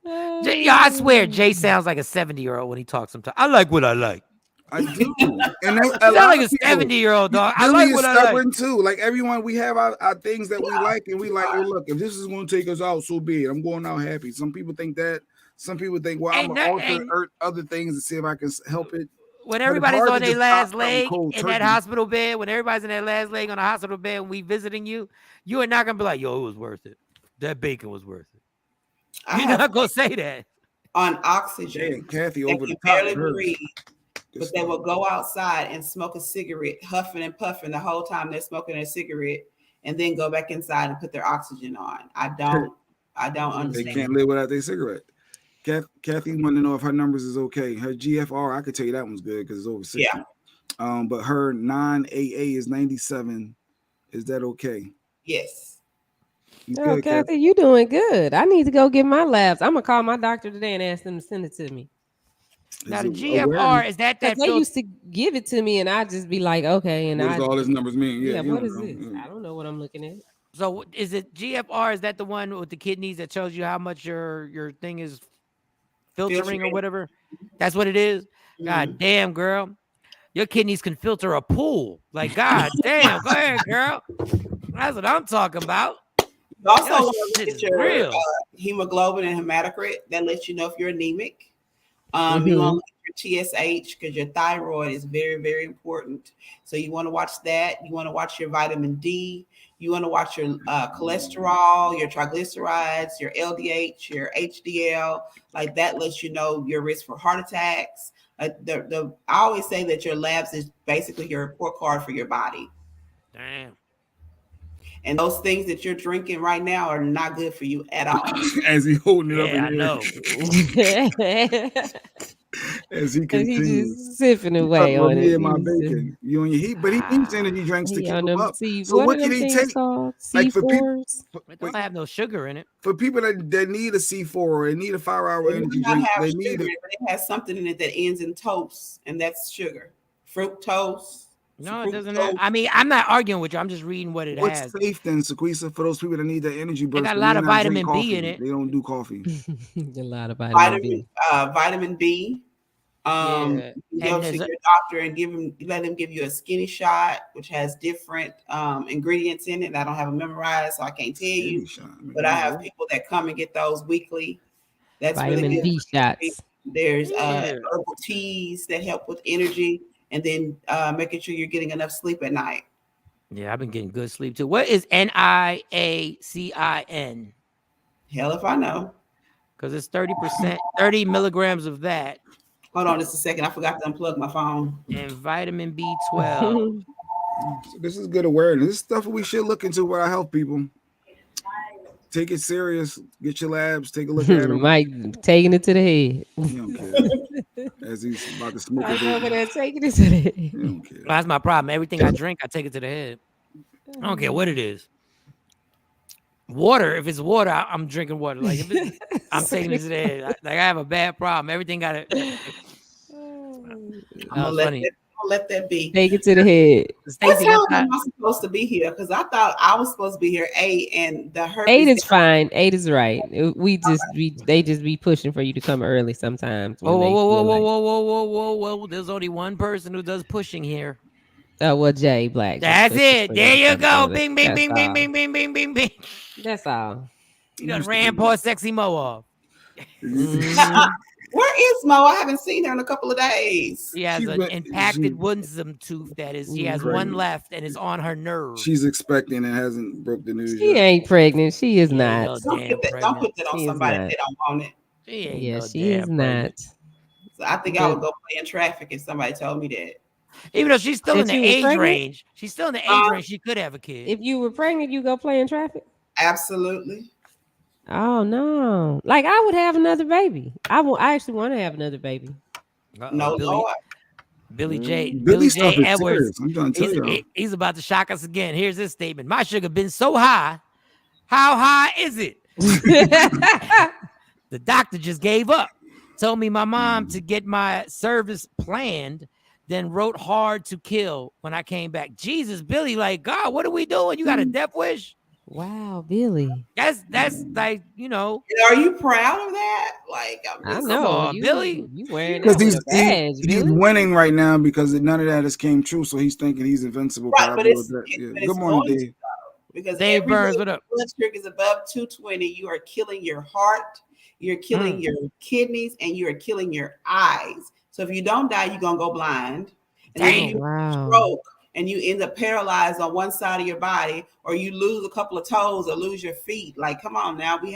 I swear, Jay sounds like a 70-year-old when he talks sometimes. I like what I like. I do. And you sound like a 70-year-old dog. I like what I like. Too. Like everyone, we have our things that we like, and we like, oh, look, if this is going to take us out, so be it. I'm going out happy. Some people think that. Some people think, well, I'm going to alter other things to see if I can help it. When everybody's on their last leg in that hospital bed, when everybody's in that last leg on the hospital bed and we visiting you, you are not going to be like, yo, it was worth it. That bacon was worth it. You're not going to say that. On oxygen. Kathy they over can the top. barely breathe, but they will go outside and smoke a cigarette, huffing and puffing the whole time they're smoking a cigarette, and then go back inside and put their oxygen on. I don't understand. They can't live without their cigarette. Kathy wanted to know if her numbers is okay. Her GFR, I could tell you that one's good because it's over 60. Yeah. But her non-AA is 97. Is that okay? Yes. Oh, Kathy, you doing good. I need to go get my labs. I'm gonna call my doctor today and ask them to send it to me. Now the GFR is that they used to give it to me, and I just be like, okay. And what does all these numbers mean? Yeah, what is this? I don't know what I'm looking at. So is it GFR? Is that the one with the kidneys that tells you how much your thing is filtering or whatever? That's what it is. God damn, girl, your kidneys can filter a pool. Like, god damn, go ahead, girl. That's what I'm talking about. You also want to look at your hemoglobin and hematocrit. That lets you know if you're anemic. You want to look at your TSH because your thyroid is very, very important. So you want to watch that. You want to watch your vitamin D. You want to watch your cholesterol, your triglycerides, your LDH, your HDL. Like that lets you know your risk for heart attacks. I always say that your labs is basically your report card for your body. Damn. And those things that you're drinking right now are not good for you at all. As he holding it up, I know. As he continues, he just sipping away on it. My bacon. You and your heat, but he needs energy drinks to keep him up. So what can he take? Like for people, it don't have no sugar in it. For people that need a C4 or they need a 5-hour energy drink, they need it. But it has something in it that ends in toast, and that's sugar. Fructose. No, it doesn't. I mean, I'm not arguing with you. I'm just reading what it has. What's safe then, Sequoise, for those people that need that energy burst? It got a lot of vitamin B in it. They don't do coffee. A lot of vitamin B. Vitamin B. You go to your doctor and let him give you a skinny shot, which has different ingredients in it. I don't have them memorized, so I can't tell you. But I have people that come and get those weekly. That's vitamin really good. B shots. There's herbal teas that help with energy. And then making sure you're getting enough sleep at night. Yeah, I've been getting good sleep too. What is NIACIN? Hell if I know. Because it's 30%, 30 milligrams of that. Hold on just a second. I forgot to unplug my phone. And vitamin B12. This is good awareness. This is stuff we should look into with our health people. Take it serious. Get your labs. Take a look at them. Mike taking it to the head. He don't care. As he's about to smoke it. Over there taking it to the head. He don't care. Well, that's my problem. Everything I drink, I take it to the head. I don't care what it is. Water. If it's water, I'm drinking water. Like if it's, I'm taking it to the head. Like I have a bad problem. Everything got it. I'm gonna let that be. Take it to the head. What time am I supposed to be here? Because I thought I was supposed to be here 8, and the herpes 8 is fine. 8 is right. They just be pushing for you to come early sometimes. Whoa! There's only one person who does pushing here. Oh well, Jay Black. That's it. There you go. Bing, bing, bing, bing, bing, bing, bing, bing, bing. That's all. You done ran poor sexy Mo off. Where is Mo? I haven't seen her in a couple of days. She has an impacted wisdom tooth that is. She has one left and it's on her nerve. She's expecting and hasn't broke the news. She ain't pregnant. She is not. Don't put that on somebody that don't want it. She is not. So I think I would go play in traffic if somebody told me that. Even though she's still in That the you was age pregnant? range. She's still in the age range. She could have a kid. If you were pregnant, you go play in traffic? Absolutely. Oh no! Like I would have another baby. I actually want to have another baby. No, Lord. Billy J. Billy stuff is Edwards. serious. I'm trying to tell y'all. He's about to shock us again. Here's his statement. My sugar been so high. How high is it? The doctor just gave up. Told me my mom to get my service planned, then wrote hard to kill when I came back. Jesus, Billy, like, God, what are we doing? You got a death wish? Wow, Billy. That's like, you know. Are you proud of that? Like, I Come know on, you, Billy. You wearing Because that with a badge, he's winning right now because none of that has came true. So he's thinking he's invincible. Right, but it's Good morning, Dave. Because Dave Burns, what blood up? sugar is above 220, you are killing your heart, you're killing your kidneys, and you are killing your eyes. So if you don't die, you're gonna go blind. And then you stroke and you end up paralyzed on one side of your body, or you lose a couple of toes or lose your feet. Like, come on now, you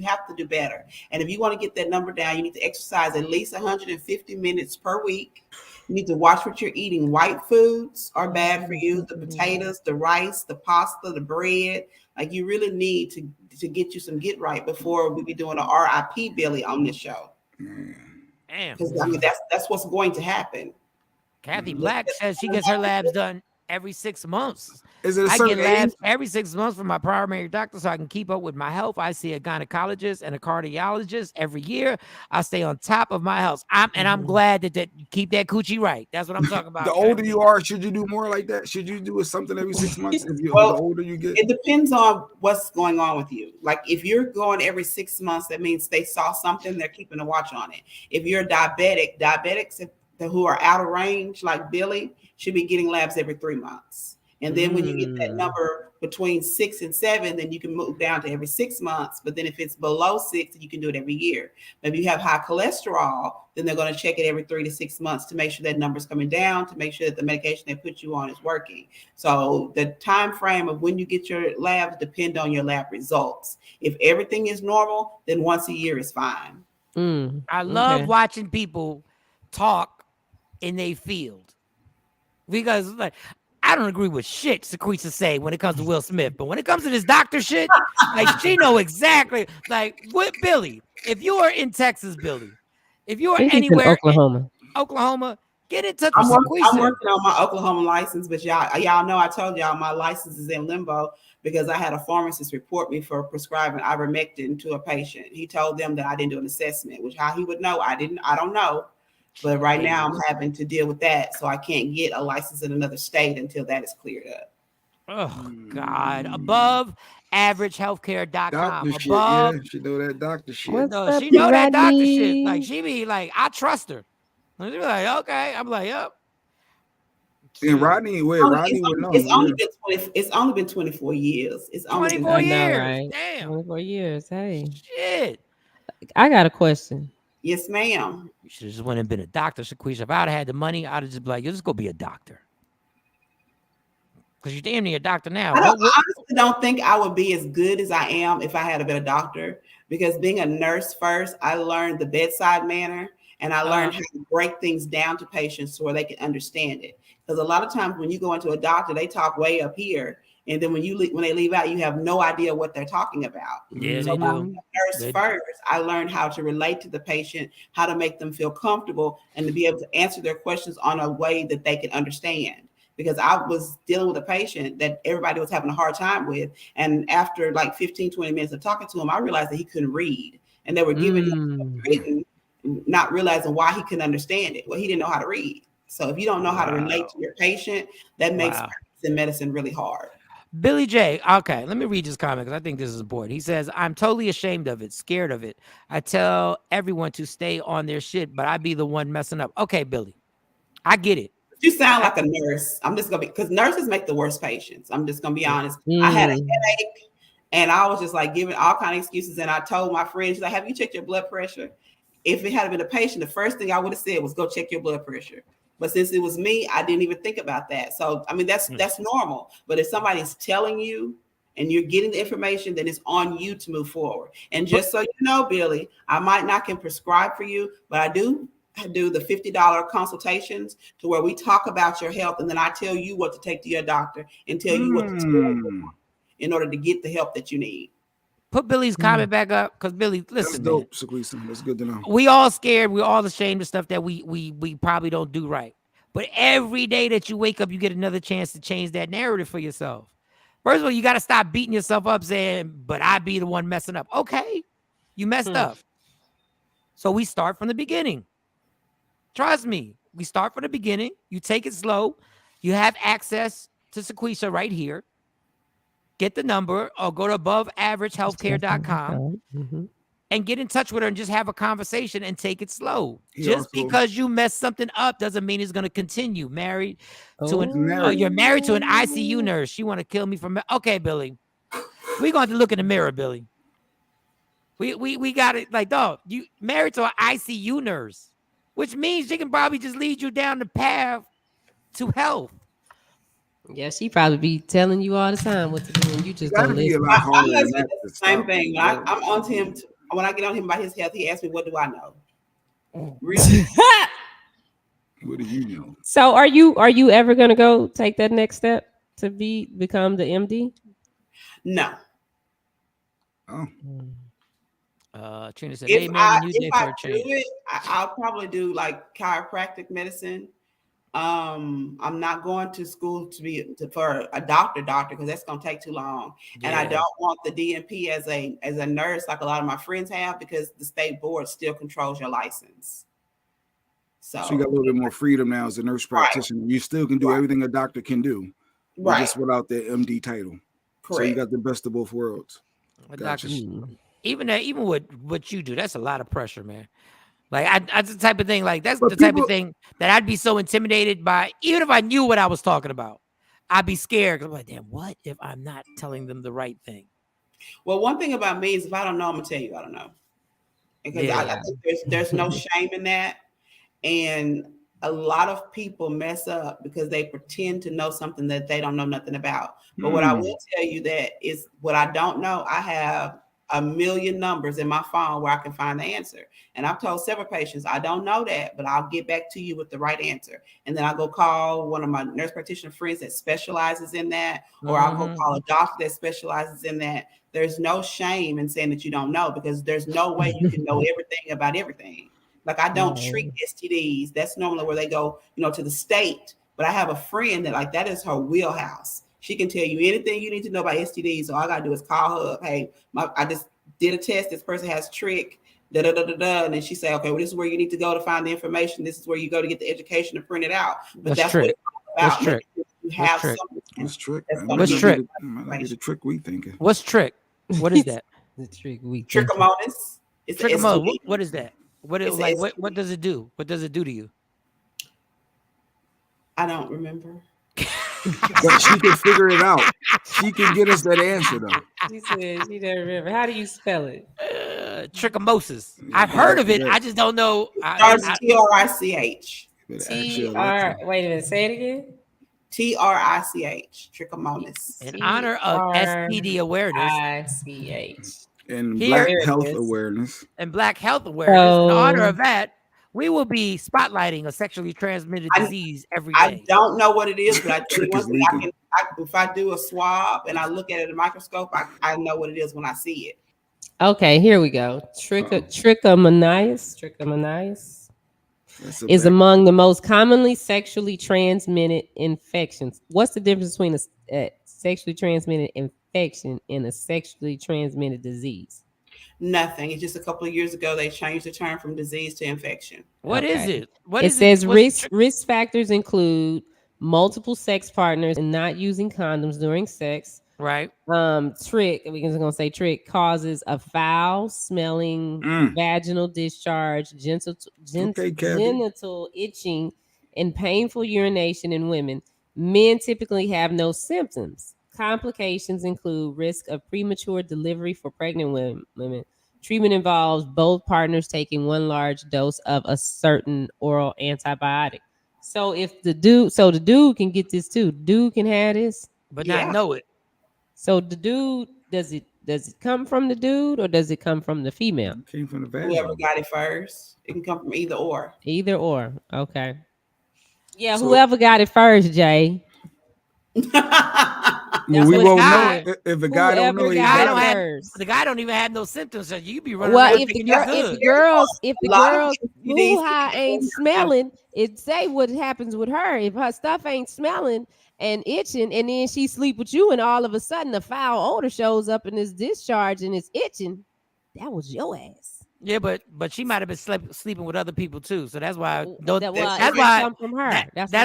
have to do better. And if you want to get that number down, you need to exercise at least 150 minutes per week. You need to watch what you're eating. White foods are bad for you. The potatoes, the rice, the pasta, the bread. Like, you really need to get you some get right before we be doing an RIP Billy on this show. Damn. Because I mean that's what's going to happen. Kathy Black says she gets her labs done every 6 months. Is it a I certain get labs age? every 6 months from my primary doctor so I can keep up with my health. I see a gynecologist and a cardiologist every year. I stay on top of my health. I'm glad that you keep that coochie right. That's what I'm talking about. The older you are, should you do more like that? Should you do something every 6 months? The older you get, it depends on what's going on with you. Like, if you're going every 6 months, that means they saw something, they're keeping a watch on it. If you're diabetics who are out of range, like Billy, should be getting labs every 3 months. And then when you get that number between 6 and 7, then you can move down to every 6 months. But then if it's below 6, you can do it every year. But if you have high cholesterol, then they're going to check it every 3 to 6 months to make sure that number's coming down, to make sure that the medication they put you on is working. So the time frame of when you get your labs depend on your lab results. If everything is normal, then once a year is fine. I love watching people talk in their field, because like, I don't agree with shit Sequoise say when it comes to Will Smith, but when it comes to this doctor shit, like, she know exactly. Like, with Billy, if you are in Texas, Billy, if you are anywhere in Oklahoma, get in touch with I'm Sequoise. working on my Oklahoma license, but y'all know I told y'all my license is in limbo because I had a pharmacist report me for prescribing ivermectin to a patient. He told them that I didn't do an assessment, which how he would know, I don't know. But right now I'm having to deal with that, so I can't get a license in another state until that is cleared up. Oh God! Above average healthcare.com. Doctor Above, shit, yeah, she know that doctor shit. No, she know that doctor shit. Like, she be like, I trust her. She be like, okay. I'm like, yep. And Rodney, Rodney would know. It's only been 24 years. It's only 24 been years. Right? Damn. 24 years. Hey. Shit. I got a question. Yes, ma'am. You should have just went and been a doctor, Sequoise. If I'd have had the money, I'd have just be like, just go be a doctor. Because you're damn near a doctor now. I honestly don't think I would be as good as I am if I had been a doctor. Because being a nurse first, I learned the bedside manner, and I learned how to break things down to patients so where they can understand it. Because a lot of times when you go into a doctor, they talk way up here. And then when they leave out, you have no idea what they're talking about. Yeah, so they do. Nurse first, I learned how to relate to the patient, how to make them feel comfortable, and to be able to answer their questions on a way that they can understand. Because I was dealing with a patient that everybody was having a hard time with. And after like 15, 20 minutes of talking to him, I realized that he couldn't read. And they were giving him written, not realizing why he couldn't understand it. Well, he didn't know how to read. So if you don't know how to relate to your patient, that makes medicine really hard. Billy J. Okay, let me read this comment because I think this is important. He says, I'm totally ashamed of it, scared of it. I tell everyone to stay on their shit, but I be the one messing up. Okay, Billy, I get it. You sound like a nurse. I'm just going to be, because nurses make the worst patients. I'm just going to be honest. I had a headache and I was just like giving all kinds of excuses. And I told my friend, she's like, have you checked your blood pressure? If it had been a patient, the first thing I would have said was go check your blood pressure. But since it was me, I didn't even think about that. So, I mean, that's normal. But if somebody's telling you and you're getting the information, then it's on you to move forward. And just so you know, Billy, I might not can prescribe for you, but I do do the $50 consultations to where we talk about your health, and then I tell you what to take to your doctor and tell you what to do in order to get the help that you need. Put Billy's comment back up, because Billy, listen, that's dope, Sequoise. That's good to know. We all scared. We're all ashamed of stuff that we probably don't do right. But every day that you wake up, you get another chance to change that narrative for yourself. First of all, you got to stop beating yourself up saying, but I be the one messing up. Okay, you messed up. So we start from the beginning. Trust me. We start from the beginning. You take it slow. You have access to Sequoise right here. Get the number or go to aboveaveragehealthcare.com and get in touch with her and just have a conversation and take it slow. Because you messed something up doesn't mean it's going to continue. You're married to an ICU nurse. She want to kill me from. Okay, Billy, we're going to look in the mirror, Billy. We got it. Like, dog, you married to an ICU nurse, which means she can probably just lead you down the path to health. Yeah, she probably be telling you all the time what to do, and you just don't listen. My husband does the same thing. I'm on to him. When I get on him about his health, he asks me, "What do I know?" Really? What do you know? So, are you ever gonna go take that next step to become the MD? No. Oh. Trina said, if I do it, I'll probably do like chiropractic medicine. I'm not going to school for a doctor because that's going to take too long. Yeah. And I don't want the DNP as a nurse like a lot of my friends have, because the state board still controls your license. So you got a little bit more freedom now as a nurse practitioner. You still can do everything a doctor can do, just without the MD title. Correct. So you got the best of both worlds. Gotcha. Even with what you do, that's a lot of pressure, man. Like that's the type of thing. Like that's the type of thing that I'd be so intimidated by. Even if I knew what I was talking about, I'd be scared. I'm like, damn, what if I'm not telling them the right thing? Well, one thing about me is if I don't know, I'm gonna tell you I don't know, because I think there's no shame in that. And a lot of people mess up because they pretend to know something that they don't know nothing about. But what I will tell you that is what I don't know. I have a million numbers in my phone where I can find the answer. And I've told several patients, I don't know that, but I'll get back to you with the right answer. And then I'll go call one of my nurse practitioner friends that specializes in that, or I'll go call a doctor that specializes in that. There's no shame in saying that you don't know, because there's no way you can know everything about everything. Like I don't treat STDs. That's normally where they go, to the state. But I have a friend that is her wheelhouse. She can tell you anything you need to know about STDs. So all I gotta do is call her up. Hey, I just did a test. This person has trick. And then she say, okay, well, this is where you need to go to find the information. This is where you go to get the education to print it out. But that's what it's all about. Trick. You have What's trick? What's trick? Might be the trick we thinking. What's trick? What is that? The trick we trichomonas. Trichomonas. What is that? What does it do? What does it do to you? I don't remember. But she can figure it out. She can get us that answer though. She said she doesn't remember. How do you spell it? Trichomonas. I've heard of it. I just don't know. TRICH. Wait a minute. Say it again. TRICH. Trichomonas. In honor of STD awareness. ICH. And Black Health Awareness. And Black Health Awareness. In honor of that, we will be spotlighting a sexually transmitted disease every day. I don't know what it is, but I tell you one thing, if I do a swab and I look at it in a microscope, I know what it is when I see it. Okay, here we go. Trichomoniasis is among the most commonly sexually transmitted infections. What's the difference between a sexually transmitted infection and a sexually transmitted disease? Nothing. It's just a couple of years ago they changed the term from disease to infection. What is it? It says risk factors include multiple sex partners and not using condoms during sex. Right. Trick. We're gonna say trick causes a foul smelling vaginal discharge, genital itching, and painful urination in women. Men typically have no symptoms. Complications include risk of premature delivery for pregnant women. Treatment involves both partners taking one large dose of a certain oral antibiotic. So if the dude can get this too. Dude can have this, but not know it. So the dude, does it Does it come from the dude or does it come from the female? It came from the vagina. Whoever got it first. It can come from either or. Either or. Okay. Yeah, so, whoever got it first, Jay. Well, we won't know if a guy don't know. The guy don't even have no symptoms, so you be running around thinking you're good. If the girl's hoo-ha ain't smelling, it say what happens with her. If her stuff ain't smelling and itching, and then she sleep with you, and all of a sudden a foul odor shows up in this discharge and it's itching, that was your ass. Yeah, but she might have been sleeping with other people too, so that's why. That's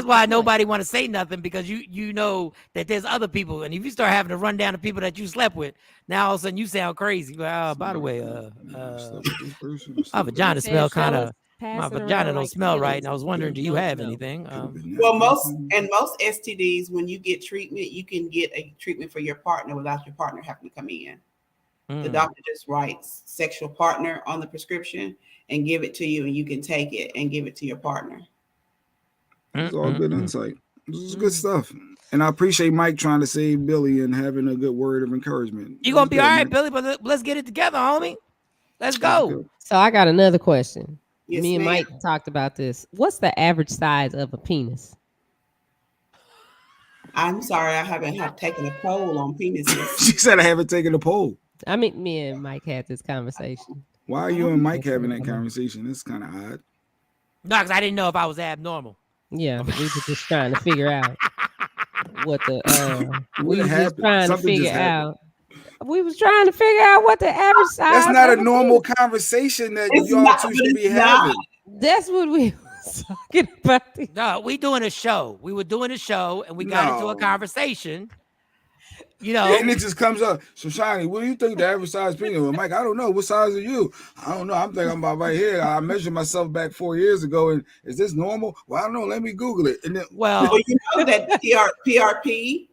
why nobody want to say nothing, because you know that there's other people, and if you start having to run down the people that you slept with, now all of a sudden you sound crazy. Like, by the way, my vagina smell kind of. My vagina don't smell right, and I was wondering, do you have anything? Well, most STDs, when you get treatment, you can get a treatment for your partner without your partner having to come in. The doctor just writes sexual partner on the prescription and give it to you, and you can take it and give it to your partner. It's all good insight. This is good stuff. And I appreciate Mike trying to save Billy and having a good word of encouragement. You're going to be all right, Billy, but let's get it together, homie. Let's go. So I got another question. Yes, Me and Mike talked about this. What's the average size of a penis? I'm sorry, I haven't taken a poll on penises. She said I haven't taken a poll. I mean, me and Mike had this conversation. Why are you and Mike having that conversation? It's kind of odd. No, because I didn't know if I was abnormal. Yeah, we were just trying to figure out what the we were just trying to figure out. We was trying to figure out what the average size. That's not a normal conversation that y'all two should be having. That's what we was talking about. No, we doing a show. We were doing a show, and we got into a conversation. You know, and it just comes up. So, Shiny, what do you think the average size penis? Well, Mike, I don't know. What size are you? I don't know. I'm thinking I'm about right here. I measured myself back 4 years ago, and is this normal? Well, I don't know. Let me Google it. And then, well, you know that PRP,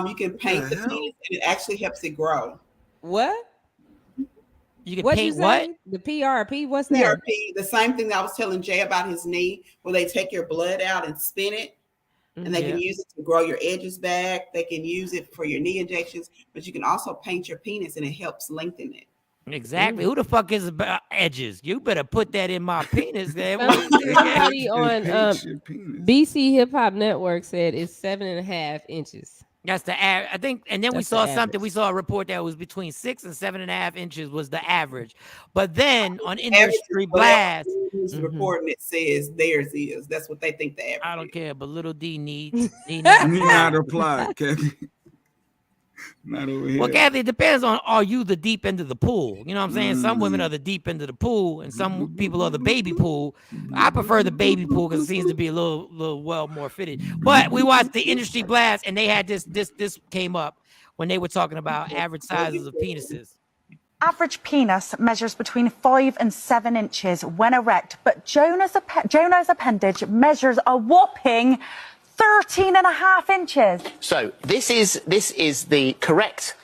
you can paint the penis, and it actually helps it grow. What? You can paint what? The PRP. What's that? PRP, the same thing that I was telling Jay about his knee, where they take your blood out and spin it. And they can use it to grow your edges back. They can use it for your knee injections, but you can also paint your penis, and it helps lengthen it. Exactly. Who the fuck is about edges? You better put that in my penis. There. Somebody on BC Hip Hop Network said it's 7.5 inches. That's the average, I think. And then we saw something. We saw a report that was between 6 and 7.5 inches was the average. But then on Industry Blast, reporting it says theirs is. That's what they think the average. I don't care, but little D needs not reply, Kathy. Not over here. Well, Kathy, it depends on, are you the deep end of the pool? You know what I'm saying? Some women are the deep end of the pool, and some people are the baby pool. I prefer the baby pool because it seems to be a little well more fitted. But we watched the Industry Blast, and they had this came up when they were talking about average sizes of penises. Average penis measures between 5 and 7 inches when erect, but Jonah's appendage measures a whopping 13.5 inches. So this is the correct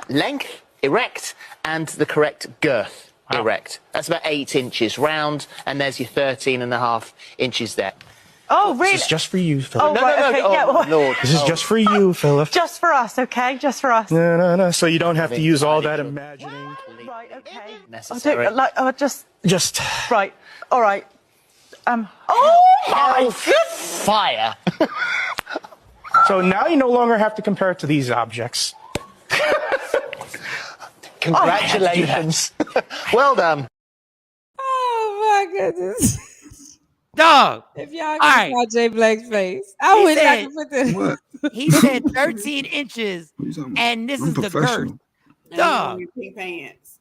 length, erect, and the correct girth, erect. That's about 8 inches round, and there's your 13.5 inches there. Oh, really? This is just for you, Philip. Oh, right, okay, yeah, well, Lord. This is just for you, Philip. Just for us, okay? Just for us. No. So you don't have to use all that imagining. Right, okay. Necessary. Just. Right. All right. Fire. So now you no longer have to compare it to these objects. Congratulations. Well done. Oh my goodness. Dog. If y'all can saw Jay Black's face, I wish I could put that. He said 13 inches, and this is the girth. Dog. Pink pants.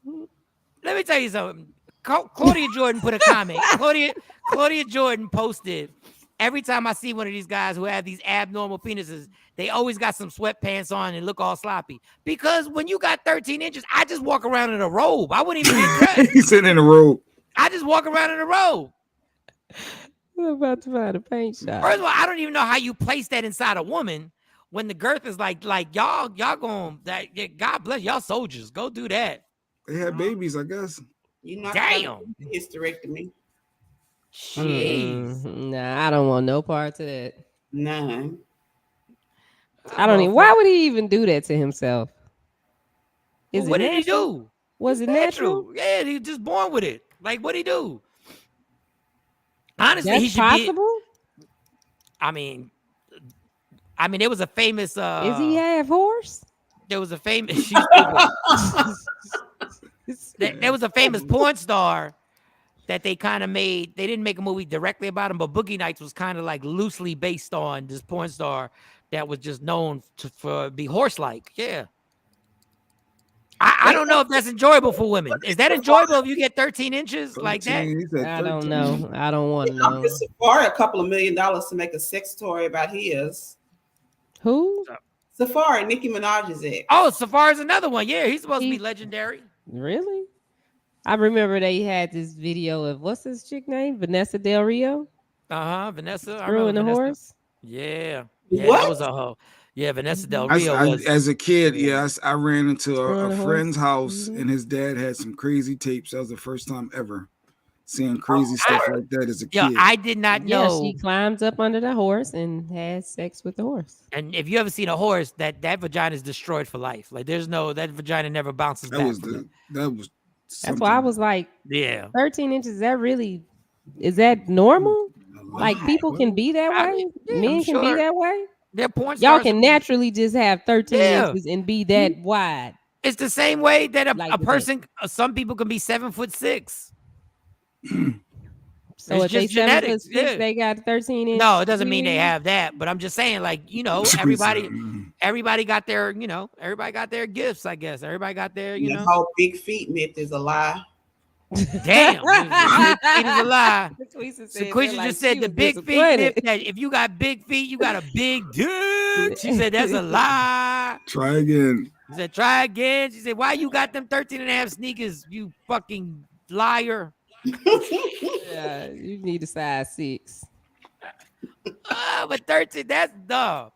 Let me tell you something. Claudia Jordan put a comment. Claudia Jordan posted, every time I see one of these guys who have these abnormal penises, they always got some sweatpants on and look all sloppy. Because when you got 13 inches, I just walk around in a robe. I wouldn't even get dressed. He's sitting in a robe. I just walk around in a robe. I'm about to find a paint shop. First of all, I don't even know how you place that inside a woman when the girth is like y'all going that. God bless y'all soldiers. Go do that. They had babies, I guess. You know, damn. Hysterectomy. Jeez. Nah, I don't want no part to that. None. I don't even. Why would he even do that to himself? Is what it did he natural? do? Was it natural? Yeah, he was just born with it. Like, what did he do? Honestly, he That's should possible. be. I mean, there was a famous. Is he half horse? There was a famous. There was a famous porn star that they kind of made. They didn't make a movie directly about him, but Boogie Nights was kind of like loosely based on this porn star that was just known for be horse-like. Yeah. I don't know if that's enjoyable for women. Is that enjoyable if you get 13 inches like that? I don't know. I don't want to know. Safari a couple of $1 million to make a sex story about his. Who? Safari, Nicki Minaj's ex. Oh, Safari's another one. Yeah, he's supposed to be legendary. Really? I remember they had this video of what's this chick name? Vanessa Del Rio. Vanessa. I Screwing the Vanessa. horse. Yeah. What? That was a hoe. Yeah, Vanessa Del Rio was. As a kid, yes, I ran into a friend's house and his dad had some crazy tapes. That was the first time ever seeing crazy stuff like that as a kid. I did not know. She climbed up under the horse and had sex with the horse. And if you ever seen a horse, that vagina is destroyed for life. Like that vagina never bounces back. That's why I was like, yeah, 13 inches. Is that normal? Like people can be that way. Men can be that way. They're porn Y'all stars. can naturally just have 13 inches and be that wide. It's the same way that a person. Some people can be 7'6". So it's if they just genetics. 7'6", they got 13 inches. No, it doesn't mean they have that. But I'm just saying, like, everybody got their, everybody got their gifts. I guess everybody got their, The whole big feet myth is a lie. Damn, big feet is a lie. Sequoise just said the big feet myth, that if you got big feet, you got a big dick. She said that's a lie. Try again. She said try again. She said, why you got them 13.5 sneakers, you fucking liar? Yeah, you need a size 6. But 13, that's dumb.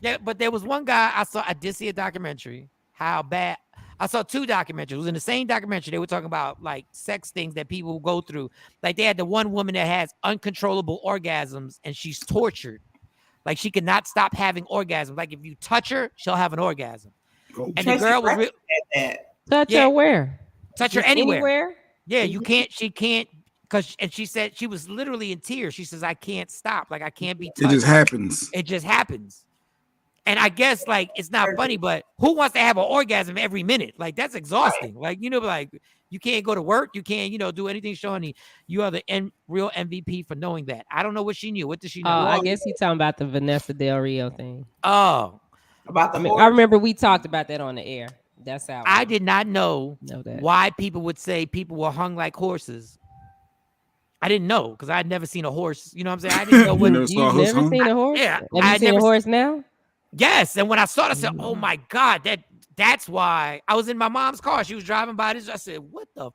Yeah, but there was one guy I did see a documentary. How bad. I saw 2 documentaries. It was in the same documentary. They were talking about like sex things that people go through. Like they had the one woman that has uncontrollable orgasms and she's tortured. Like she cannot stop having orgasms. Like if you touch her, she'll have an orgasm. And the girl was touch her where? Touch her anywhere. Anywhere? Yeah, you can't. She can't and she said she was literally in tears. She says, I can't stop. Like I can't be touched. It just happens. It just happens. And I guess like it's not funny, but who wants to have an orgasm every minute? Like that's exhausting. Like like you can't go to work, you can't do anything. Shawn, you are the real MVP for knowing that. I don't know what she knew. What did she know? I guess he's talking about the Vanessa Del Rio thing. Oh, about the. I remember we talked about that on the air. That's how I did not know that. Why people would say people were hung like horses. I didn't know because I had never seen a horse. You know what I'm saying? I didn't know what. You've never seen a horse? Yeah, have you seen a horse now? Yes, and when I saw it, I said, "Oh my God, that's why." I was in my mom's car. She was driving by this. I said, "What the?"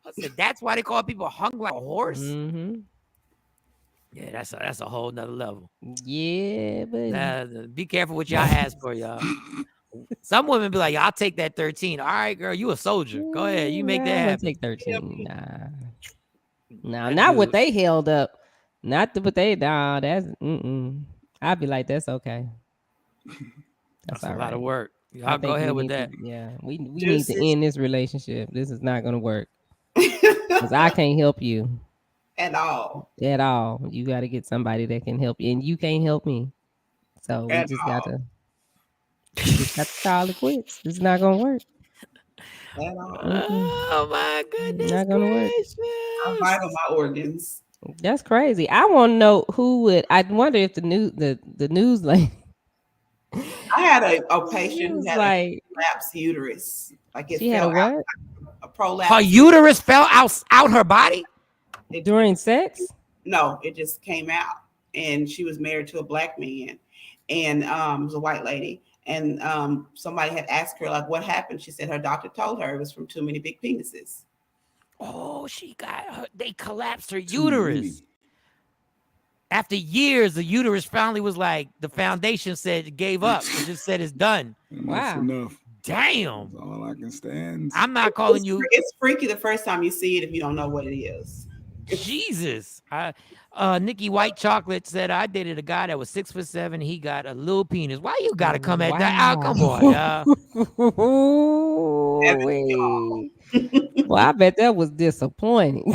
I said, "That's why they call people hung like a horse." Mm-hmm. Yeah, that's a whole nother level. Yeah, but be careful what y'all ask for, y'all. Some women be like, "I'll take that 13." All right, girl, you a soldier. Go ahead, you make that happen. Take 13. Nah, not what they held up. Not what they. Nah, that's. I'd be like, that's okay. That's a lot of work. Y'all go ahead with that. We need to end this relationship. This is not going to work because I can't help you at all. At all. You got to get somebody that can help you, and you can't help me. So we just got to call it quits. It's not going to work. Oh my goodness! Not going to work. I'm vital my organs. That's crazy. I want to know who would. I wonder if the news like. I had a patient who had a prolapsed uterus. Like it fell out. A prolapse. Her uterus fell out her body during sex? No, it just came out. And she was married to a black man, and it was a white lady. And somebody had asked her like, "What happened?" She said her doctor told her it was from too many big penises. Oh, they collapsed her uterus. After years, the uterus finally was like, the foundation said it gave up. It just said it's done. Wow. Enough. Damn. That's all I can stand. I'm not calling you. It's freaky the first time you see it if you don't know what it is. Jesus. Nikki White Chocolate said I dated a guy that was 6'7". He got a little penis. Why you gotta come at that? Come on, Well, I bet that was disappointing.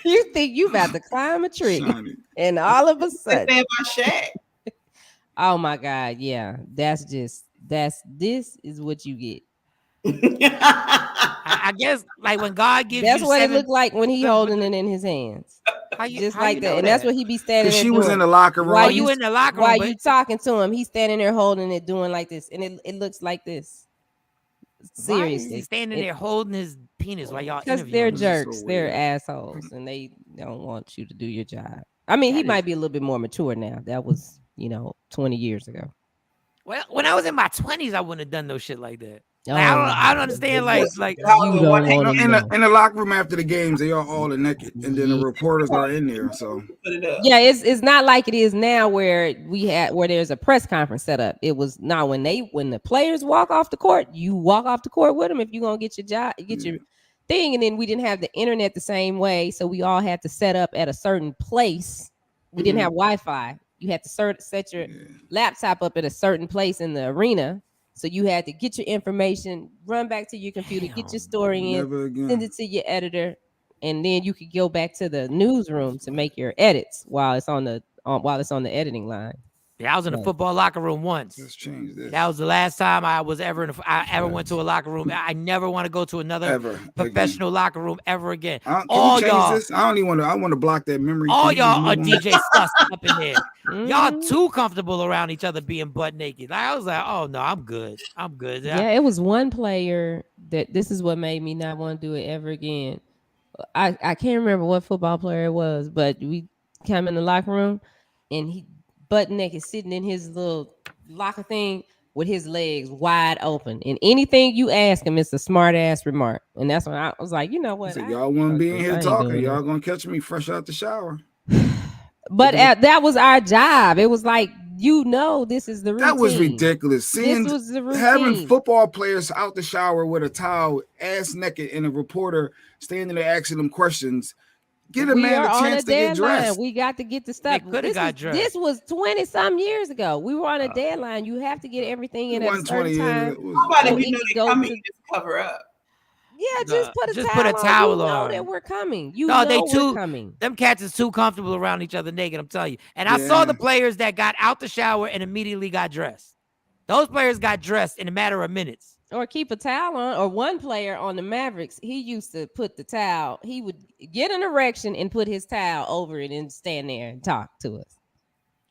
You think you about to climb a tree, and all of a sudden, oh my God, yeah, this is what you get. I guess like when God gives that's you what seven, it looked like when he holding it in his hands. Just how like you that, know and that's what he be standing there she doing. was in the locker room. While you in the locker room, while but you talking to him, he's standing there holding it, doing like this, and it looks like this. why is Seriously, he standing there holding his penis while y'all because interviewing? they're jerks, they're assholes, and they don't want you to do your job. I mean, he might be a little bit more mature now. That was 20 years ago. Well, when I was in my 20s, I wouldn't have done no shit like that. Like, I don't understand. Like you don't want in the locker room after the games, they are all naked, and then the reporters are in there. So yeah, it's not like it is now where there's a press conference set up. It was not when the players walk off the court, you walk off the court with them if you're gonna get your job, your thing. And then we didn't have the internet the same way, so we all had to set up at a certain place. We didn't have Wi-Fi. You had to set your laptop up at a certain place in the arena. So you had to get your information, run back to your computer, get your story in, send it to your editor, and then you could go back to the newsroom to make your edits while it's on the editing line. Yeah, I was in a football locker room once. Let's change this. That was the last time I was ever went to a locker room. I never want to go to another professional locker room ever again. All y'all, this? I don't even want to. I want to block that memory. All y'all are DJ sus up in there. Y'all too comfortable around each other being butt naked. I was like, oh no, I'm good. I'm good. Yeah, it was one player that this is what made me not want to do it ever again. I can't remember what football player it was, but we came in the locker room and he butt naked sitting in his little locker thing with his legs wide open. And anything you ask him, it's a smart ass remark. And that's when I was like, you know what? So y'all want to be in here talking. Y'all gonna catch me fresh out the shower. But that was our job. It was like, this is the routine. That was ridiculous. This was the routine. Having football players out the shower with a towel, ass naked, and a reporter standing there asking them questions. Get a man a chance to get dressed. We got to get the stuff. This was 20-some years ago. We were on a deadline. You have to get everything in at a certain time. Nobody we know they come in just cover up. Yeah, just put a towel on. That we're coming. We're coming. Them cats is too comfortable around each other naked. I'm telling you. And I saw the players that got out the shower and immediately got dressed. Those players got dressed in a matter of minutes. Or keep a towel on. Or one player on the Mavericks, he used to put the towel. He would get an erection and put his towel over it and stand there and talk to us.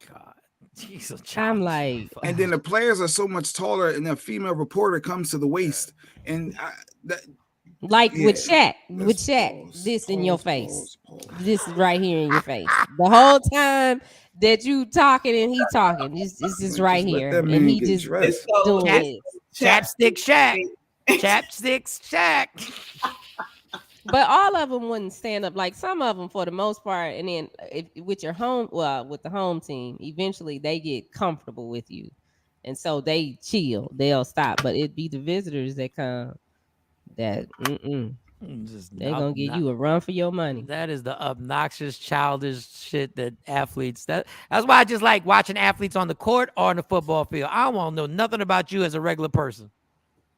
God, Jesus, I'm like, and then the players are so much taller, and the female reporter comes to the waist, and with Shaq, this in your face. This is right here in your face. The whole time that you talking and he talking, this is right here, and he just doing this. Chapstick Shaq. Chapstick Shaq. But all of them wouldn't stand up. Like some of them, for the most part, and then with the home team, eventually they get comfortable with you, and so they chill. They'll stop. But it'd be the visitors that come. They're gonna give you a run for your money. That is the obnoxious, childish shit that athletes. That's why I just like watching athletes on the court or on the football field. I don't want to know nothing about you as a regular person.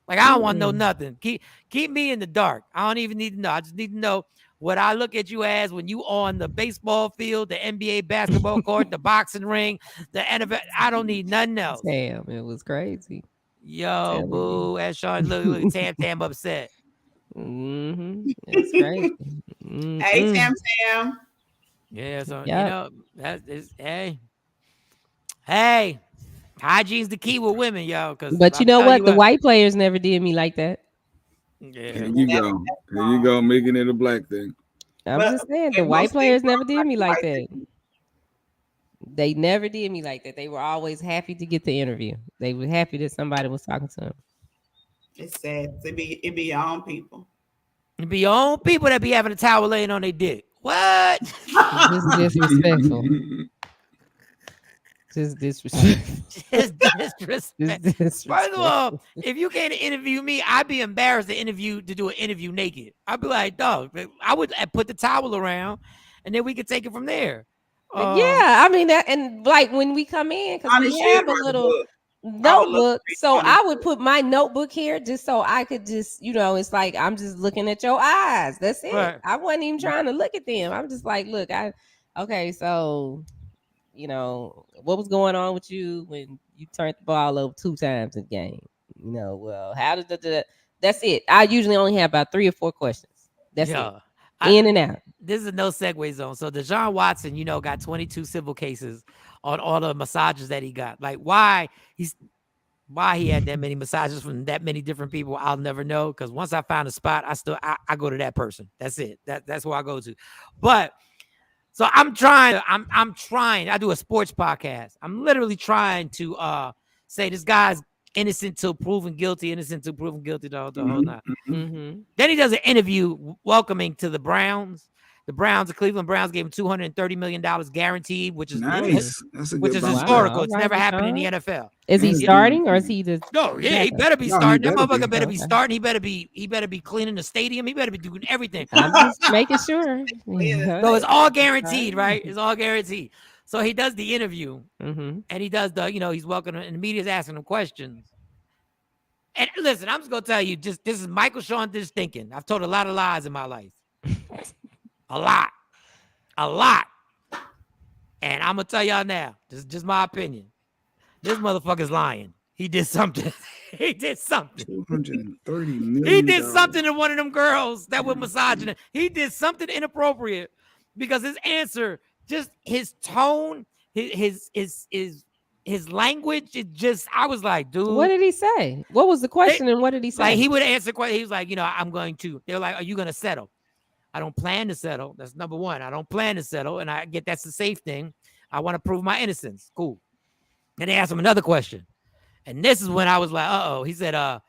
Like I don't want to know nothing. Keep me in the dark. I don't even need to know. I just need to know what I look at you as when you on the baseball field, the NBA basketball court, the boxing ring, the NFL. I don't need nothing else. Damn, it was crazy. Yo, boo! As Shawn look Tam upset. It's crazy. Hey, Tam. Yeah, so that is hey, hygiene's the key with women, yo. But you know what? The white players never did me like that. Yeah, here you go, making it a black thing. I'm just saying, the white players never did me like that. They never did me like that. They were always happy to get the interview. They were happy that somebody was talking to them. It's sad. It be your own people. It be your own people that be having a towel laying on their dick. What? This is disrespectful. Just disrespectful. First of all, if you can't interview me, I'd be embarrassed to do an interview naked. I'd be like, dog, I would put the towel around and then we can take it from there. Yeah, I mean that, and like when we come in, because we have a little notebook, so I would put my notebook here just so I could just, it's like I'm just looking at your eyes. That's it. Right. I wasn't even trying to look at them. I'm just like, look, okay, so what was going on with you when you turned the ball over 2 times in the game? Well, how did that's it. I usually only have about 3 or 4 questions. That's it. In and out. This is a no segue zone. So Deshaun Watson, got 22 civil cases on all the massages that he got. Like why he had that many massages from that many different people, I'll never know. Because once I find a spot, I go to that person. That's it. That's where I go to. But so I'm trying. I do a sports podcast. I'm literally trying to say this guy's innocent till proven guilty, the whole night. Mm-hmm. Then he does an interview welcoming to the Browns. The Cleveland Browns gave him $230 million guaranteed, which is nice. That's a which good is historical. It's never happened in the NFL. Is he starting or is he the? No, yeah, he better be starting. That motherfucker better be starting. He better be cleaning the stadium. He better be doing everything. I'm just making sure. So it's all guaranteed, right? It's all guaranteed. So he does the interview, mm-hmm. and he does he's welcoming, and the media's asking him questions. And listen, I'm just gonna tell you, this is Michael Shawn just thinking. I've told a lot of lies in my life. A lot. And I'm gonna tell y'all now, this is just my opinion. This motherfucker's lying. He did something. He did something. $230 million. He did something to one of them girls that were massaging him. He did something inappropriate because his answer, just his tone, his language, I was like, dude. What did he say? What was the question and what did he say? Like he would answer questions. He was like, I'm going to. They're like, are you going to settle? I don't plan to settle. That's number one. I don't plan to settle. And I get that's the safe thing. I want to prove my innocence. Cool. And they asked him another question. And this is when I was like, uh-oh. He said, I'm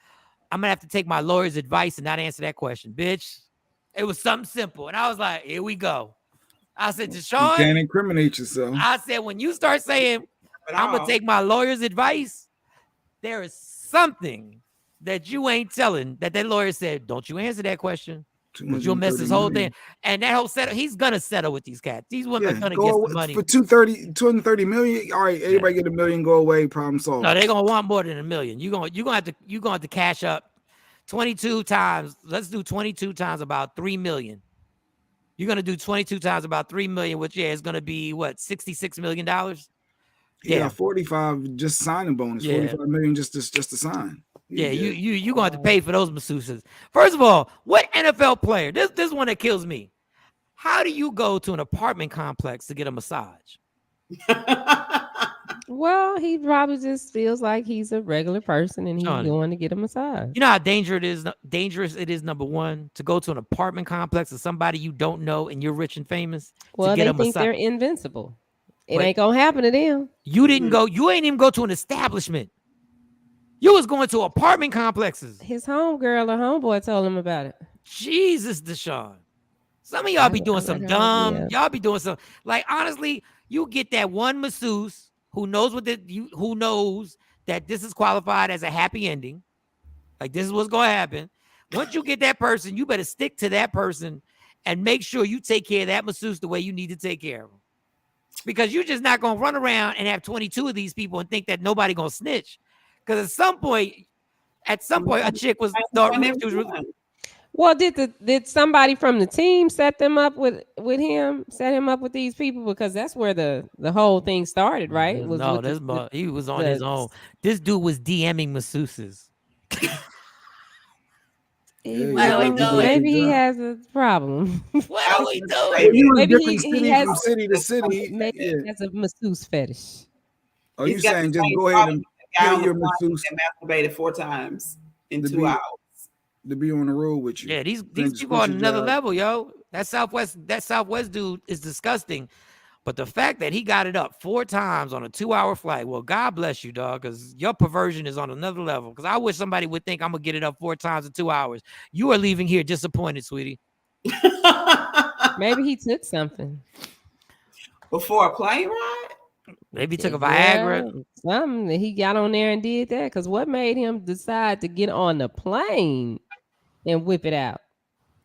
going to have to take my lawyer's advice and not answer that question. Bitch, it was something simple. And I was like, here we go. I said to Shawn, you can't incriminate yourself. I said, when you start saying, I'm going to take my lawyer's advice, there is something that you ain't telling that lawyer said, don't you answer that question. You'll miss this whole thing. And that whole settle, he's gonna settle with these cats. These women are gonna get the money. For $230 million. All right, everybody get $1 million, go away, problem solved. No, they're gonna want more than $1 million. You're gonna have to cash up 22 times. Let's do 22 times about $3 million. You're gonna do 22 times about $3 million, which is gonna be what, $66 million? Yeah, 45 just signing bonus, 45 million just to sign. Yeah, you gonna have to pay for those masseuses. First of all, what NFL player? This one that kills me. How do you go to an apartment complex to get a massage? Well, he probably just feels like he's a regular person and he's going to get a massage. You know how dangerous it is, number one, to go to an apartment complex of somebody you don't know and you're rich and famous. Well, to get they a think massage. they're invincible. It ain't gonna happen to them. You didn't go. You ain't even go to an establishment. You was going to apartment complexes. His homegirl or homeboy told him about it. Jesus, Deshaun. Some of y'all be doing some dumb. Yeah. Y'all be doing some, like, honestly, you get that one masseuse who knows who knows that this is qualified as a happy ending. Like, this is what's going to happen. Once you get that person, you better stick to that person and make sure you take care of that masseuse the way you need to take care of them. Because you're just not going to run around and have 22 of these people and think that nobody going to snitch. Because at some point, a chick was thought she was really. Well, did somebody from the team set them up with him? Set him up with these people, because that's where the whole thing started, right? He was on his own. This dude was DMing masseuses. Maybe he has a problem. What are we doing? Maybe he has from city to city. Maybe he has a masseuse fetish. Oh, you saying just go ahead and kill your masseuse? Masturbated 4 times in 2 hours. To be on the road with you. Yeah, these people on another level, yo. That Southwest dude is disgusting. But the fact that he got it up 4 times on a 2-hour flight, well, God bless you, dog, because your perversion is on another level. Because I wish somebody would think I'm going to get it up 4 times in 2 hours. You are leaving here disappointed, sweetie. Maybe he took something. Before a plane ride? Maybe he took a Viagra. Something. He got on there and did that. Because what made him decide to get on the plane and whip it out?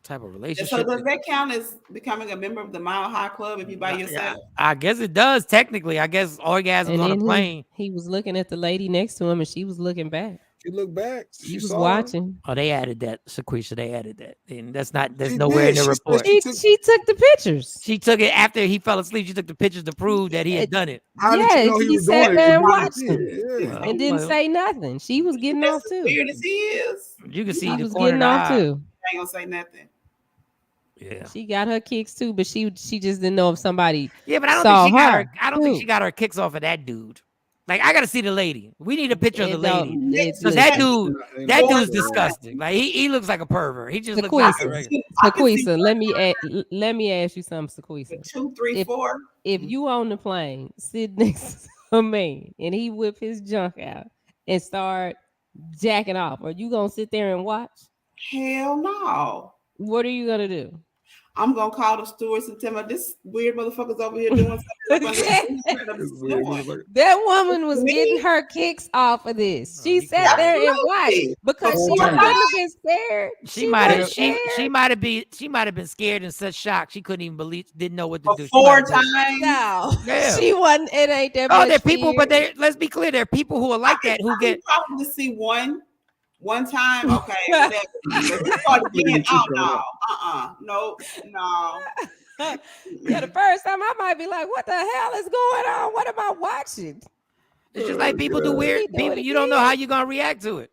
type of relationship. So does that count as becoming a member of the Mile High Club if you by yourself? I guess it does technically. I guess orgasms on a plane. He was looking at the lady next to him, and she was looking back. She looked back. She was watching. Oh, they added that, Sequoia. They added that, and that's not. There's nowhere in the report. She took the pictures. She took it after he fell asleep. She took the pictures to prove that he had done it. She sat there and watched him and didn't say nothing. She was getting off too. Weird as he is, you can see he the was corner getting of the off eye. too. I ain't gonna say nothing. Yeah, she got her kicks too, but she just didn't know if somebody. Yeah, but I don't saw think she got her. her. I don't think she got her kicks off of that dude. Like, I gotta see the lady. We need a picture of the lady. Because that dude's disgusting. Like, he looks like a pervert. He just looks like a regular. Sequoia, let me ask you something, Sequoia. 2, 3, 4. If you on the plane, sit next to a man, and he whip his junk out and start jacking off, are you gonna sit there and watch? Hell no. What are you gonna do? I'm gonna call the stewards and tell them this weird motherfucker's over here doing something. That woman was getting her kicks off of this. She sat there and watched because she couldn't have been scared. She might have been scared in such shock she couldn't even didn't know what to do. 4 times. No, yeah. She wasn't. It ain't that. Oh, much there are people, fear. but let's be clear. There are people who are like that who get probably see one time, okay, whatever. But you start again, no. Yeah, the first time I might be like, "What the hell is going on? What am I watching?" It's just like people do weird. People, you don't know how you're gonna react to it.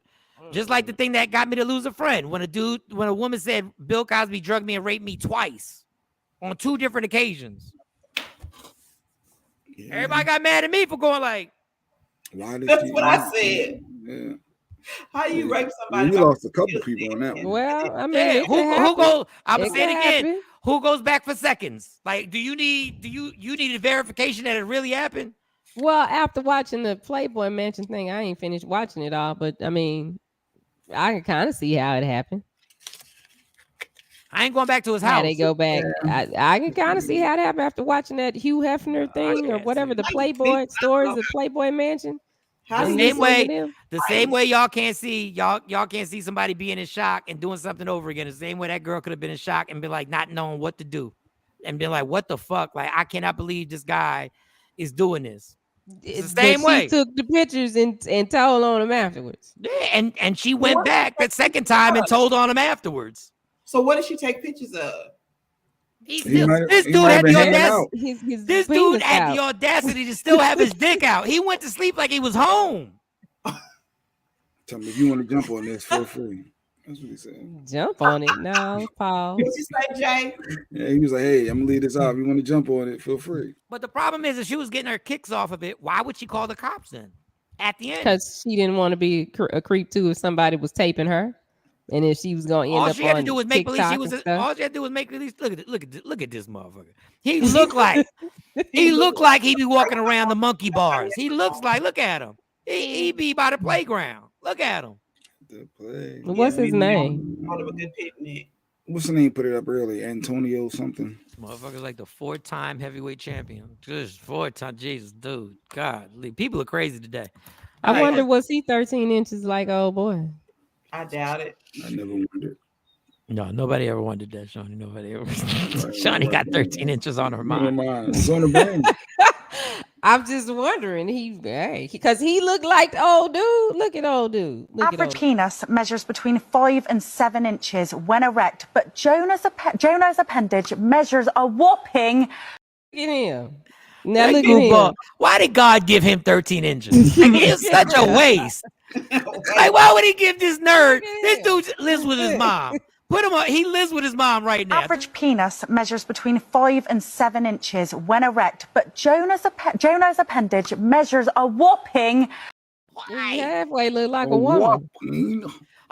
Just like the thing that got me to lose a friend when a woman said Bill Cosby drugged me and raped me twice on 2 different occasions. Yeah. Everybody got mad at me for going like, that's what I said. Yeah. How you rape somebody? We lost a couple people on that one. Well, I mean, who goes? I'm gonna say it again. Happen. Who goes back for seconds? Like, you need a verification that it really happened? Well, after watching the Playboy Mansion thing, I ain't finished watching it all, but I mean, I can kind of see how it happened. I ain't going back to his house. How they go back. I can kind of see how it happened after watching that Hugh Hefner thing or whatever, the Playboy stories of Playboy Mansion. The same way y'all can't see somebody being in shock and doing something over again. The same way that girl could have been in shock and been like not knowing what to do and been like, what the fuck? Like, I cannot believe this guy is doing this. It's the same way. She took the pictures and told on him afterwards. Yeah, and she went back that second time and told on him afterwards. So what did she take pictures of? This dude had the audacity to still have his dick out. He went to sleep like he was home. Tell me if you want to jump on this for free. That's what he said. Jump on it. No, Paul. What you say, Jay? Yeah, he was like, hey, I'm gonna leave this out. If you want to jump on it, feel free. But the problem is, if she was getting her kicks off of it, why would she call the cops then? At the end, because she didn't want to be a creep too if somebody was taping her. And if she was going to end up on TikTok, all she had to do was make believe she was. All she had to do was make believe. Look at this motherfucker. He looked like he be walking around the monkey bars. He looks like. Look at him. He be by the playground. Look at him. The play. What's his name? What's the name? Put it up early. Antonio something. This motherfucker's like the 4-time heavyweight champion. Just 4-time. Jesus, dude. God, people are crazy today. I wonder, was he 13 inches like old boy? I doubt it. I never wondered. No, nobody ever wondered that, Shawnee. Nobody ever. Shawnee got 13 inches on her mind. It's on the brain. I'm just wondering. Because he looked like the old dude. Look at old dude. Average penis measures between 5 and 7 inches when erect, but Jonah's appendage measures a whopping. Look at him. Now look at him. Why did God give him 13 inches? Like, it's such a waste. Like, why would he give this nerd? This dude lives with his mom. Put him on. He lives with his mom right now. Average penis measures between 5 and 7 inches when erect, but Jonah's appendage measures a whopping. Halfway look like a woman.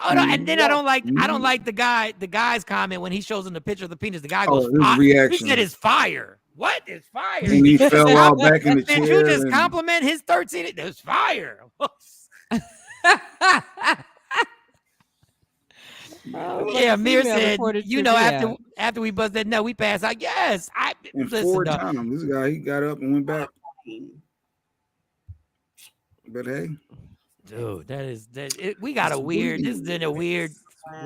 Oh no! And then I don't like the guy's comment when he shows him the picture of the penis. The guy goes, his reaction. He said it's fire. What is fire? And he fell out back in the chair. Did you just compliment his 13? There's fire. Yeah, Amir said, after we buzzed that nut, we passed out. Yes, and 4 times. This guy, he got up and went back. But hey, dude, we got a weird. This is a weird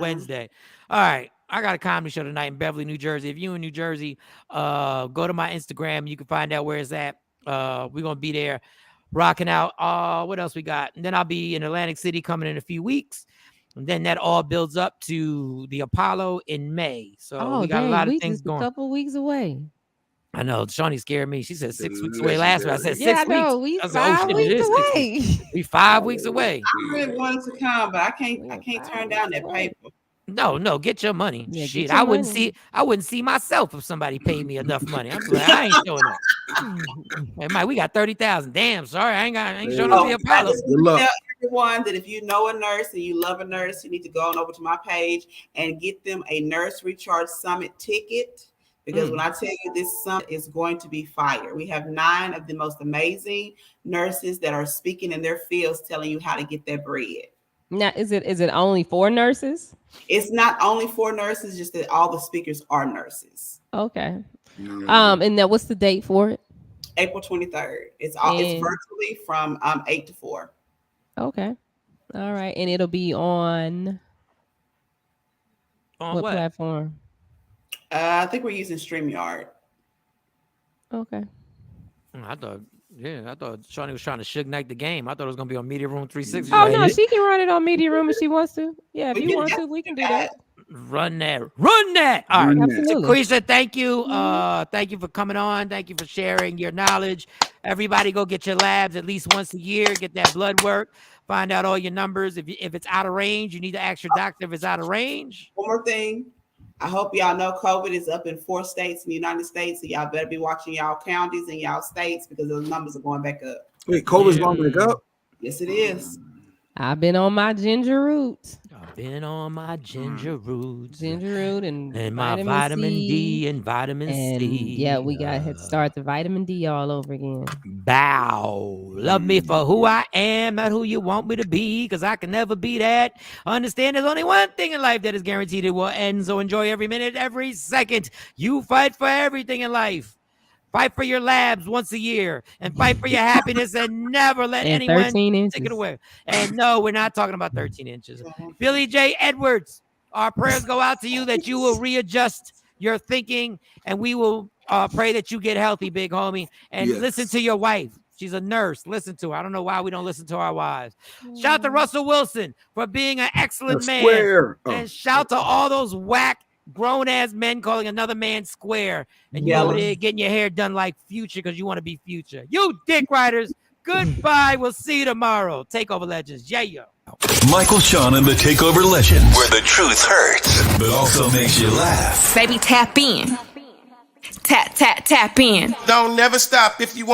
Wednesday. All right, I got a comedy show tonight in Beverly, New Jersey. If you're in New Jersey, go to my Instagram. You can find out where it's at. We're going to be there rocking out. What else we got? And then I'll be in Atlantic City coming in a few weeks. And then that all builds up to the Apollo in May. So we got a lot of things going. A couple weeks away. I know. Shawnee scared me. She said 6 weeks away last week. I said 6 weeks. No, we 5 weeks away. We 5 weeks away. I really wanted to come, but I can't turn down that paper. No, get your money. Yeah, shit, your I wouldn't money. see myself if somebody paid me enough money. I'm like, I ain't showing up. Hey, Mike, we got 30,000. Damn, sorry, I ain't showing up to the Apollo. Tell everyone that if you know a nurse and you love a nurse, you need to go on over to my page and get them a Nurse Recharge Summit ticket. Because when I tell you this summit is going to be fire, we have 9 of the most amazing nurses that are speaking in their fields, telling you how to get that bread. Now, is it only for nurses? It's not only for nurses, just that all the speakers are nurses. Okay. And now what's the date for it? April 23rd. It's virtually from 8 to 4. Okay. All right. And it'll be on what platform? I think we're using StreamYard. Okay. I thought Shawnee was trying to Suge Knight the game. I thought it was gonna be on Media Room 360. Oh no, she can run it on Media Room if she wants to. Yeah, if you want to, we can do that. Run that. All right. Sequoise, thank you. Thank you for coming on. Thank you for sharing your knowledge. Everybody go get your labs at least once a year. Get that blood work. Find out all your numbers. If it's out of range, you need to ask your doctor if it's out of range. One more thing. I hope y'all know COVID is up in 4 states in the United States. So y'all better be watching y'all counties and y'all states because those numbers are going back up. Wait, COVID's going back up? Yes, it is. I've been on my ginger root. And my vitamin D and vitamin C. Yeah, we got to start the vitamin D all over again. Bow. Love me for who I am, not who you want me to be, because I can never be that. Understand there's only one thing in life that is guaranteed it will end, so enjoy every minute, every second. You fight for everything in life. Fight for your labs once a year and fight for your happiness and never let anyone take it away. And no, we're not talking about 13 inches. Billy J. Edwards, our prayers go out to you that you will readjust your thinking and we will pray that you get healthy, big homie. And listen to your wife. She's a nurse. Listen to her. I don't know why we don't listen to our wives. Shout out to Russell Wilson for being an excellent man. And shout to all those whack grown-ass men calling another man square, and you over there getting your hair done like Future because you want to be Future. You dick riders, goodbye. We'll see you tomorrow. Takeover Legends. Yeah, yo. Michael Shawn and the Takeover Legends, where the truth hurts, but also makes you laugh. Baby, tap in. Tap in. Don't never stop if you want.